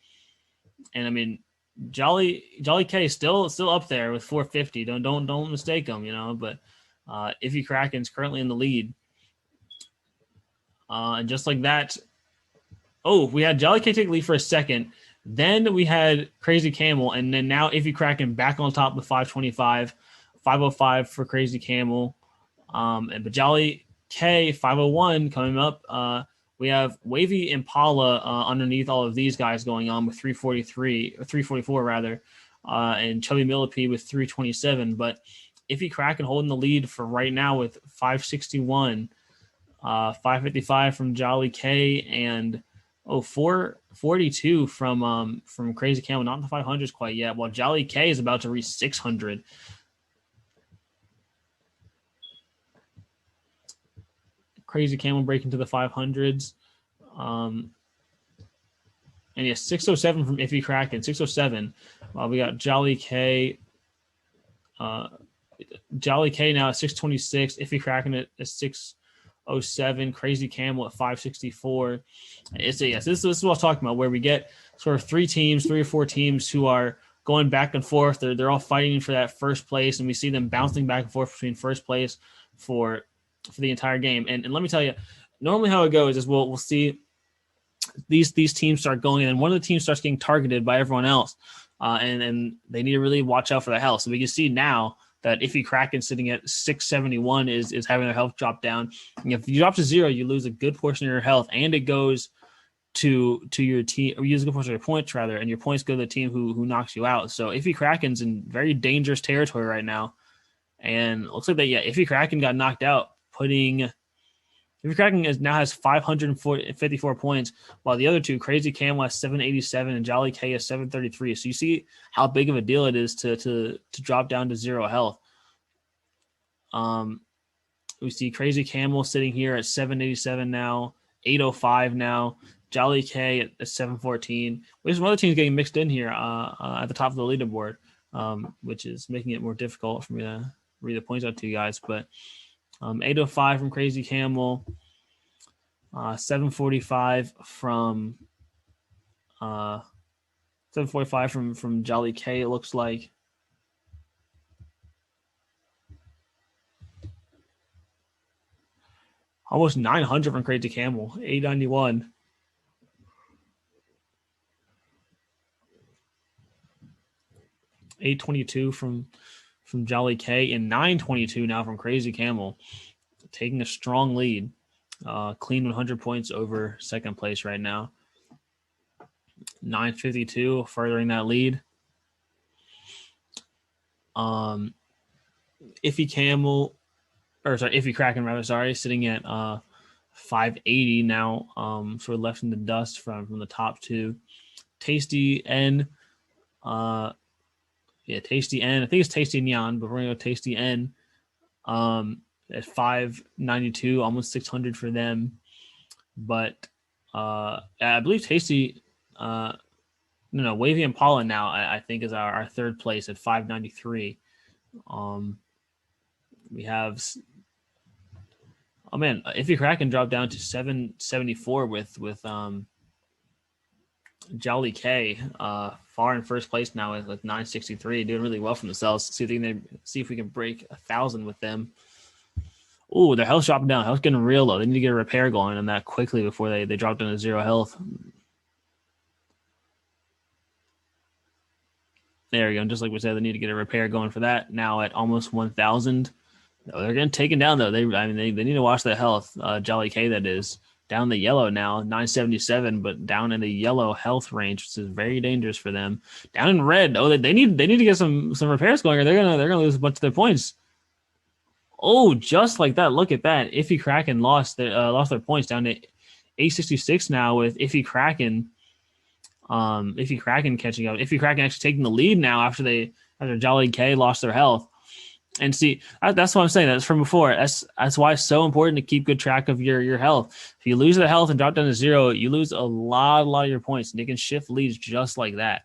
And Jolly K is still up there with 450. Don't mistake him, but Iffy Kraken's currently in the lead. And just like that, we had Jolly K take the lead for a second. Then we had Crazy Camel, and then now Iffy Kraken back on top with 525, 505 for Crazy Camel. But Jolly K 501 coming up. We have Wavy Impala underneath all of these guys going on with 343 or 344 rather, and Chubby Millipede with 327. But Iffy Kraken holding the lead for right now with 561, 555 from Jolly K, and 442 from Crazy Camel. Not in the 500s quite yet. While Jolly K is about to reach 600. Crazy Camel breaking to the 500s. And yeah, 607 from Iffy Kraken, 607. We got Jolly K. Jolly K now at 626. Iffy Kraken at 607. Crazy Camel at 564. This is what I was talking about, where we get sort of three or four teams who are going back and forth. They're all fighting for that first place, and we see them bouncing back and forth between first place for the entire game. And let me tell you, normally how it goes is we'll see these teams start going, and one of the teams starts getting targeted by everyone else, and they need to really watch out for their health. So we can see now that Iffy Kraken sitting at 671 is having their health drop down. And if you drop to 0, you lose a good portion of your health, and it goes to your team, or you use a good portion of your points rather, and your points go to the team who knocks you out. So Iffy Kraken's in very dangerous territory right now, and it looks like that Iffy Kraken got knocked out, Iffy Kraken now has 554 points, while the other two, Crazy Camel, has 787 and Jolly K has 733. So you see how big of a deal it is to drop down to 0 health. We see Crazy Camel sitting here at 787 now, 805 now, Jolly K at 714. There's some other teams getting mixed in here at the top of the leaderboard, which is making it more difficult for me to read the points out to you guys. But 805 from Crazy Camel, 745 from 745 from Jolly K. It looks like. Almost 900 from Crazy Camel, 891. $822 from Jolly K, and $922 now from Crazy Camel, taking a strong lead. Clean 100 points over second place right now. $952 furthering that lead. Iffy Kraken rather, sitting at 580 now, sort of left in the dust from the top two. Tasty N. Tasty N. I think it's Tasty Nyan, but we're going to go Tasty N at 592, almost 600 for them. But I believe Tasty, Wavy Impala now, I think, is our third place at 593. We have, Iffy Kraken dropped down to 774 with Jolly K, far in first place now with 963, doing really well for themselves. See if we can break 1,000 with them. Oh, their health's dropping down. Health's getting real low. They need to get a repair going on that quickly before they drop down to 0 health. There we go. And just like we said, they need to get a repair going for that. Now at almost 1,000. They're getting taken down though. They need to watch their health. Jolly K, that is. Down the yellow now, 977, but down in the yellow health range, which is very dangerous for them. Down in red, they need to get some repairs going, or they're gonna lose a bunch of their points. Oh, just like that! Look at that. Iffy Kraken lost their points down to 866 now with Iffy Kraken. Iffy Kraken catching up. Iffy Kraken actually taking the lead now after Jolly K lost their health. And see, that's what I'm saying. That's from before. That's why it's so important to keep good track of your health. If you lose the health and drop down to 0, you lose a lot of your points. And they can shift leads just like that.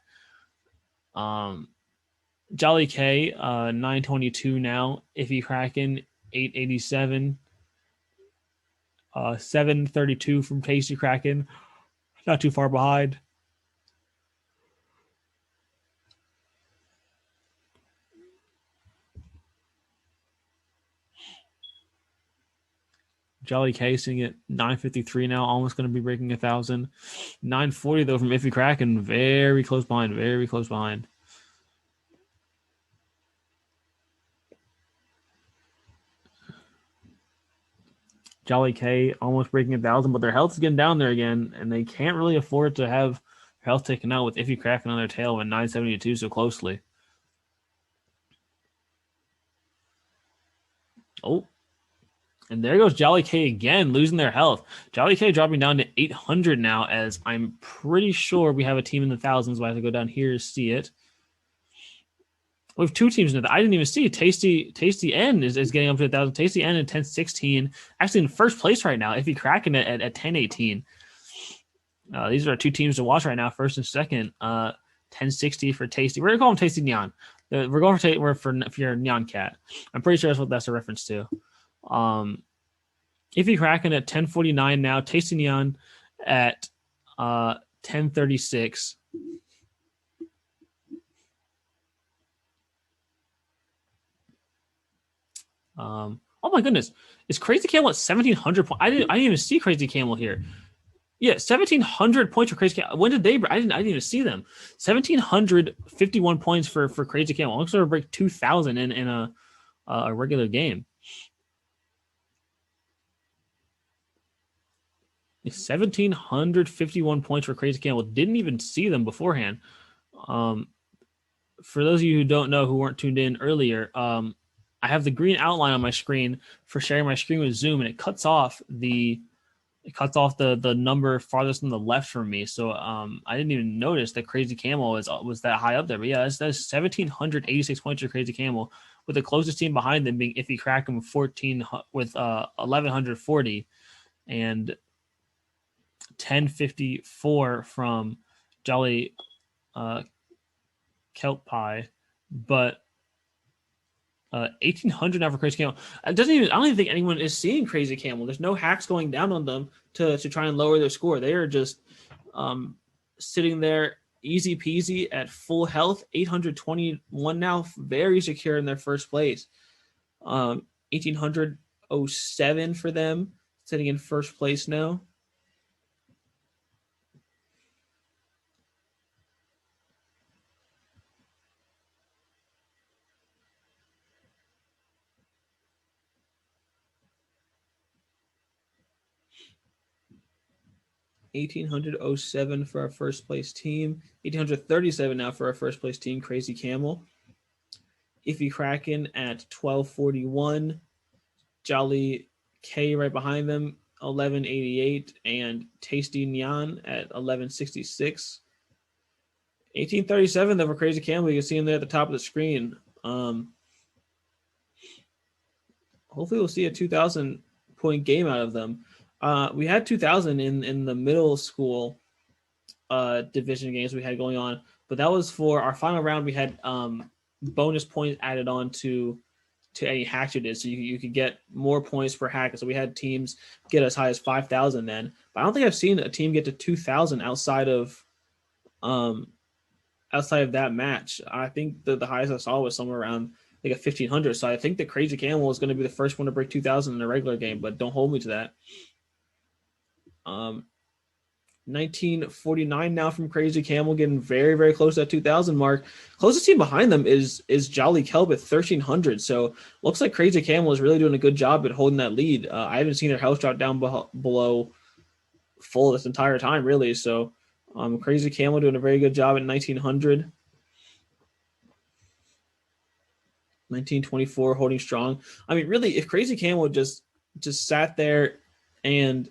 Jolly K, 922 now. Iffy Kraken, 887. 732 from Tasty Kraken. Not too far behind. Jolly K sitting at 953 now, almost going to be breaking 1,000. 940 though from Iffy Kraken, very close behind, very close behind. Jolly K almost breaking 1,000, but their health is getting down there again, and they can't really afford to have health taken out with Iffy Kraken on their tail with 972 so closely. Oh, and there goes Jolly K again, losing their health. Jolly K dropping down to 800 now, as I'm pretty sure we have a team in the thousands. I have to go down here to see it. We have two teams in it. I didn't even see. Tasty N is getting up to 1,000. Tasty N at 1016. Actually in first place right now. If you cracking it at 1018. These are two teams to watch right now, first and second. 1060 for Tasty. We're gonna call him Tasty Neon. We're going for if you're a Neon Cat. I'm pretty sure that's what that's a reference to. If you cracking at 1049 now, Tasty Neon at 1036. Oh my goodness, is Crazy Camel at 1,700 points? I didn't even see Crazy Camel here. Yeah, 1,700 points for Crazy Camel. When did they? I didn't even see them. 1,751 points for Crazy Camel. Looks like to break 2,000 in a regular game. 1,751 points for Crazy Camel. Didn't even see them beforehand. For those of you who don't know, who weren't tuned in earlier, I have the green outline on my screen for sharing my screen with Zoom, and it cuts off the number farthest on the left from me. So I didn't even notice that Crazy Camel was that high up there. But yeah, that's 1,786 points for Crazy Camel, with the closest team behind them being Iffy Kraken with 1,140 and 1054 from Jolly Kelp Pie, but 1,800 now for Crazy Camel. I don't even think anyone is seeing Crazy Camel. There's no hacks going down on them to try and lower their score. They are just sitting there easy peasy at full health. 821 now, very secure in their first place. 1,807 for them, sitting in first place now. $1,807 for our first place team. 1,837 now for our first place team, Crazy Camel. Iffy Kraken at 1,241. Jolly K right behind them, 1,188. And Tasty Neon at 1,166. 1,837 though for Crazy Camel. You can see him there at the top of the screen. Hopefully we'll see a 2,000 point game out of them. We had 2,000 in the middle school division games we had going on, but that was for our final round. We had bonus points added on to any hacks you did, so you could get more points per hack. So we had teams get as high as 5,000 then, but I don't think I've seen a team get to 2,000 outside of that match. I think the highest I saw was somewhere around like a 1,500. So I think the Crazy Camel is going to be the first one to break 2,000 in a regular game, but don't hold me to that. 1949 now from Crazy Camel, getting very, very close to that 2,000 mark. Closest team behind them is Jolly Kelp at 1,300. So looks like Crazy Camel is really doing a good job at holding that lead. I haven't seen their health drop down below full this entire time, really. So Crazy Camel doing a very good job at 1,900. 1924 holding strong. I mean, really, if Crazy Camel just sat there and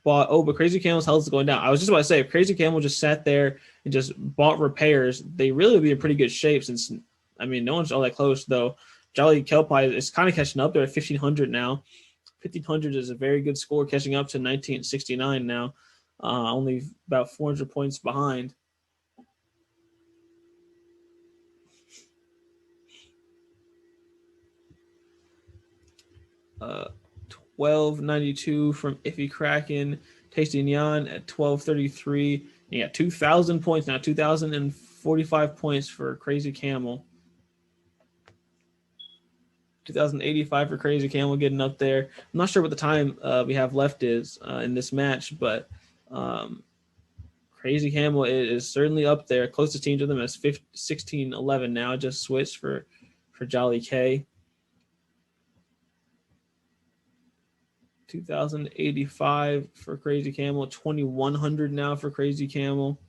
bought, but Crazy Camel's health is going down. I was just about to say, if Crazy Camel just sat there and just bought repairs, they really would be in pretty good shape, since, I mean, no one's all that close, though. Jolly Kelpie is kind of catching up there at 1,500 now. 1,500 is a very good score, catching up to 1969 now. Only about 400 points behind. Uh, 1,292 from Iffy Kraken. Tasty Neon at 1,233. You got 2,000 points now. 2,045 points for Crazy Camel. 2,085 for Crazy Camel, getting up there. I'm not sure what the time we have left is in this match, but Crazy Camel is certainly up there. Closest team to them is 1611 now. Just switched for Jolly K. 2,085 for Crazy Camel. 2,100 now for Crazy Camel.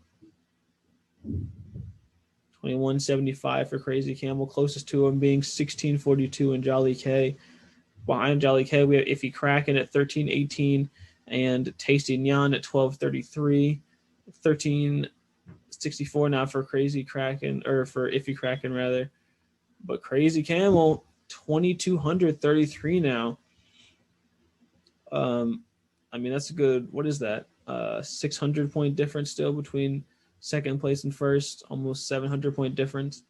2,175 for Crazy Camel. Closest to him being 1,642 and Jolly K. Behind Jolly K, we have Iffy Kraken at 13.18 and Tasty Nyan at 12.33. 13.64 now for Crazy Kraken, or for Iffy Kraken rather. But Crazy Camel 2,233 now. I mean, that's a good, what is that? 600 point difference still between second place and first, almost 700 point difference.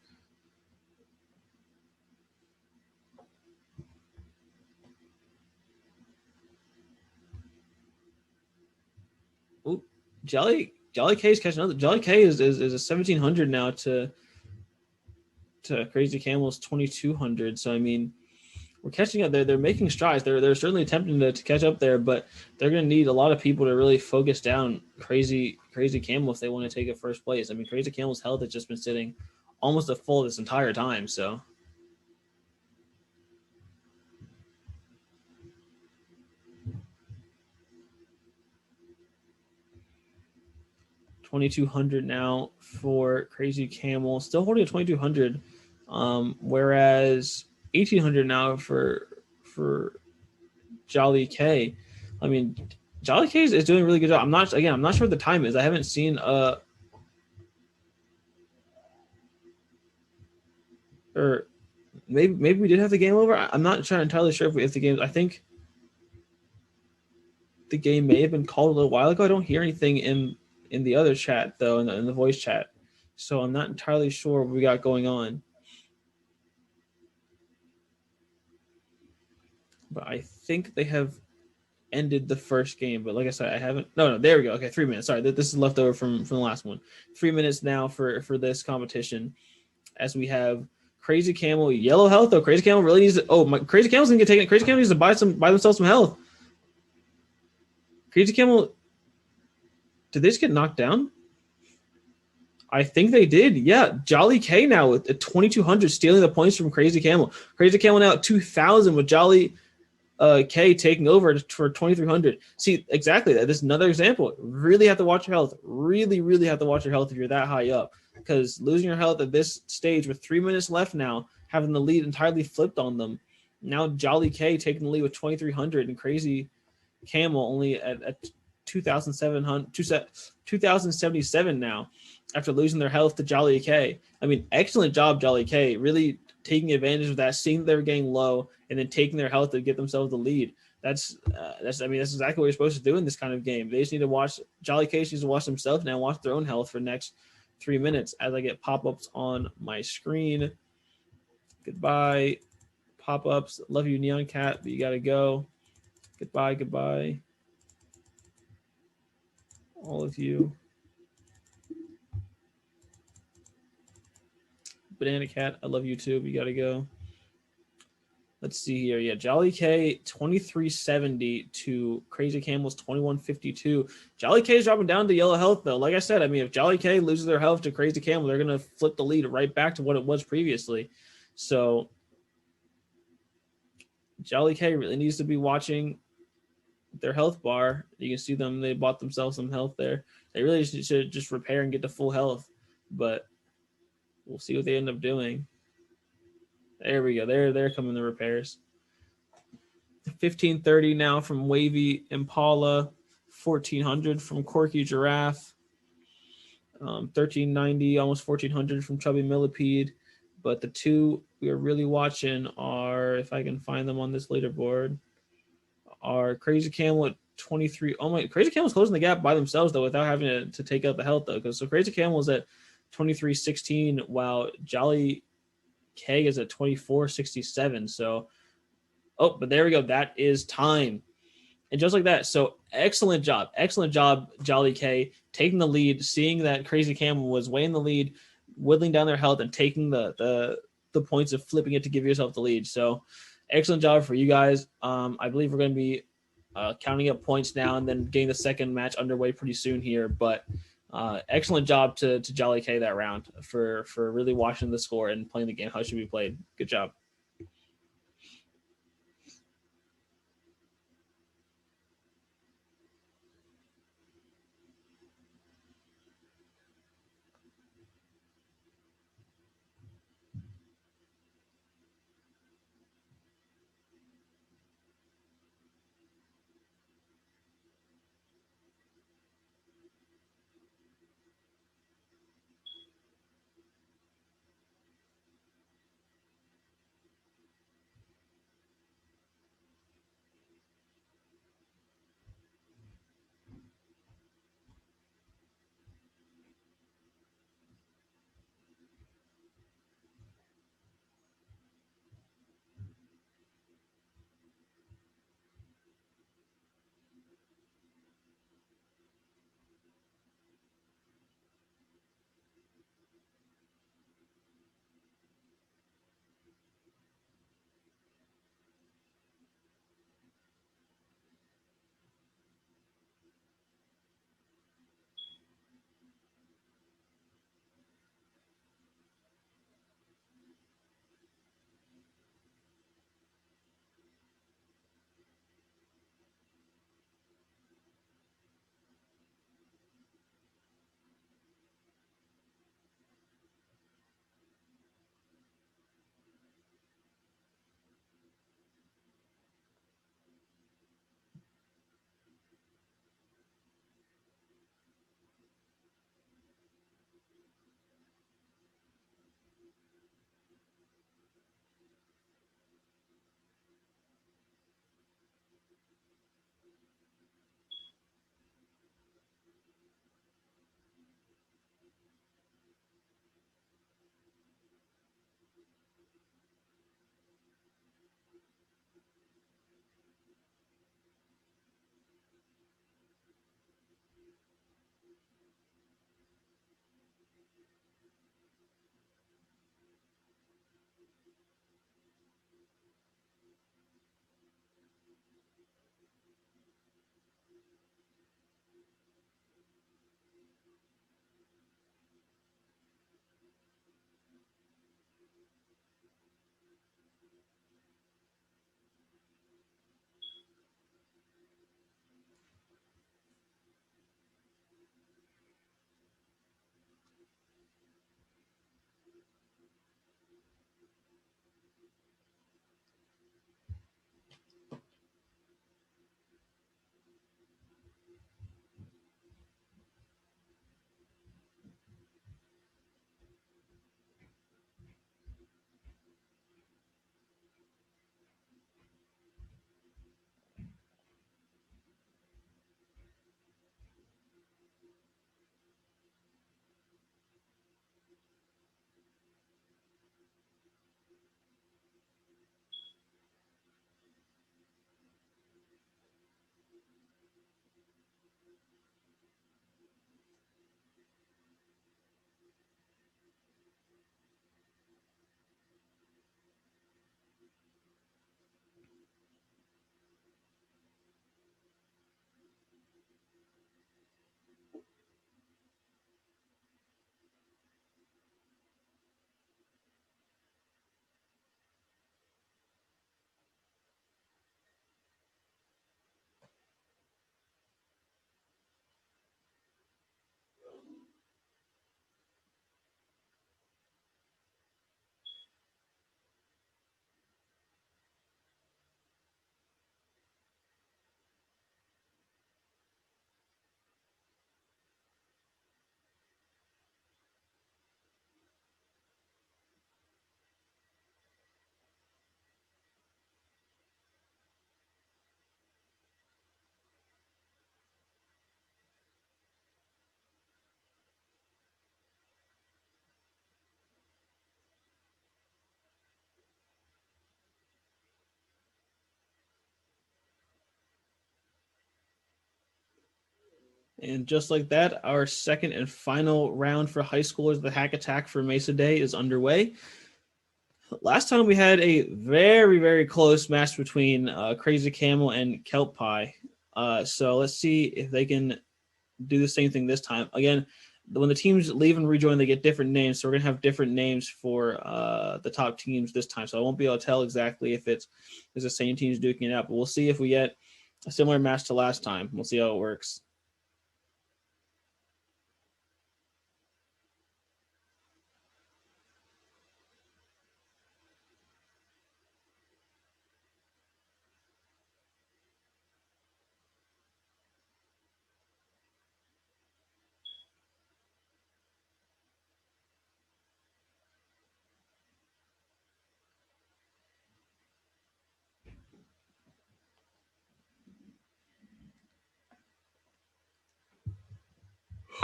Ooh, Jolly K is catching up. Jolly K is a 1,700 now to Crazy Camel's 2,200. So I mean, we're catching up there. They're making strides. They're certainly attempting to catch up there, but they're going to need a lot of people to really focus down Crazy Camel if they want to take a first place. I mean, Crazy Camel's health has just been sitting almost at full this entire time. So 2,200 now for Crazy Camel, still holding a 2,200, whereas 1,800 now for Jolly K. I mean, Jolly K is doing a really good job. I'm not sure what the time is. I haven't seen or maybe we did have the game over. I'm not entirely sure if the game. I think the game may have been called a little while ago. I don't hear anything in the other chat though, in the voice chat, so I'm not entirely sure what we got going on. But I think they have ended the first game. But like I said, I haven't. No, there we go. Okay, 3 minutes. Sorry, this is left over from the last one. 3 minutes now for this competition, as we have Crazy Camel yellow health. Though Crazy Camel really needs to. Oh, Crazy Camel's gonna get taken. Crazy Camel needs to buy themselves some health. Crazy Camel. Did they just get knocked down? I think they did. Yeah, Jolly K now with 2,200 stealing the points from Crazy Camel. Crazy Camel now at 2,000 with Jolly K taking over for 2,300. See, exactly that. This is another example. Really have to watch your health. Really, really have to watch your health if you're that high up. Because losing your health at this stage with 3 minutes left now, having the lead entirely flipped on them. Now Jolly K taking the lead with 2,300 and Crazy Camel only at 2,077 now after losing their health to Jolly K. I mean, excellent job, Jolly K. Really taking advantage of that, seeing they were getting low, and then taking their health to get themselves the lead. That's exactly what you're supposed to do in this kind of game. They just need to watch Jolly K needs to watch themselves now, watch their own health for the next 3 minutes as I get pop-ups on my screen. Goodbye, pop-ups. Love you, Neon Cat, but you gotta go. Goodbye. All of you. Banana Cat, I love you too, but you gotta go. Let's see here. Yeah, Jolly K 2370 to Crazy Camel's 2152. Jolly K is dropping down to yellow health though. Like I said, I mean, if Jolly K loses their health to Crazy Camel, they're gonna flip the lead right back to what it was previously. So Jolly K really needs to be watching their health bar. You can see them; they bought themselves some health there. They really should just repair and get to full health, but we'll see what they end up doing. There we go. They're coming the repairs. 1530 now from Wavy Impala, 1400 from Corky Giraffe, 1390, almost 1400 from Chubby Millipede. But the two we are really watching are, if I can find them on this leaderboard, are Crazy Camel at 23. Oh my, Crazy Camel's closing the gap by themselves though, without having to take out the health though. Because so Crazy Camel is at 2316, while Jolly K is at 2467. So, but there we go. That is time. And just like that. So excellent job, Jolly K, taking the lead, seeing that Crazy Camel was way in the lead, whittling down their health and taking the points of flipping it to give yourself the lead. So excellent job for you guys. I believe we're going to be counting up points now and then getting the second match underway pretty soon here. But excellent job to Jolly K that round for really watching the score and playing the game how it should be played. Good job. And just like that, our second and final round for high schoolers, the Hack Attack for Mesa Day, is underway. Last time we had a very, very close match between Crazy Camel and Kelp Pie. So let's see if they can do the same thing this time. Again, when the teams leave and rejoin, they get different names. So we're going to have different names for the top teams this time. So I won't be able to tell exactly if it's the same teams duking it out. But we'll see if we get a similar match to last time. We'll see how it works.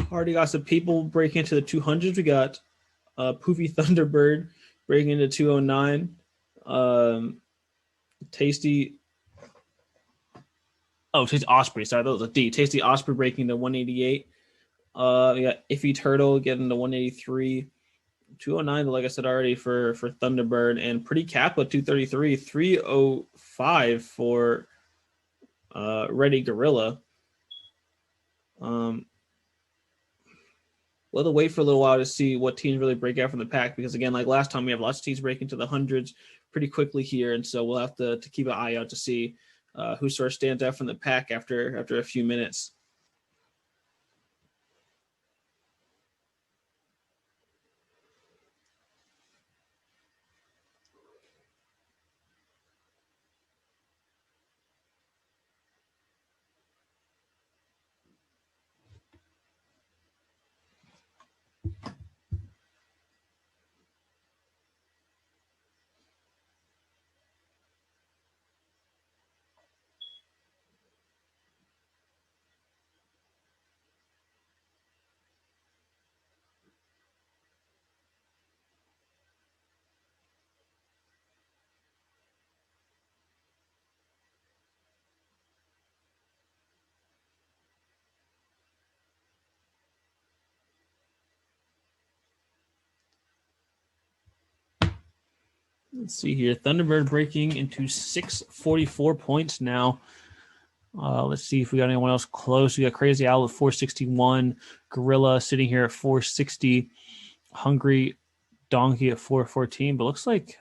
Already got some people breaking into the 200s. We got Poofy Thunderbird breaking into 209. Tasty Osprey. Sorry, that was a D. Tasty Osprey breaking to 188. We got Iffy Turtle getting to 183. 209, like I said already, for Thunderbird, and Pretty Kappa 233. 305 for Ready Gorilla. We'll wait for a little while to see what teams really break out from the pack, because again, like last time, we have lots of teams breaking to the hundreds pretty quickly here, and so we'll have to keep an eye out to see who sort of stands out from the pack after a few minutes. Let's see here. Thunderbird breaking into 644 points now. Let's see if we got anyone else close. We got Crazy Owl at 461. Gorilla sitting here at 460. Hungry Donkey at 414. But looks like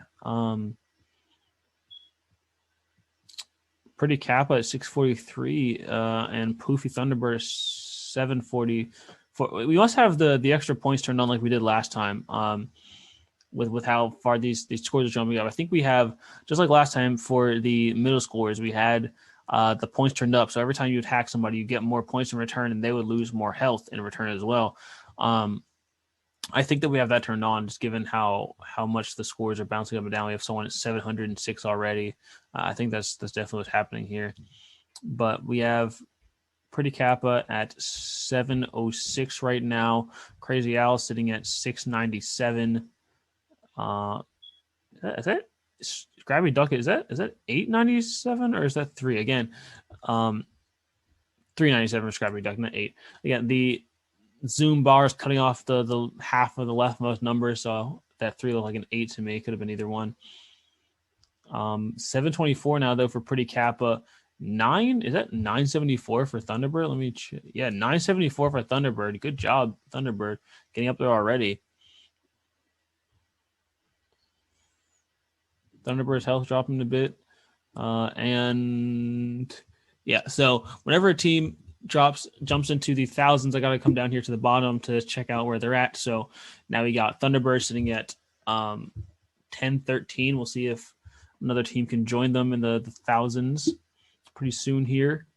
Pretty Kappa at 643 and Poofy Thunderbird at 740. We must have the extra points turned on like we did last time. With how far these scores are jumping up. I think we have, just like last time for the middle schoolers, we had the points turned up. So every time you attack somebody, you get more points in return, and they would lose more health in return as well. I think that we have that turned on, just given how much the scores are bouncing up and down. We have someone at 706 already. I think that's definitely what's happening here. But we have Pretty Kappa at 706 right now. Crazy Owl sitting at 697. Is that Scrappy Duck? Is that 897 or is that 3 again? 397 for Scrappy Duck, not 8. Again, the zoom bar is cutting off the half of the leftmost number, so that 3 looked like an 8 to me. Could have been either one. 724 now though for Pretty Kappa. 974 for Thunderbird? Let me check. Yeah, 974 for Thunderbird. Good job, Thunderbird, getting up there already. Thunderbird's health dropping a bit. And yeah, so whenever a team jumps into the thousands, I got to come down here to the bottom to check out where they're at. So now we got Thunderbird sitting at 1013. We'll see if another team can join them in the thousands pretty soon here.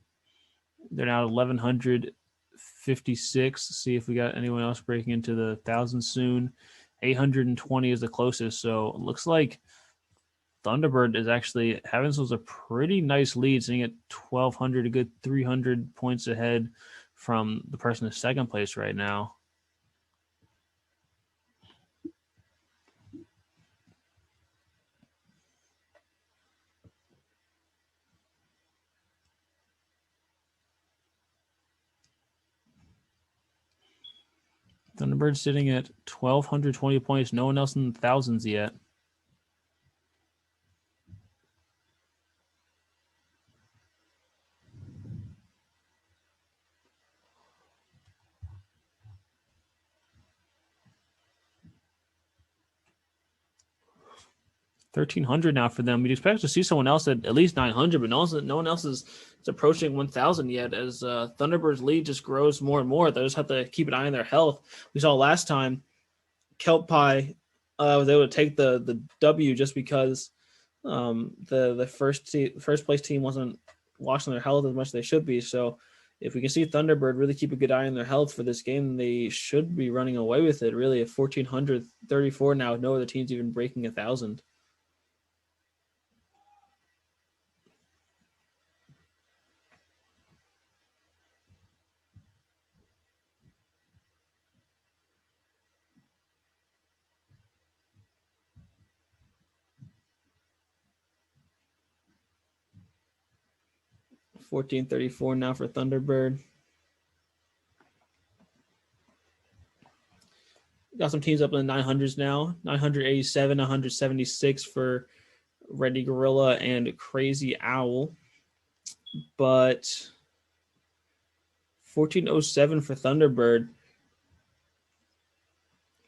They're now at 1156. See if we got anyone else breaking into the thousands soon. 820 is the closest. So it looks like Thunderbird is actually having themselves a pretty nice lead, sitting at 1,200, a good 300 points ahead from the person in second place right now. Thunderbird sitting at 1,220 points. No one else in the thousands yet. $1,300 now for them. We'd expect to see someone else at least 900, but no one else is approaching 1,000 yet. As Thunderbird's lead just grows more and more, they just have to keep an eye on their health. We saw last time Kelp Pie was able to take the W just because the first place team wasn't watching their health as much as they should be. So if we can see Thunderbird really keep a good eye on their health for this game, they should be running away with it. Really, at 1,434 now, no other teams even breaking 1,000. $1,434 now for Thunderbird. Got some teams up in the 900s now. 987, 176 for Ready Gorilla and Crazy Owl. But 1,407 for Thunderbird.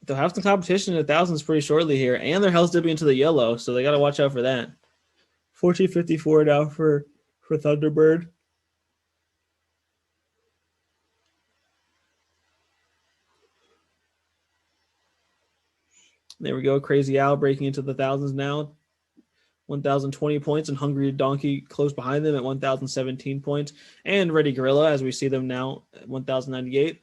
They'll have some competition in the thousands pretty shortly here, and their health's dipping into the yellow, so they got to watch out for that. 1,454 now for Thunderbird. There we go. Crazy Owl breaking into the thousands now. 1,020 points, and Hungry Donkey close behind them at 1,017 points. And Ready Gorilla, as we see them now, at 1,098.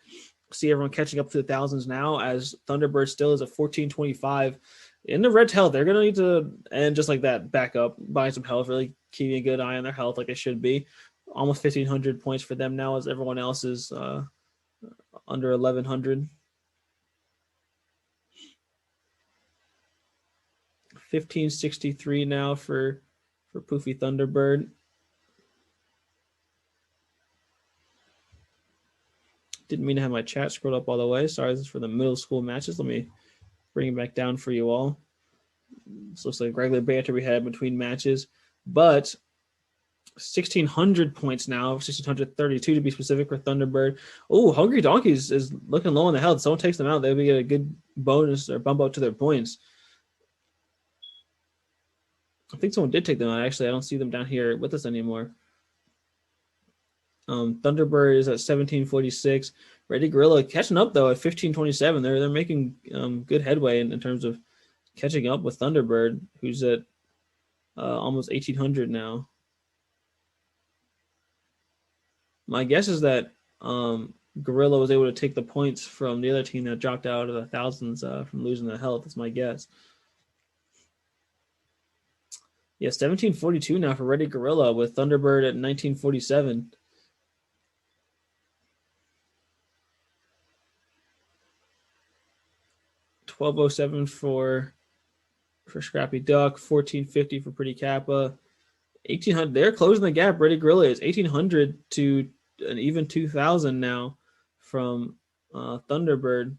See everyone catching up to the thousands now, as Thunderbird still is at 1,425. In the red health, they're going to need to, and just like that, back up, buy some health, really keeping a good eye on their health like they should be. Almost 1,500 points for them now, as everyone else is under 1,100. 1,563 now for Poofy Thunderbird. Didn't mean to have my chat scrolled up all the way. Sorry, this is for the middle school matches. Let me bring it back down for you all. This looks like regular banter we had between matches. But 1,600 points now, 1,632 to be specific for Thunderbird. Oh, Hungry Donkeys is looking low on the health. Someone takes them out, they'll get a good bonus or bump up to their points. I think someone did take them out. Actually, I don't see them down here with us anymore. Thunderbird is at 1,746. Ready Gorilla catching up, though, at 1,527. They're making good headway in terms of catching up with Thunderbird, who's at almost 1,800 now. My guess is that Gorilla was able to take the points from the other team that dropped out of the thousands from losing their health. That's my guess. Yeah, 1,742 now for Ready Gorilla with Thunderbird at 1,947. $1,207 for Scrappy Duck, 1,450 for Pretty Kappa, 1,800. They're closing the gap. Ready Gorilla is 1,800 to an even 2,000 now from Thunderbird.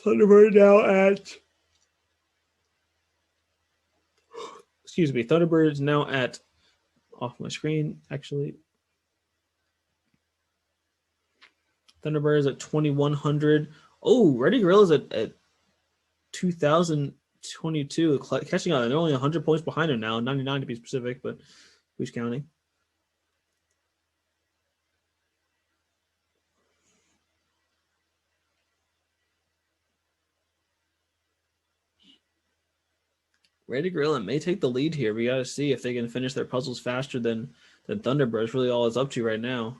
Thunderbird now at, Thunderbird is now at, off my screen, actually. Thunderbird is at 2,100. Oh, Ready Gorilla is at 2,022, catching on. They're only 100 points behind him now, 99 to be specific, but who's counting? Ready Gorilla may take the lead here. We got to see if they can finish their puzzles faster than Thunderbird. It's really all it's up to right now.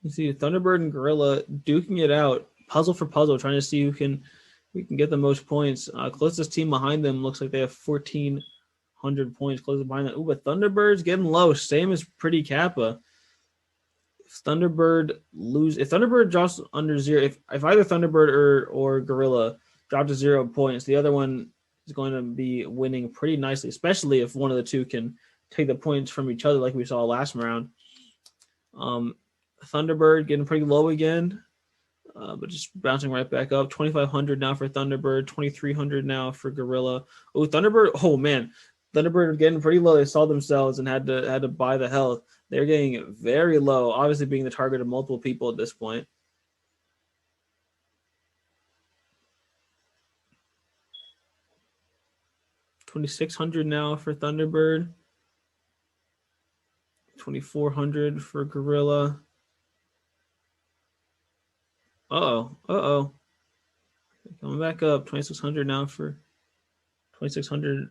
You see Thunderbird and Gorilla duking it out, puzzle for puzzle, trying to see who can get the most points. Closest team behind them looks like they have 1,400 100 points, close behind that. Ooh, but Thunderbird's getting low. Same as Pretty Kappa. If Thunderbird drops under 0, if either Thunderbird or Gorilla drop to 0 points, the other one is going to be winning pretty nicely, especially if one of the two can take the points from each other like we saw last round. Thunderbird getting pretty low again, but just bouncing right back up. 2,500 now for Thunderbird, 2,300 now for Gorilla. Oh, Thunderbird! Oh man, Thunderbird getting pretty low. They saw themselves and had to buy the health. They're getting very low, obviously being the target of multiple people at this point. $2,600 now for Thunderbird. 2,400 for Gorilla. Uh-oh. Coming back up. 2,600 now for 2,600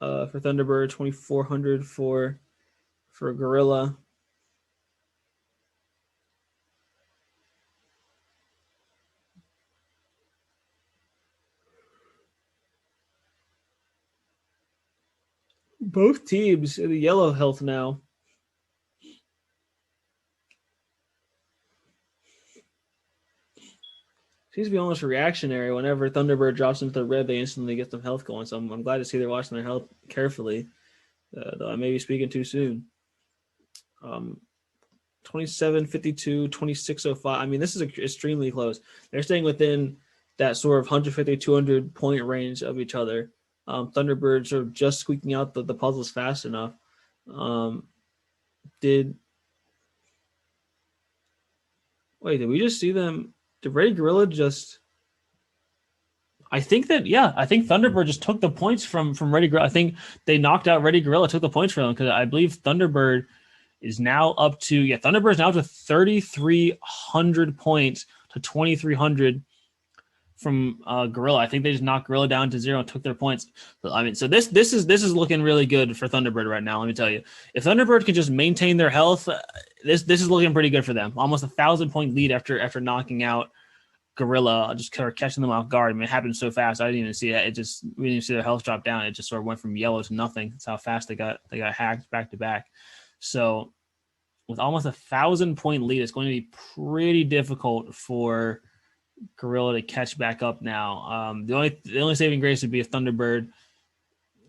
for Thunderbird. 2,400 for Gorilla. Both teams in the yellow health now. Seems to be almost reactionary. Whenever Thunderbird drops into the red, they instantly get some health going. So I'm glad to see they're watching their health carefully. Though I may be speaking too soon. 2752, 2605. I mean, this is extremely close. They're staying within that sort of 150, 200 point range of each other. Thunderbirds are just squeaking out the puzzles fast enough. Did we just see them? Did Ready Gorilla just? I think Thunderbird just took the points from Ready Gorilla. I think they knocked out Ready Gorilla, took the points from them because I believe Thunderbird is now up to Thunderbird's now to 3,300 points to 2,300 from Gorilla. I think they just knocked Gorilla down to 0 and took their points. So this is looking really good for Thunderbird right now. Let me tell you, if Thunderbird can just maintain their health, this is looking pretty good for them. Almost 1,000 point lead after knocking out Gorilla, just kind of catching them off guard. I mean, it happened so fast. I didn't even see it. We didn't even see their health drop down. It just sort of went from yellow to nothing. That's how fast they got hacked back to back. So with almost 1,000 point lead, it's going to be pretty difficult for Gorilla to catch back up now. The only saving grace would be if Thunderbird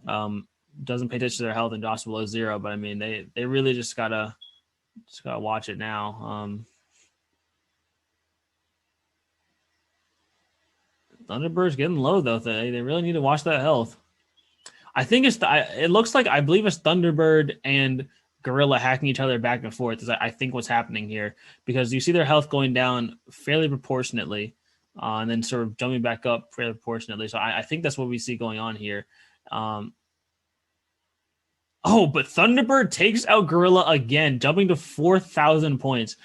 doesn't pay attention to their health and drops below 0. But I mean, they really just gotta watch it now. Thunderbird's getting low though. They really need to watch that health. I think it looks like I believe it's Thunderbird and Gorilla hacking each other back and forth is I think what's happening here, because you see their health going down fairly proportionately and then sort of jumping back up fairly proportionately. So I think that's what we see going on here. But Thunderbird takes out Gorilla again, jumping to 4,000 points,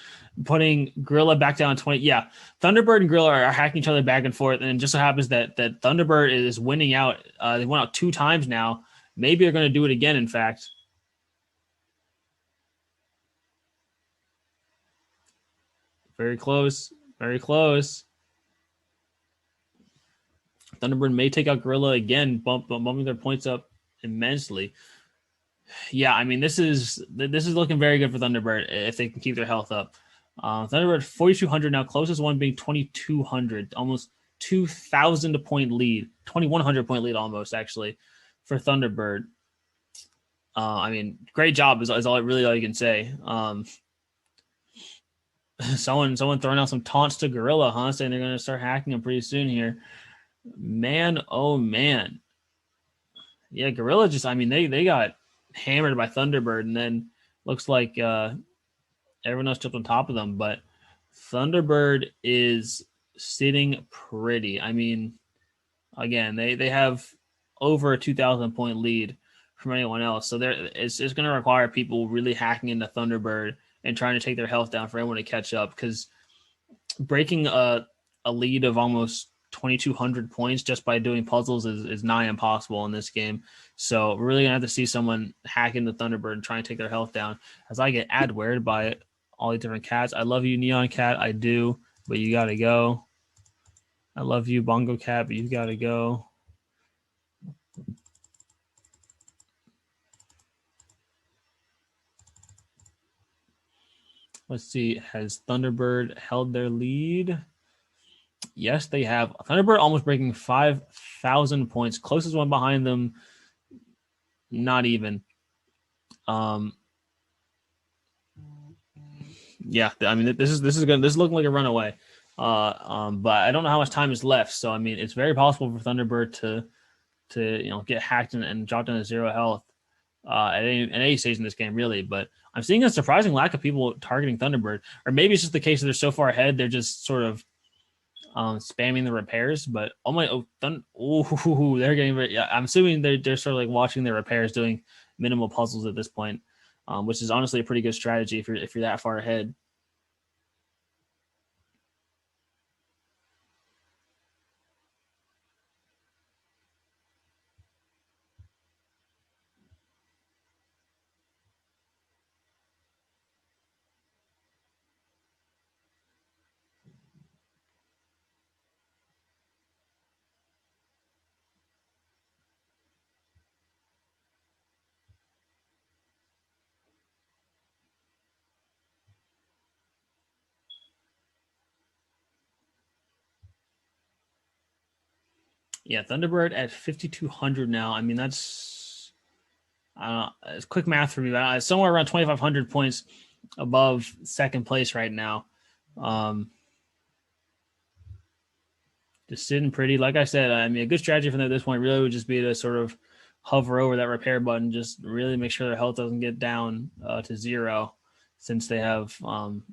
putting Gorilla back down 20. Yeah, Thunderbird and Gorilla are hacking each other back and forth, and it just so happens that Thunderbird is winning out. They went out 2 times now. Maybe they're going to do it again, in fact. Very close. Very close. Thunderbird may take out Gorilla again, bumping their points up immensely. Yeah, I mean, this is looking very good for Thunderbird if they can keep their health up. Thunderbird 4,200 now, closest one being 2,200, almost 2,000 point lead, 2,100 point lead almost actually for Thunderbird. I mean, great job is all you can say. Someone throwing out some taunts to Gorilla, huh? Saying they're going to start hacking them pretty soon here. Man, oh man. Yeah, Gorilla they got hammered by Thunderbird, and then looks like everyone else jumped on top of them. But Thunderbird is sitting pretty. I mean, again, they have over a 2,000 point lead from anyone else. So it's going to require people really hacking into Thunderbird and trying to take their health down for everyone to catch up, because breaking a lead of almost 2,200 points just by doing puzzles is nigh impossible in this game. So we're really going to have to see someone hack into Thunderbird and try and take their health down. As I get ad-wared by all these different cats. I love you, Neon Cat. I do, but you got to go. I love you, Bongo Cat, but you got to go. Let's see. Has Thunderbird held their lead? Yes, they have. Thunderbird almost breaking 5,000 points. Closest one behind them, not even. Yeah, I mean, this is looking like a runaway. But I don't know how much time is left. So I mean, it's very possible for Thunderbird to get hacked and drop down to 0 health at any stage in this game, really. But I'm seeing a surprising lack of people targeting Thunderbird, or maybe it's just the case that they're so far ahead they're just sort of spamming the repairs. But they're getting very. Yeah, I'm assuming they're sort of like watching their repairs doing minimal puzzles at this point, which is honestly a pretty good strategy if you're that far ahead. Yeah, Thunderbird at 5,200 now. I mean, that's it's quick math for me, but it's somewhere around 2,500 points above second place right now. Just sitting pretty. Like I said, I mean, a good strategy for them at this point really would just be to sort of hover over that repair button, just really make sure their health doesn't get down to 0, since they have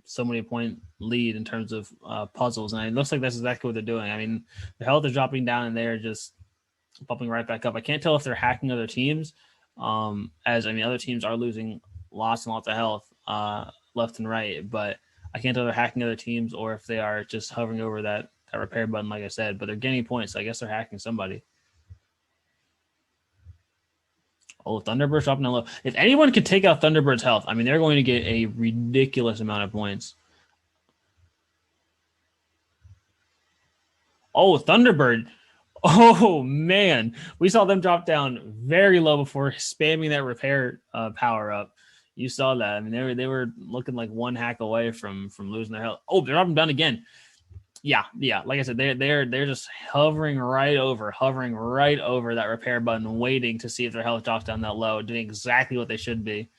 so many point lead in terms of puzzles. And it looks like that's exactly what they're doing. I mean, their health is dropping down and they're just bumping right back up. I can't tell if they're hacking other teams, other teams are losing lots and lots of health left and right, but I can't tell if they're hacking other teams or if they are just hovering over that repair button, like I said. But they're getting points, so I guess they're hacking somebody. Oh, Thunderbird's dropping down low. If anyone could take out Thunderbird's health, I mean, they're going to get a ridiculous amount of points. Oh, Thunderbird. Oh, man. We saw them drop down very low before spamming that repair power up. You saw that. I mean, they were looking like one hack away from losing their health. Oh, they're dropping down again. Yeah. Like I said, they're just hovering right over that repair button, waiting to see if their health drops down that low, doing exactly what they should be.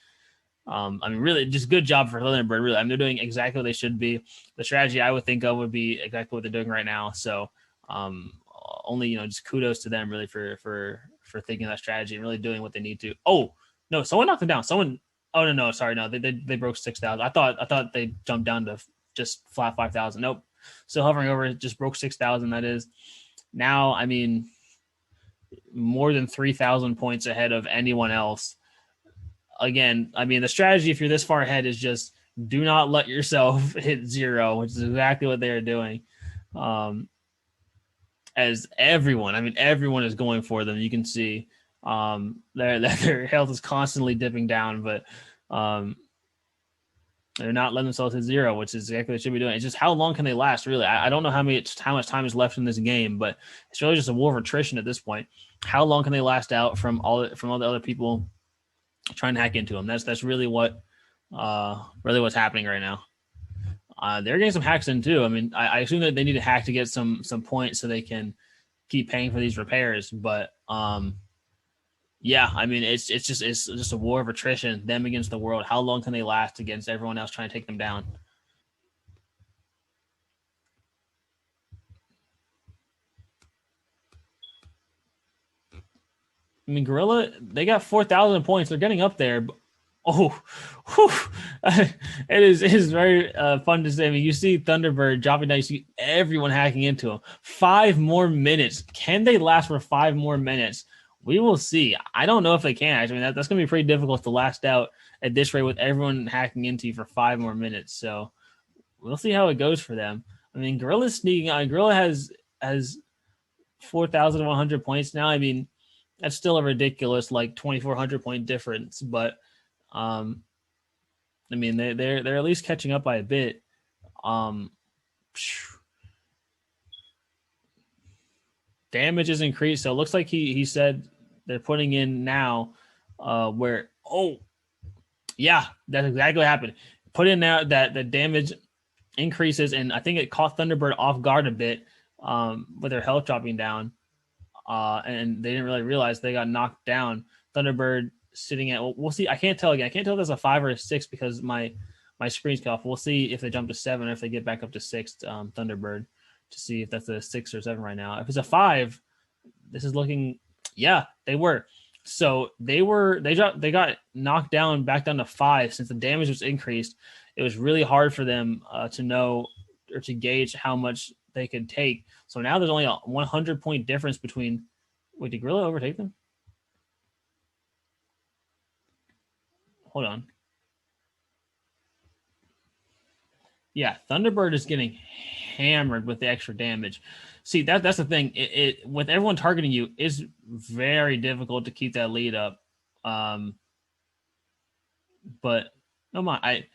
I mean, really, just good job for Thunderbird. Really, I mean, they're doing exactly what they should be. The strategy I would think of would be exactly what they're doing right now. So, only just kudos to them, really, for thinking of that strategy and really doing what they need to. Oh no, someone knocked them down. Someone. Oh no, sorry, no, they broke 6,000. I thought they jumped down to just flat 5,000. Nope. Still hovering over, just broke 6,000. That is now, I mean, more than 3,000 points ahead of anyone else. Again, I mean, the strategy, if you're this far ahead, is just do not let yourself hit 0, which is exactly what they are doing. As everyone is going for them. You can see their health is constantly dipping down, but they're not letting themselves hit 0, which is exactly what they should be doing. It's just how long can they last, really? I don't know how much time is left in this game, but it's really just a war of attrition at this point. How long can they last out from all the other people trying to hack into them? That's really what's happening right now. They're getting some hacks in too. I mean, I assume that they need to hack to get some points so they can keep paying for these repairs. But yeah, I mean, it's just a war of attrition, them against the world. How long can they last against everyone else trying to take them down? I mean, Gorilla, they got 4,000 points. They're getting up there. But, it is very fun to say. I mean, you see Thunderbird dropping down. You see everyone hacking into him. 5 more minutes. Can they last for 5 more minutes? We will see. I don't know if they can. I mean, that's going to be pretty difficult to last out at this rate with everyone hacking into you for 5 more minutes. So we'll see how it goes for them. I mean, Gorilla's sneaking on. Gorilla has 4,100 points now. I mean, that's still a ridiculous 2,400 point difference, but I mean they're at least catching up by a bit. Damage is increased, so it looks like he said they're putting in now that's exactly what happened. put in that the damage increases, and I think it caught Thunderbird off guard a bit with their health dropping down, and they didn't really realize they got knocked down. Thunderbird sitting at, we'll see. I can't tell again. I can't tell if that's a 5 or a 6 because my screen's cut off. We'll see if they jump to 7 or if they get back up to 6. Thunderbird, to see if that's a 6 or 7 right now. If it's a 5, this is looking, yeah, they were. So they got knocked down back down to 5 since the damage was increased. It was really hard for them to know or to gauge how much they could take. So now there's only a 100-point difference between. Wait, did Gorilla overtake them? Hold on. Yeah, Thunderbird is getting hammered with the extra damage. See, that's the thing. It with everyone targeting you, it's very difficult to keep that lead up. But no mind,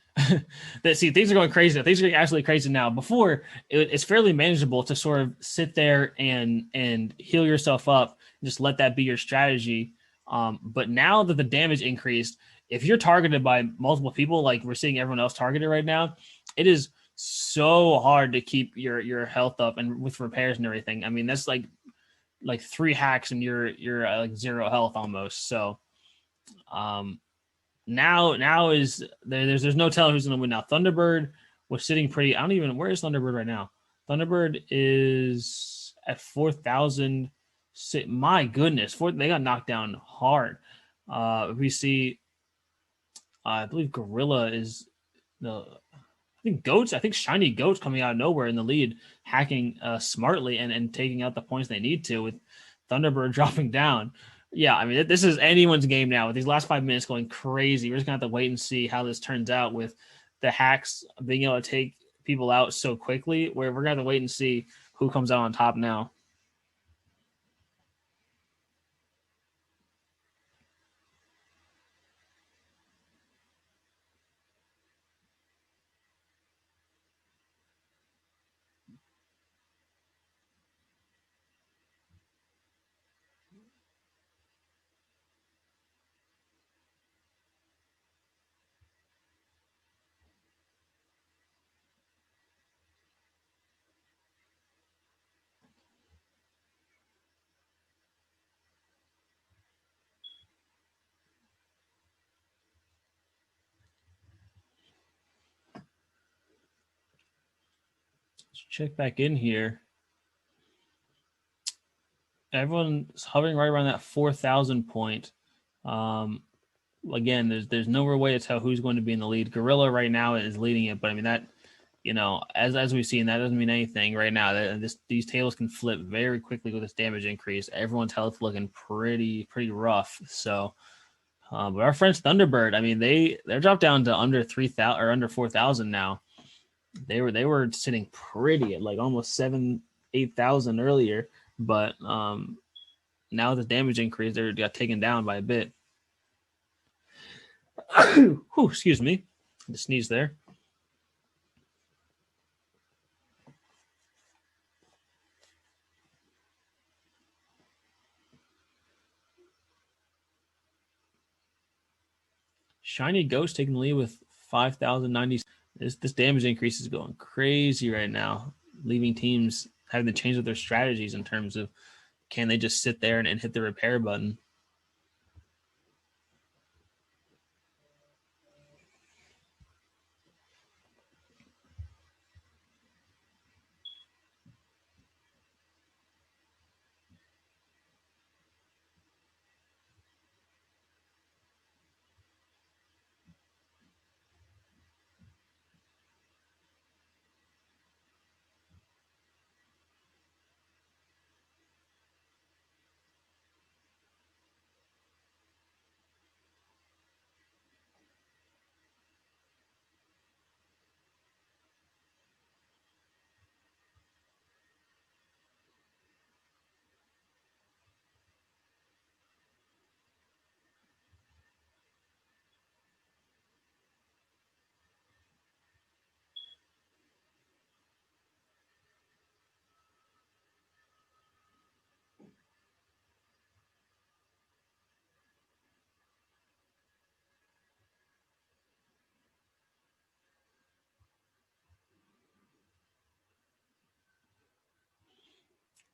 see, things are going crazy. Things are getting absolutely crazy now. Before, it's fairly manageable to sort of sit there and heal yourself up and just let that be your strategy. But now that the damage increased, if you're targeted by multiple people, like we're seeing everyone else targeted right now, it is so hard to keep your health up and with repairs and everything. I mean, that's like 3 hacks and you're like 0 health almost. So now is there's no telling who's gonna win now. Thunderbird was sitting pretty. I don't even, where is Thunderbird right now? Thunderbird is at 4,000. My goodness, they got knocked down hard. We see, I believe Gorilla is I think Shiny Goat's coming out of nowhere in the lead, hacking smartly and taking out the points they need to, with Thunderbird dropping down. Yeah, I mean, this is anyone's game now with these last 5 minutes going crazy. We're just going to have to wait and see how this turns out with the hacks being able to take people out so quickly, where we're going to have to wait and see who comes out on top now. Let's check back in here. Everyone's hovering right around that 4,000 point. Again, there's no real way to tell who's going to be in the lead. Gorilla right now is leading it, but I mean that, as we've seen, that doesn't mean anything right now. These tables can flip very quickly with this damage increase. Everyone's health looking pretty rough. So, but our friends Thunderbird, I mean, they're dropped down to under 3,000 or under 4,000 now. They were sitting pretty at like almost 8,000 earlier, but now the damage increase, they got taken down by a bit. Whew, excuse me, the sneeze there. Shiny Ghost taking the lead with 5,090. This damage increase is going crazy right now, leaving teams having to change up their strategies in terms of, can they just sit there and hit the repair button?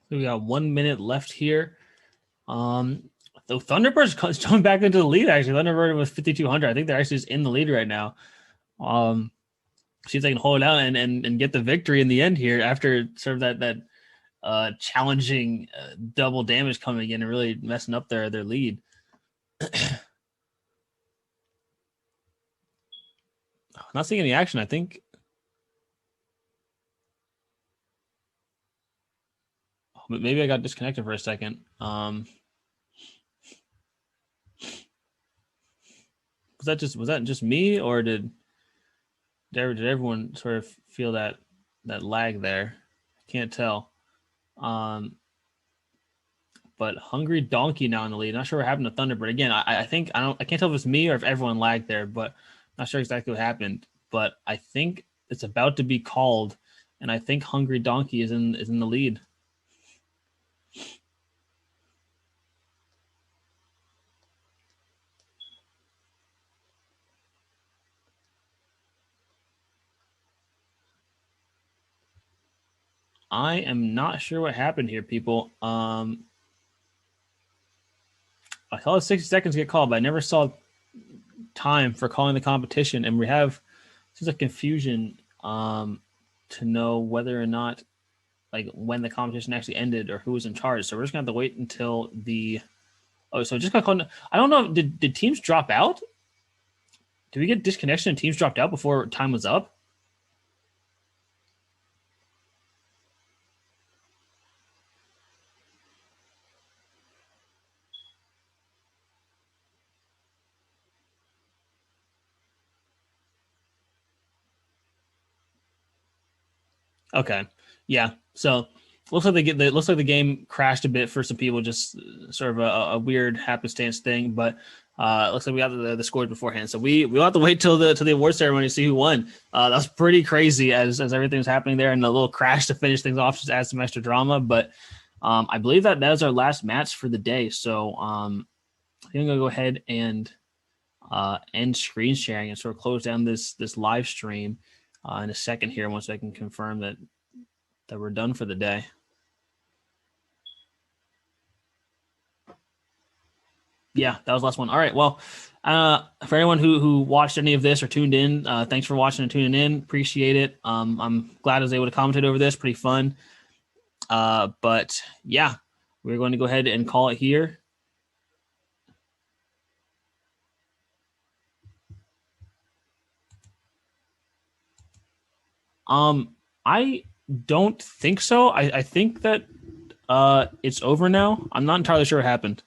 So we got 1 minute left here. The Thunderbirds coming back into the lead. Actually, Thunderbird was 5,200. I think they're actually just in the lead right now. See if they can hold it out and get the victory in the end here after sort of that challenging double damage coming in and really messing up their lead. Not seeing any action, I think. But maybe I got disconnected for a second. Was that just me, or did everyone sort of feel that lag there? I can't tell. But Hungry Donkey now in the lead. Not sure what happened to Thunderbird. Again, I think I can't tell if it's me or if everyone lagged there, but not sure exactly what happened. But I think it's about to be called, and I think Hungry Donkey is in the lead. I am not sure what happened here, people. I saw the 60 seconds get called, but I never saw time for calling the competition, and we have seems like confusion to know whether or not when the competition actually ended or who was in charge. So we're just gonna have to wait until so just got called. I don't know. Did teams drop out? Did we get disconnection and teams dropped out before time was up? Okay. Yeah. So looks like the game crashed a bit for some people, just sort of a weird happenstance thing. But looks like we got the scores beforehand, so we'll have to wait till the award ceremony to see who won. That was pretty crazy as everything was happening there, and a little crash to finish things off just adds some extra drama. But I believe that was our last match for the day. So I'm gonna go ahead and end screen sharing and sort of close down this live stream in a second here once I can confirm that we're done for the day. Yeah, that was the last one. All right. Well, for anyone who watched any of this or tuned in, thanks for watching and tuning in. Appreciate it. I'm glad I was able to commentate over this. Pretty fun. But yeah, we're going to go ahead and call it here. I don't think so. I think that it's over now. I'm not entirely sure what happened.